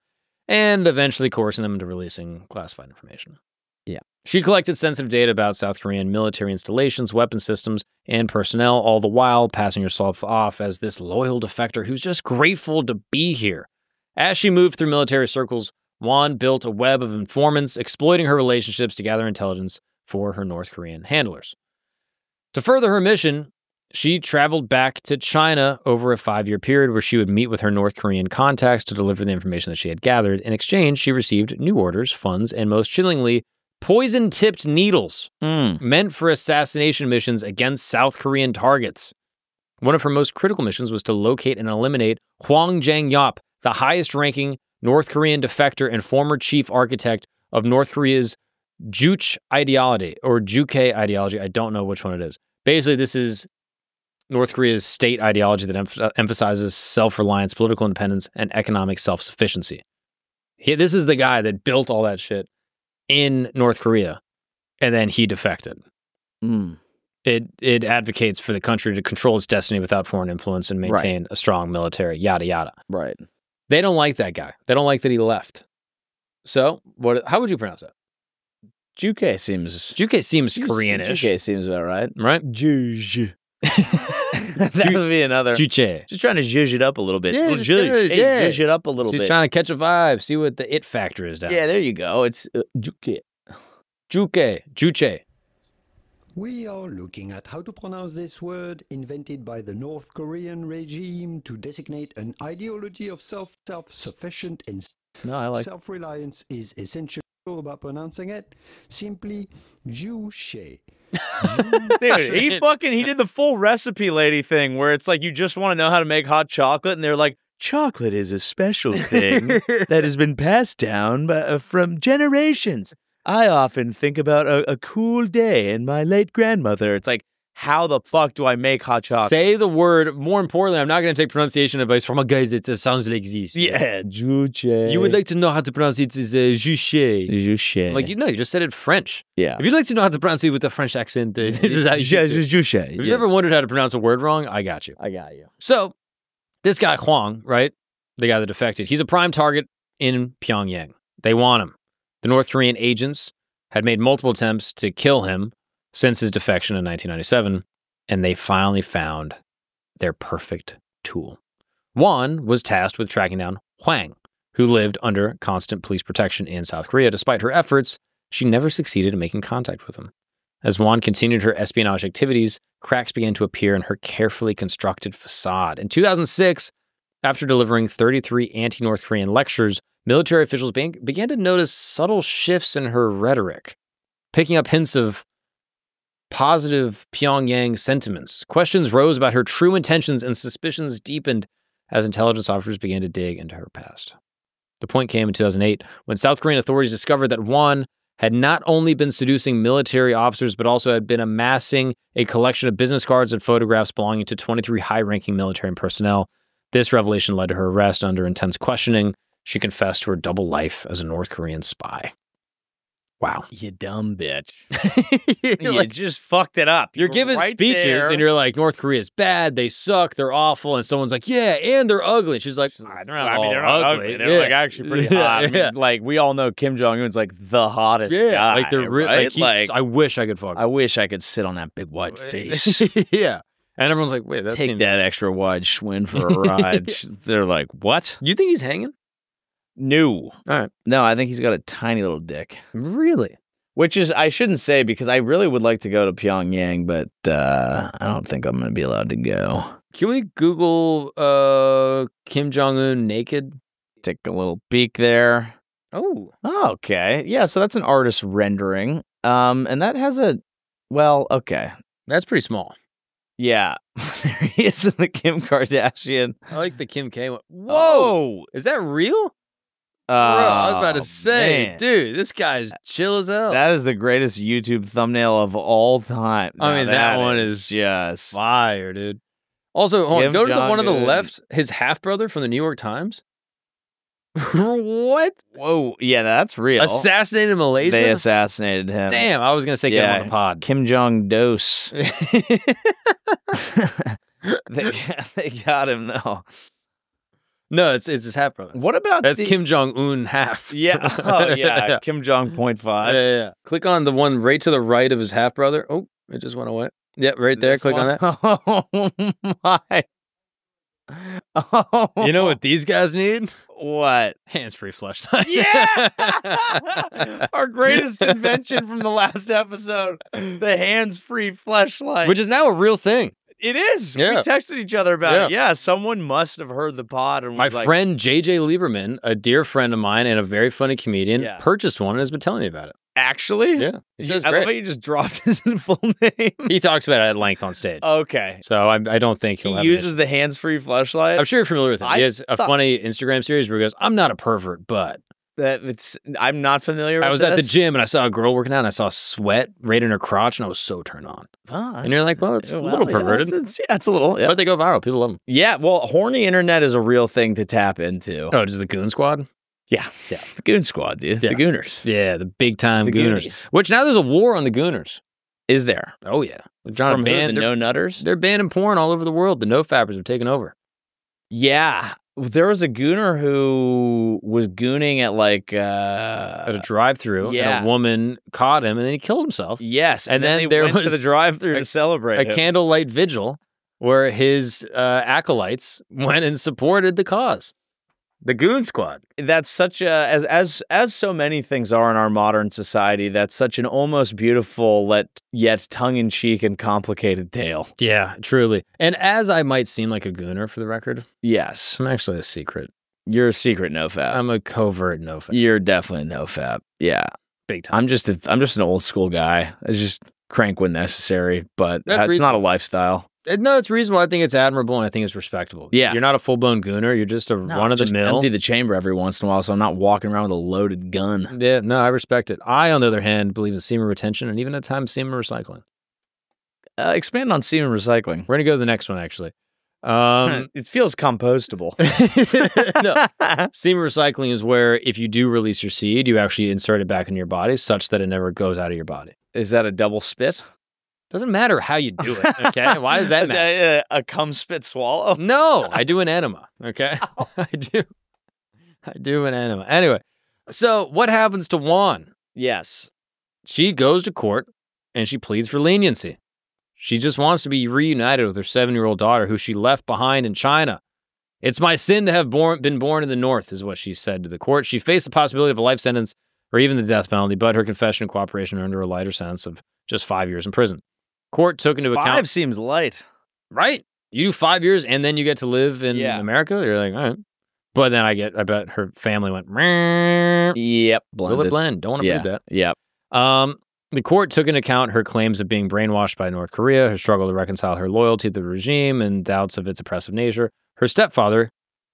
and eventually coercing them into releasing classified information. Yeah. She collected sensitive data about South Korean military installations, weapon systems, and personnel, all the while passing herself off as this loyal defector who's just grateful to be here. As she moved through military circles, Won built a web of informants, exploiting her relationships to gather intelligence for her North Korean handlers. To further her mission, she traveled back to China over a 5-year period where she would meet with her North Korean contacts to deliver the information that she had gathered. In exchange, she received new orders, funds, and most chillingly, poison-tipped needles meant for assassination missions against South Korean targets. One of her most critical missions was to locate and eliminate Hwang Jang-yop, the highest-ranking North Korean defector and former chief architect of North Korea's Juche ideology, or Juche ideology. I don't know which one it is. Basically, this is North Korea's state ideology that emphasizes self-reliance, political independence, and economic self-sufficiency. This is the guy that built all that shit in North Korea, and then he defected. It advocates for the country to control its destiny without foreign influence and maintain a strong military, yada, yada. Right. They don't like that guy. They don't like that he left. So, how would you pronounce that? Juche seems Koreanish. Juche seems about right. Right? Juche. That would be another. Juche. Just trying to zhuzh it up a little bit. Yeah, zhuzh it up a little bit. She's trying to catch a vibe, see what the it factor is down. Yeah, there you go. It's Juche. Juche. We are looking at how to pronounce this word invented by the North Korean regime to designate an ideology of self-sufficient and No, I like. self-reliance is essential about pronouncing it. Simply Juche. Dude, he did the full recipe lady thing where it's like you just want to know how to make hot chocolate, and they're like, chocolate is a special thing that has been passed down from generations. I often think about a cool day and my late grandmother. It's like, how the fuck do I make hot chocolate? Say the word. More importantly, I'm not going to take pronunciation advice from a guy that sounds like this. Yeah, juche. You would like to know how to pronounce it as juche. Juche. Like, you just said it French. Yeah. If you'd like to know how to pronounce it with a French accent, this is how you do it. Juche. If you ever wondered how to pronounce a word wrong, I got you. I got you. So, this guy Huang, right? The guy that defected, he's a prime target in Pyongyang. They want him. The North Korean agents had made multiple attempts to kill him since his defection in 1997, and they finally found their perfect tool. One was tasked with tracking down Huang, who lived under constant police protection in South Korea. Despite her efforts, she never succeeded in making contact with him. As Juan continued her espionage activities, cracks began to appear in her carefully constructed facade. In 2006, after delivering 33 anti-North Korean lectures, military officials began to notice subtle shifts in her rhetoric, picking up hints of positive Pyongyang sentiments. Questions rose about her true intentions, and suspicions deepened as intelligence officers began to dig into her past. The point came in 2008 when South Korean authorities discovered that Won had not only been seducing military officers, but also had been amassing a collection of business cards and photographs belonging to 23 high-ranking military personnel. This revelation led to her arrest under intense questioning. She confessed to her double life as a North Korean spy. Wow. You dumb bitch. You just fucked it up. You're giving right speeches there. and you're like, North Korea's bad, they suck, they're awful, and someone's like, yeah, and they're ugly. She's like, they're not all ugly. They're like actually pretty hot. I mean, like we all know Kim Jong-un's like the hottest guy. Like they're right? like I wish I could fuck. I wish I could sit on that big white face. Yeah. And everyone's like, wait, take that extra wide Schwinn for a ride. They're like, what? You think he's hanging? No. All right. No, I think he's got a tiny little dick. Really? Which is, I shouldn't say because I really would like to go to Pyongyang, but I don't think I'm going to be allowed to go. Can we Google Kim Jong-un naked? Take a little peek there. Oh. Okay. Yeah, so that's an artist rendering. And that has okay. That's pretty small. Yeah. There he is in the Kim Kardashian. I like the Kim K one. Whoa! Oh. Is that real? Bro, I was about to say, man. dude, this guy's chill as hell. That is the greatest YouTube thumbnail of all time. I mean, that one is just fire, dude. Also, hold on, go to the one on the left, his half-brother from the New York Times. What? Whoa, yeah, that's real. Assassinated Malaysia? They assassinated him. Damn, I was going to say get him on the pod. Kim Jong-dos. they got him, though. No, it's his half brother. What about that's Kim Jong-un half? Yeah. Oh, yeah. Kim Jong 0.5. Yeah. Click on the one right to the right of his half brother. Oh, it just went away. Yep, right there. Click on that. Oh my. Oh. You know what these guys need? What? Hands-free flashlight. Yeah. Our greatest invention from the last episode. The hands-free flashlight. Which is now a real thing. It is. Yeah. We texted each other about it. Yeah, someone must have heard the pod. And my friend JJ Lieberman, a dear friend of mine and a very funny comedian, purchased one and has been telling me about it. Actually? Yeah. He says I great. love how you just dropped his full name. He talks about it at length on stage. Okay. So I don't think he uses the hands-free flashlight. I'm sure you're familiar with it. He has a funny Instagram series where he goes, I'm not a pervert, but... I'm not familiar with I was at the gym and I saw a girl working out and I saw sweat right in her crotch and I was so turned on. And you're like, well, it's a little perverted. It's a little. Yeah. But they go viral. People love them. Yeah, well, horny internet is a real thing to tap into. Oh, just the Goon Squad? Yeah. The Goon Squad, dude. Yeah. The Gooners. Yeah, the big-time Gooners. Which now there's a war on the Gooners. Is there? Oh, yeah. From the no-nutters? They're banning porn all over the world. The no-fappers have taken over. Yeah. There was a gooner who was gooning at at a drive-through. Yeah. And a woman caught him and then he killed himself. Yes. And then they went to the drive-through to celebrate a candlelight vigil where his acolytes went and supported the cause. The Goon Squad. That's such a as so many things are in our modern society. That's such an almost beautiful yet tongue-in-cheek and complicated tale. Yeah, truly. And as I might seem like a gooner, for the record, yes, I'm actually a secret. You're a secret nofap. I'm a covert nofap. You're definitely a nofap. Yeah, big time. I'm just an old school guy. I just crank when necessary, but it's not a lifestyle. No, it's reasonable. I think it's admirable, and I think it's respectable. Yeah. You're not a full-blown gooner. You're just a run-of-the-mill. Empty the chamber every once in a while, so I'm not walking around with a loaded gun. Yeah, no, I respect it. I, on the other hand, believe in semen retention and even at times semen recycling. Expand on semen recycling. We're going to go to the next one, actually. It feels compostable. No. Semen recycling is where if you do release your seed, you actually insert it back in your body such that it never goes out of your body. Is that a double spit? Doesn't matter how you do it, okay? Why does that matter? A cum spit swallow? No, I do an enema, okay? I do an enema. Anyway, so what happens to Juan? Yes. She goes to court and she pleads for leniency. She just wants to be reunited with her 7-year-old daughter who she left behind in China. It's my sin to have been born in the North, is what she said to the court. She faced the possibility of a life sentence or even the death penalty, but her confession and cooperation earned her a lighter sentence of just 5 years in prison. Court took into account... 5 seems light. Right? You do 5 years and then you get to live in America? You're like, all right. But then I bet her family went, yep, blended. Will it blend? Don't want to believe that. Yep. The court took into account her claims of being brainwashed by North Korea, her struggle to reconcile her loyalty to the regime, and doubts of its oppressive nature. Her stepfather,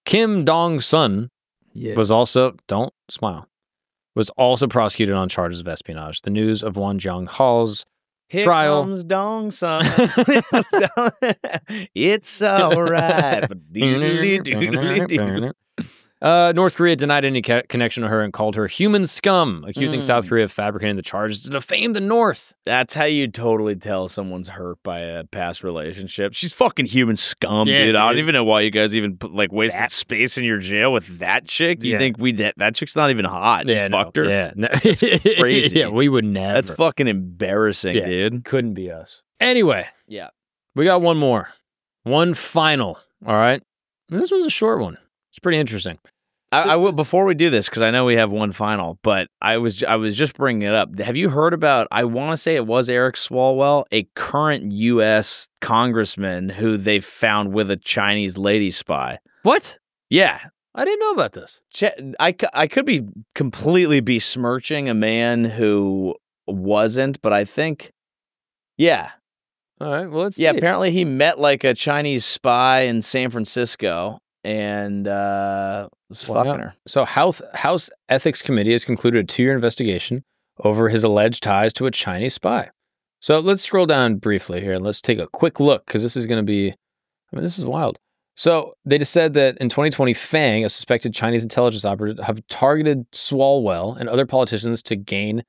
Kim Dong-sun, was also, don't smile, was also prosecuted on charges of espionage. The news of Won Jong-ha's trial. Here comes Dong-sun. It's all right. North Korea denied any connection to her and called her human scum, accusing South Korea of fabricating the charges to defame the North. That's how you totally tell someone's hurt by a past relationship. She's fucking human scum, dude. I don't even know why you guys even wasted space in your jail with that chick. You think that chick's not even hot. Yeah, you fucked her. Yeah, no. That's crazy. Yeah, we would never. That's fucking embarrassing, dude. Couldn't be us. Anyway, we got one more, one final. All right, this one's a short one. It's pretty interesting. I will before we do this because I know we have one final, but I was just bringing it up. Have you heard about? I want to say it was Eric Swalwell, a current U.S. congressman who they found with a Chinese lady spy. What? Yeah, I didn't know about this. I could be completely besmirching a man who wasn't, but I think, yeah. All right. Well, let's see. Apparently he met like a Chinese spy in San Francisco. And was fucking her. So House Ethics Committee has concluded a 2-year investigation over his alleged ties to a Chinese spy. So let's scroll down briefly here and let's take a quick look because this is going to be, this is wild. So they just said that in 2020, Fang, a suspected Chinese intelligence operative, have targeted Swalwell and other politicians to gain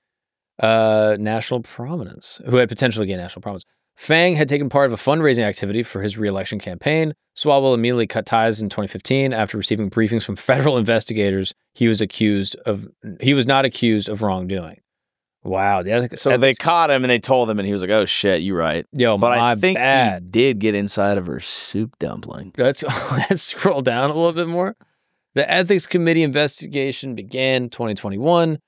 national prominence, who had potentially gained national prominence. Fang had taken part of a fundraising activity for his re-election campaign. Swalwell immediately cut ties in 2015 after receiving briefings from federal investigators. He was not accused of wrongdoing. Wow. So they caught him and they told him and he was like, oh shit, you're right. Yo, but I think he did get inside of her soup dumpling. Let's scroll down a little bit more. The Ethics Committee investigation began 2021.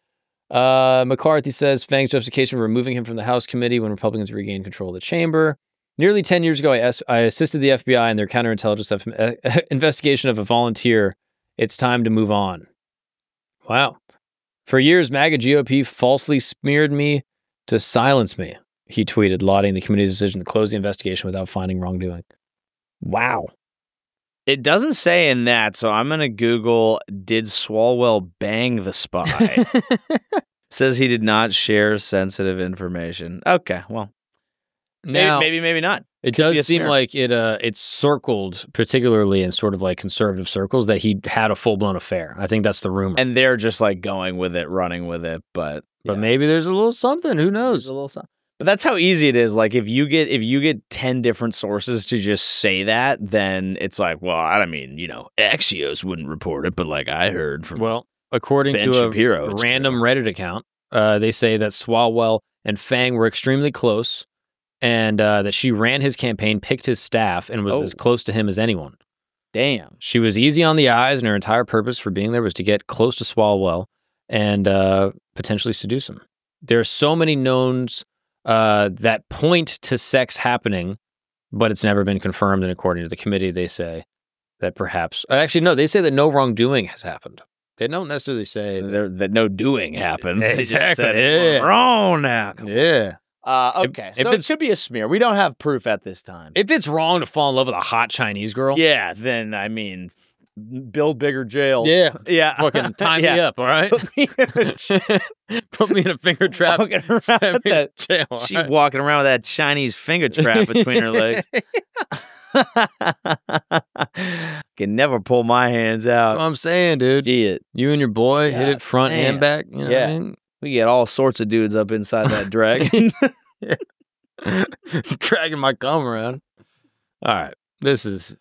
McCarthy says Fang's justification for removing him from the House committee when Republicans regained control of the chamber. Nearly 10 years ago, I assisted the FBI in their counterintelligence investigation of a volunteer. It's time to move on. Wow. For years, MAGA GOP falsely smeared me to silence me, he tweeted, lauding the committee's decision to close the investigation without finding wrongdoing. Wow. It doesn't say in that, so I'm going to Google, did Swalwell bang the spy? Says he did not share sensitive information. Okay, well, now, maybe not. It does seem like it's circled, particularly in sort of like conservative circles, that he had a full-blown affair. I think that's the rumor. And they're just like going with it, running with it, but maybe there's a little something. Who knows? There's a little something. But that's how easy it is. Like if you get 10 different sources to just say that, then it's like, well, I mean, Axios wouldn't report it, but like I heard from according Ben to Shapiro, a random Reddit account, they say that Swalwell and Fang were extremely close, and that she ran his campaign, picked his staff, and was as close to him as anyone. Damn. She was easy on the eyes, and her entire purpose for being there was to get close to Swalwell and potentially seduce him. There are so many knowns that point to sex happening, but it's never been confirmed. And according to the committee, they say that perhaps... Actually, no, they say that no wrongdoing has happened. They don't necessarily say that no doing happened. Exactly. It's wrong now. Yeah. Okay, so it could be a smear. We don't have proof at this time. If it's wrong to fall in love with a hot Chinese girl... Yeah, then, I mean, build bigger jails. Yeah. Yeah. Fucking tie me up, all right? Put me in a finger trap. Jail, She walking around with that Chinese finger trap between her legs. Can never pull my hands out. I'm saying, dude. Shit. You and your boy hit it front and back. You know what I mean? We get all sorts of dudes up inside that dragon. Dragging my cum around. All right. This is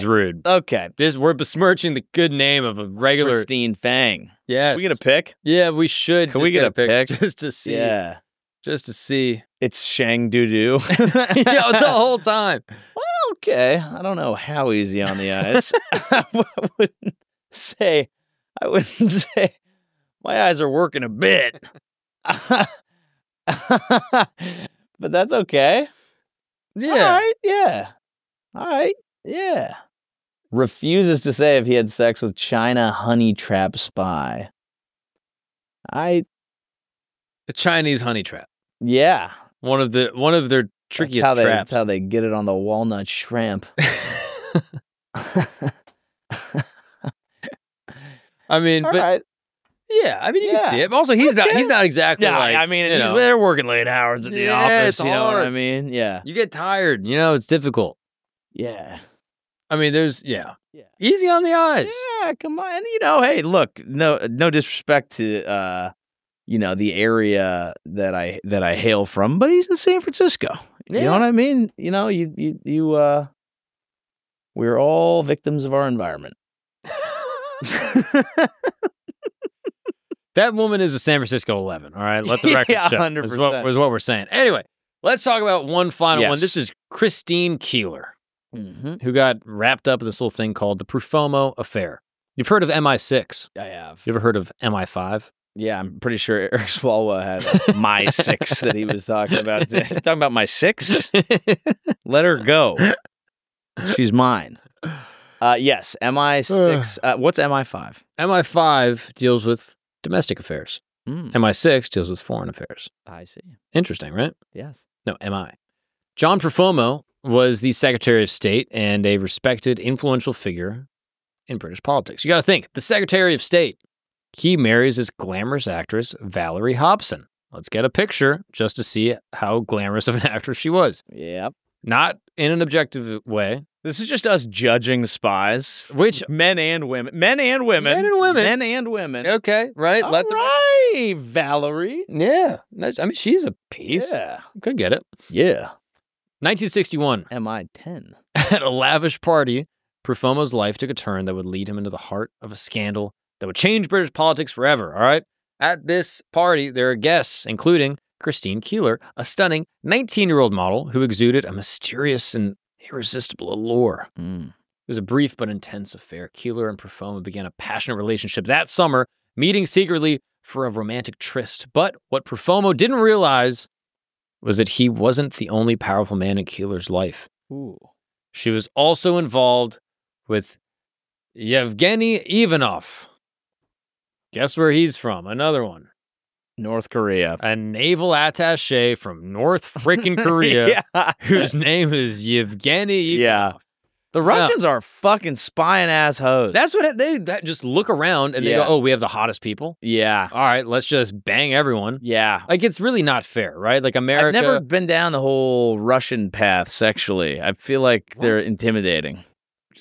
rude. Okay. We're besmirching the good name of a regular Christine Fang. Yes. We get a pick? Yeah, we should. Can we get a pick? Just to see. Yeah. Just to see. It's Shang Doo-doo. Yeah, the whole time. Well, okay. I don't know how easy on the eyes. I wouldn't say my eyes are working a bit. But that's okay. Yeah. All right. Yeah. All right. Yeah. Refuses to say if he had sex with China honey trap spy. A Chinese honey trap. Yeah. One of their trickiest traps. That's how they get it on the walnut shrimp. I mean, All but right. yeah, I mean, you can see it. Also, he's not exactly like, I mean, they're working late hours at the office. It's you know what I hard. mean? Yeah. You get tired. You know, it's difficult. Yeah. I mean, easy on the eyes. Yeah, come on. You know, hey, look, no disrespect to the area that I hail from, but he's in San Francisco. Yeah. You know what I mean? You know, we're all victims of our environment. That woman is a San Francisco 11, all right? Let the record show. 100%. Is what we're saying. Anyway, let's talk about one final one. Yes. This is Christine Keeler, Mm-hmm. who got wrapped up in this little thing called the Profumo affair. You've heard of MI6. I have. You ever heard of MI5? Yeah, I'm pretty sure Eric Swalwell had my 6 that he was talking about. Talking about my 6? Let her go. She's mine. Yes, MI6. What's MI5? MI5 deals with domestic affairs. MI6 deals with foreign affairs. I see. Interesting, right? Yes. No, MI. John Profumo was the Secretary of State and a respected, influential figure in British politics. You got to think, the Secretary of State, he marries this glamorous actress, Valerie Hobson. Let's get a picture just to see how glamorous of an actress she was. Yep. Not in an objective way. This is just us judging spies. Which men and women. Men and women. Men and women. Men and women. Okay, right. All right, Valerie. Yeah. I mean, she's a piece. Yeah. Could get it. Yeah. 1961. MI10. At a lavish party, Profumo's life took a turn that would lead him into the heart of a scandal that would change British politics forever, all right? At this party, there are guests, including Christine Keeler, a stunning 19-year-old model who exuded a mysterious and irresistible allure. It was a brief but intense affair. Keeler and Profumo began a passionate relationship that summer, meeting secretly for a romantic tryst. But what Profumo didn't realize was that he wasn't the only powerful man in Keeler's life. Ooh. She was also involved with Yevgeny Ivanov. Guess where he's from? Another one. North Korea. A naval attaché from North freaking Korea, whose name is Yevgeny Ivanov. Yeah. The Russians are fucking spying ass hoes. That's what they just look around and they go, oh, we have the hottest people. Yeah. All right, let's just bang everyone. Yeah. Like, it's really not fair, right? Like, America. I've never been down the whole Russian path sexually. I feel like they're intimidating.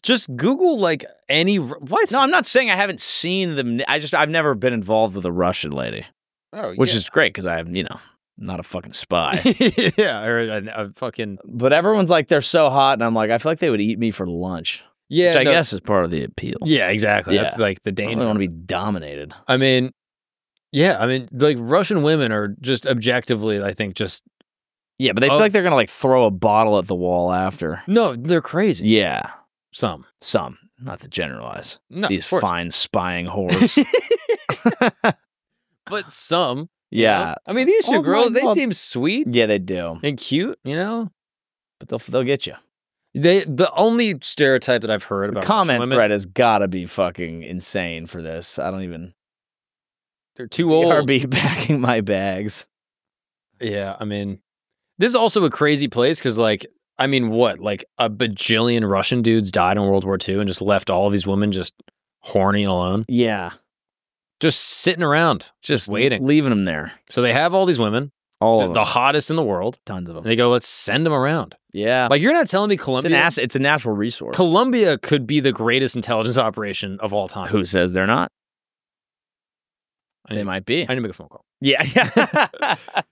Just Google, like, any. What? No, I'm not saying I haven't seen them. I've never been involved with a Russian lady. Oh, which is great because I'm, not a fucking spy. Yeah, or a fucking. But everyone's like, they're so hot. And I'm like, I feel like they would eat me for lunch. Yeah. Which I guess is part of the appeal. Yeah, exactly. Yeah. That's like the I danger. don't want to be dominated. I mean, yeah. I mean, like, Russian women are just objectively, I think, just. Yeah, but they feel like they're going to, like, throw a bottle at the wall after. No, they're crazy. Yeah. Some. Not to generalize. No, These of course. fine spying whores. But some. Yeah. You know? I mean, these two Oh, girls, they well, seem sweet Yeah, they do. and cute, you know? But they'll get you. The only stereotype that I've heard The about comment Russian women, thread has got to be fucking insane for this. I don't even. they're too old. BRB packing my bags. Yeah, I mean, this is also a crazy place because, like, I mean, what? Like, a bajillion Russian dudes died in World War II and just left all of these women just horny and alone? Yeah. Just sitting around, just waiting. Leaving them there. So they have all these women, All of the them. hottest in the world. Tons of And them. they go, let's send them around. Yeah. Like, you're not telling me Colombia... It's a natural resource. Colombia could be the greatest intelligence operation of all time. Who says they're not? I They need- might be. I need to make a phone call. Yeah.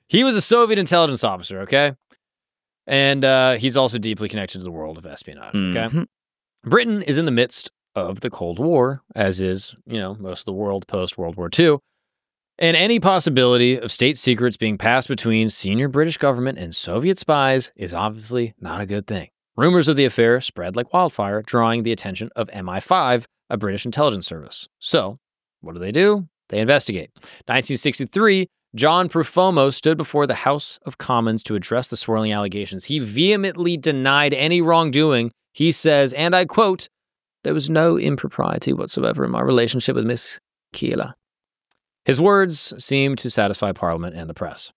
He was a Soviet intelligence officer, okay? And he's also deeply connected to the world of espionage, okay? Mhm. Britain is in the midst of the Cold War, as is, you know, most of the world post-World War II. And any possibility of state secrets being passed between senior British government and Soviet spies is obviously not a good thing. Rumors of the affair spread like wildfire, drawing the attention of MI5, a British intelligence service. So, what do? They investigate. 1963, John Profumo stood before the House of Commons to address the swirling allegations. He vehemently denied any wrongdoing. He says, and I quote, "There was no impropriety whatsoever in my relationship with Miss Keeler." His words seemed to satisfy Parliament and the press.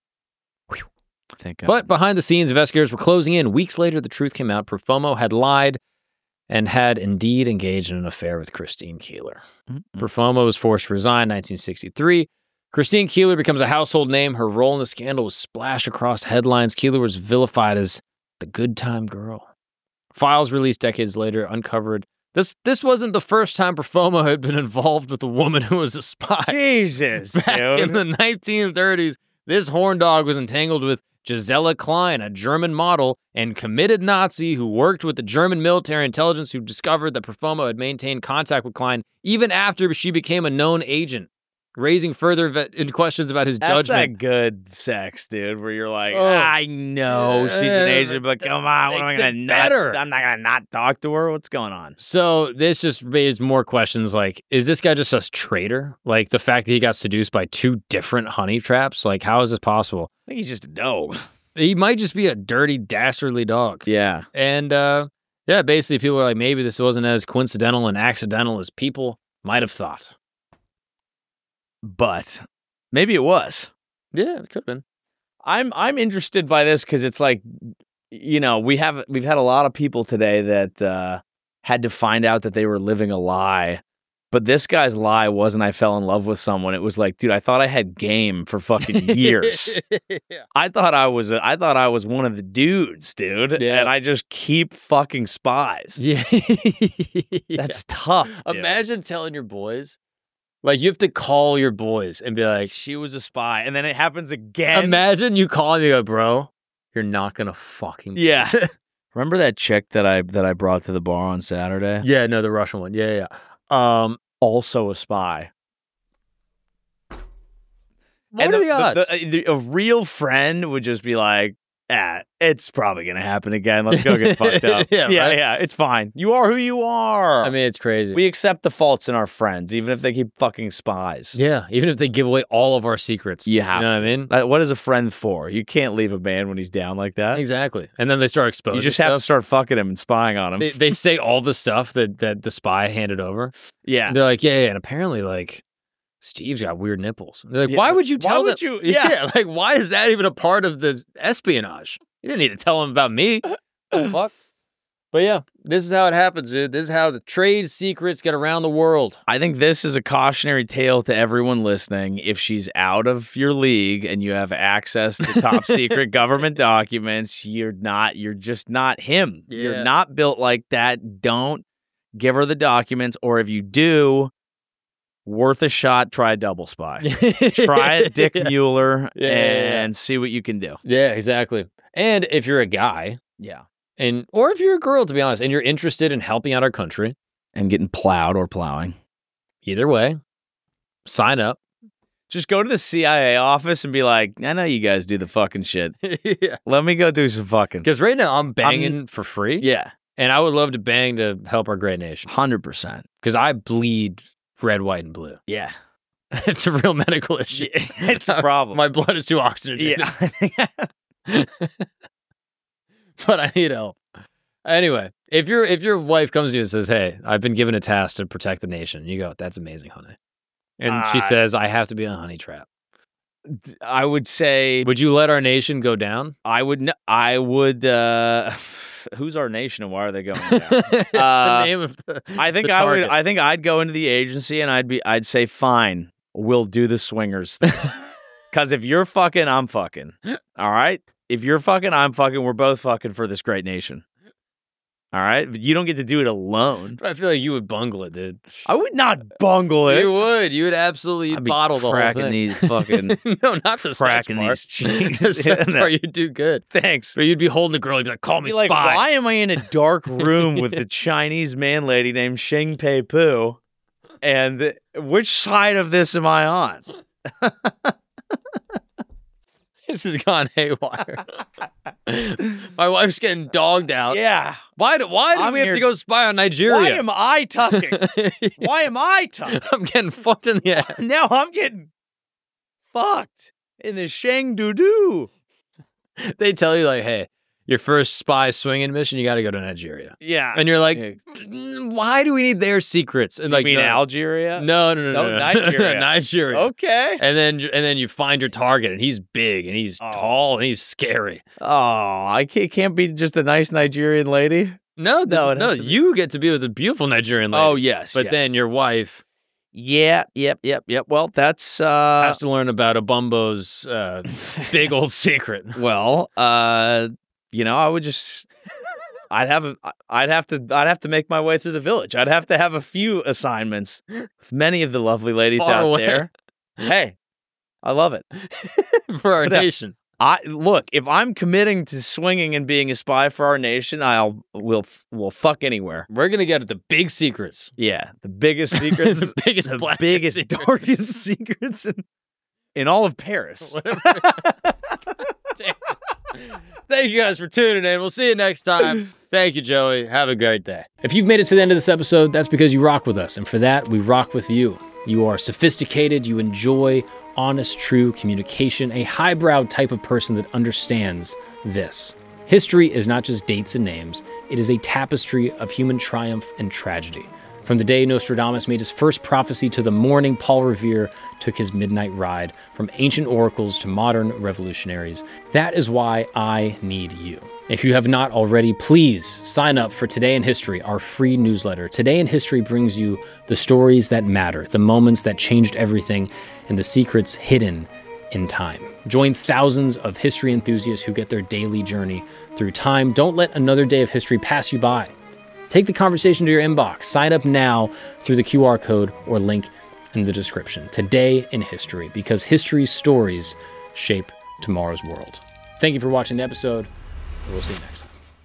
Thank God. But behind the scenes, investigators were closing in. Weeks later, the truth came out. Profumo had lied and had indeed engaged in an affair with Christine Keeler. Profumo was forced to resign in 1963. Christine Keeler becomes a household name. Her role in the scandal was splashed across headlines. Keeler was vilified as the good time girl. Files released decades later uncovered this wasn't the first time Profumo had been involved with a woman who was a spy. Jesus, Back in the 1930s, this horn dog was entangled with Gisela Klein, a German model and committed Nazi who worked with the German military intelligence, who discovered that Profumo had maintained contact with Klein even after she became a known agent, raising further questions about his That's judgment. that good sex, dude, where you're like, Oh. I know she's an Asian, but come on, what am I Makes gonna it not? better. I'm not gonna not talk to her. What's going on? So this just raised more questions like, is this guy just a traitor? Like the fact that he got seduced by two different honey traps? Like, how is this possible? I think he's just a dog. He might just be a dirty, dastardly dog. Yeah. And yeah, basically people are like, maybe this wasn't as coincidental and accidental as people might have thought. But maybe it was. Yeah, it could have been. I'm interested by this because it's like, you know, we've had a lot of people today that had to find out that they were living a lie. But this guy's lie wasn't I fell in love with someone. It was like, dude, I thought I had game for fucking years. Yeah. I thought I was one of the dudes, dude. Yeah. And I just keep fucking spies. Yeah. That's tough. Dude. Imagine telling your boys, like, you have to call your boys and be like, She was a spy, and then it happens again. imagine you call and you go, bro, you're not gonna fucking Yeah. Remember that chick that I brought to the bar on Saturday? Yeah, no, the Russian one. Yeah. Also a spy. What are the odds? A real friend would just be like, it's probably going to happen again. Let's go get fucked up. Yeah, right? Yeah, it's fine. You are who you are. I mean, it's crazy. we accept the faults in our friends, even if they keep fucking spies. Yeah, even if they give away all of our secrets. You have know what to. I mean? What is a friend for? You can't leave a man when he's down like that. Exactly. And then they start exposing You just have to stuff. start fucking him and spying on him. They say all the stuff that the spy handed over. Yeah. They're like, yeah, and apparently, like, Steve's got weird nipples. They're like, Yeah, why would you why tell would them? you- yeah. Like, why is that even a part of the espionage? You didn't need to tell them about me. The fuck? But yeah, this is how it happens, dude. This is how the trade secrets get around the world. I think this is a cautionary tale to everyone listening. If she's out of your league and you have access to top secret government documents, you're just not him. Yeah. You're not built like that. Don't give her the documents, or if you do, worth a shot, try a double spy. Try a Dick Mueller and see what you can do. Yeah, exactly. And if you're a guy, Yeah. or if you're a girl, to be honest, and you're interested in helping out our country, And getting plowed or plowing. either way, sign up. Just go to the CIA office and be like, I know you guys do the fucking shit. Yeah. Let me go do some fucking. Because right now I'm banging for free. Yeah. And I would love to bang to help our great nation. 100%. Because I bleed red, white, and blue. Yeah. It's a real medical issue. It's a problem. My blood is too oxygenated. Yeah. But I need help. Anyway, if your wife comes to you and says, "Hey, I've been given a task to protect the nation," you go, "That's amazing, honey." And she says, "I have to be in a honey trap." I would say, would you let our nation go down? I would. Who's our nation and why are they going down? The name of the, I think the I would. target. I think I'd go into the agency and I'd say, fine, we'll do the swingers thing. Because if you're fucking, I'm fucking. All right. If you're fucking, I'm fucking. We're both fucking for this great nation. All right, but you don't get to do it alone. But I feel like you would bungle it, dude. I would not bungle it. You would. You would absolutely I'd be bottle the whole cracking thing. these fucking no, not the cracking sex these part. cheeks. The sex part, you'd do good. Thanks. But you'd be holding the girl. You'd be like, "Call me Be like, spy." why am I in a dark room with the Chinese man lady named Xing Pei Pu? And which side of this am I on? This has gone haywire. My wife's getting dogged out. Yeah. Why do we have to go spy on Nigeria? Why am I tucking? Why am I tucking? I'm getting fucked in the ass. Now I'm getting fucked in the Shang Doo-doo. They tell you, like, "Hey, your first spy swinging mission, you got to go to Nigeria." Yeah. And you're like, Yeah. "Why do we need their secrets?" And You like, mean no. Algeria? No, Nigeria. Nigeria. Okay. And then you find your target, and he's big, and he's tall, and he's scary. Oh, it can't be just a nice Nigerian lady. No, it has to be- you get to be with a beautiful Nigerian lady. Oh, yes. But yes. then your wife Yep. Well, that's has to learn about a Bumbo's big old secret. well, I would just I'd have to make my way through the village. I'd have to have a few assignments with many of the lovely ladies Far out away. there. Hey, I love it. For our But, nation. Look, if I'm committing to swinging and being a spy for our nation, we'll fuck anywhere. We're going to get at the big secrets. Yeah, the biggest secrets, The biggest, the blackest biggest, secrets. darkest secrets in all of Paris. Damn. Thank you guys for tuning in. We'll see you next time. Thank you, Joey. Have a great day. If you've made it to the end of this episode, that's because you rock with us. And for that, we rock with you. You are sophisticated. You enjoy honest, true communication, a highbrow type of person that understands this. History is not just dates and names. It is a tapestry of human triumph and tragedy. From the day Nostradamus made his first prophecy to the morning Paul Revere took his midnight ride, from ancient oracles to modern revolutionaries. That is why I need you. If you have not already, please sign up for Today in History, our free newsletter. Today in History brings you the stories that matter, the moments that changed everything, and the secrets hidden in time. Join thousands of history enthusiasts who get their daily journey through time. Don't let another day of history pass you by. Take the conversation to your inbox. Sign up now through the QR code or link in the description. Today in History, because history's stories shape tomorrow's world. Thank you for watching the episode. We'll see you next time.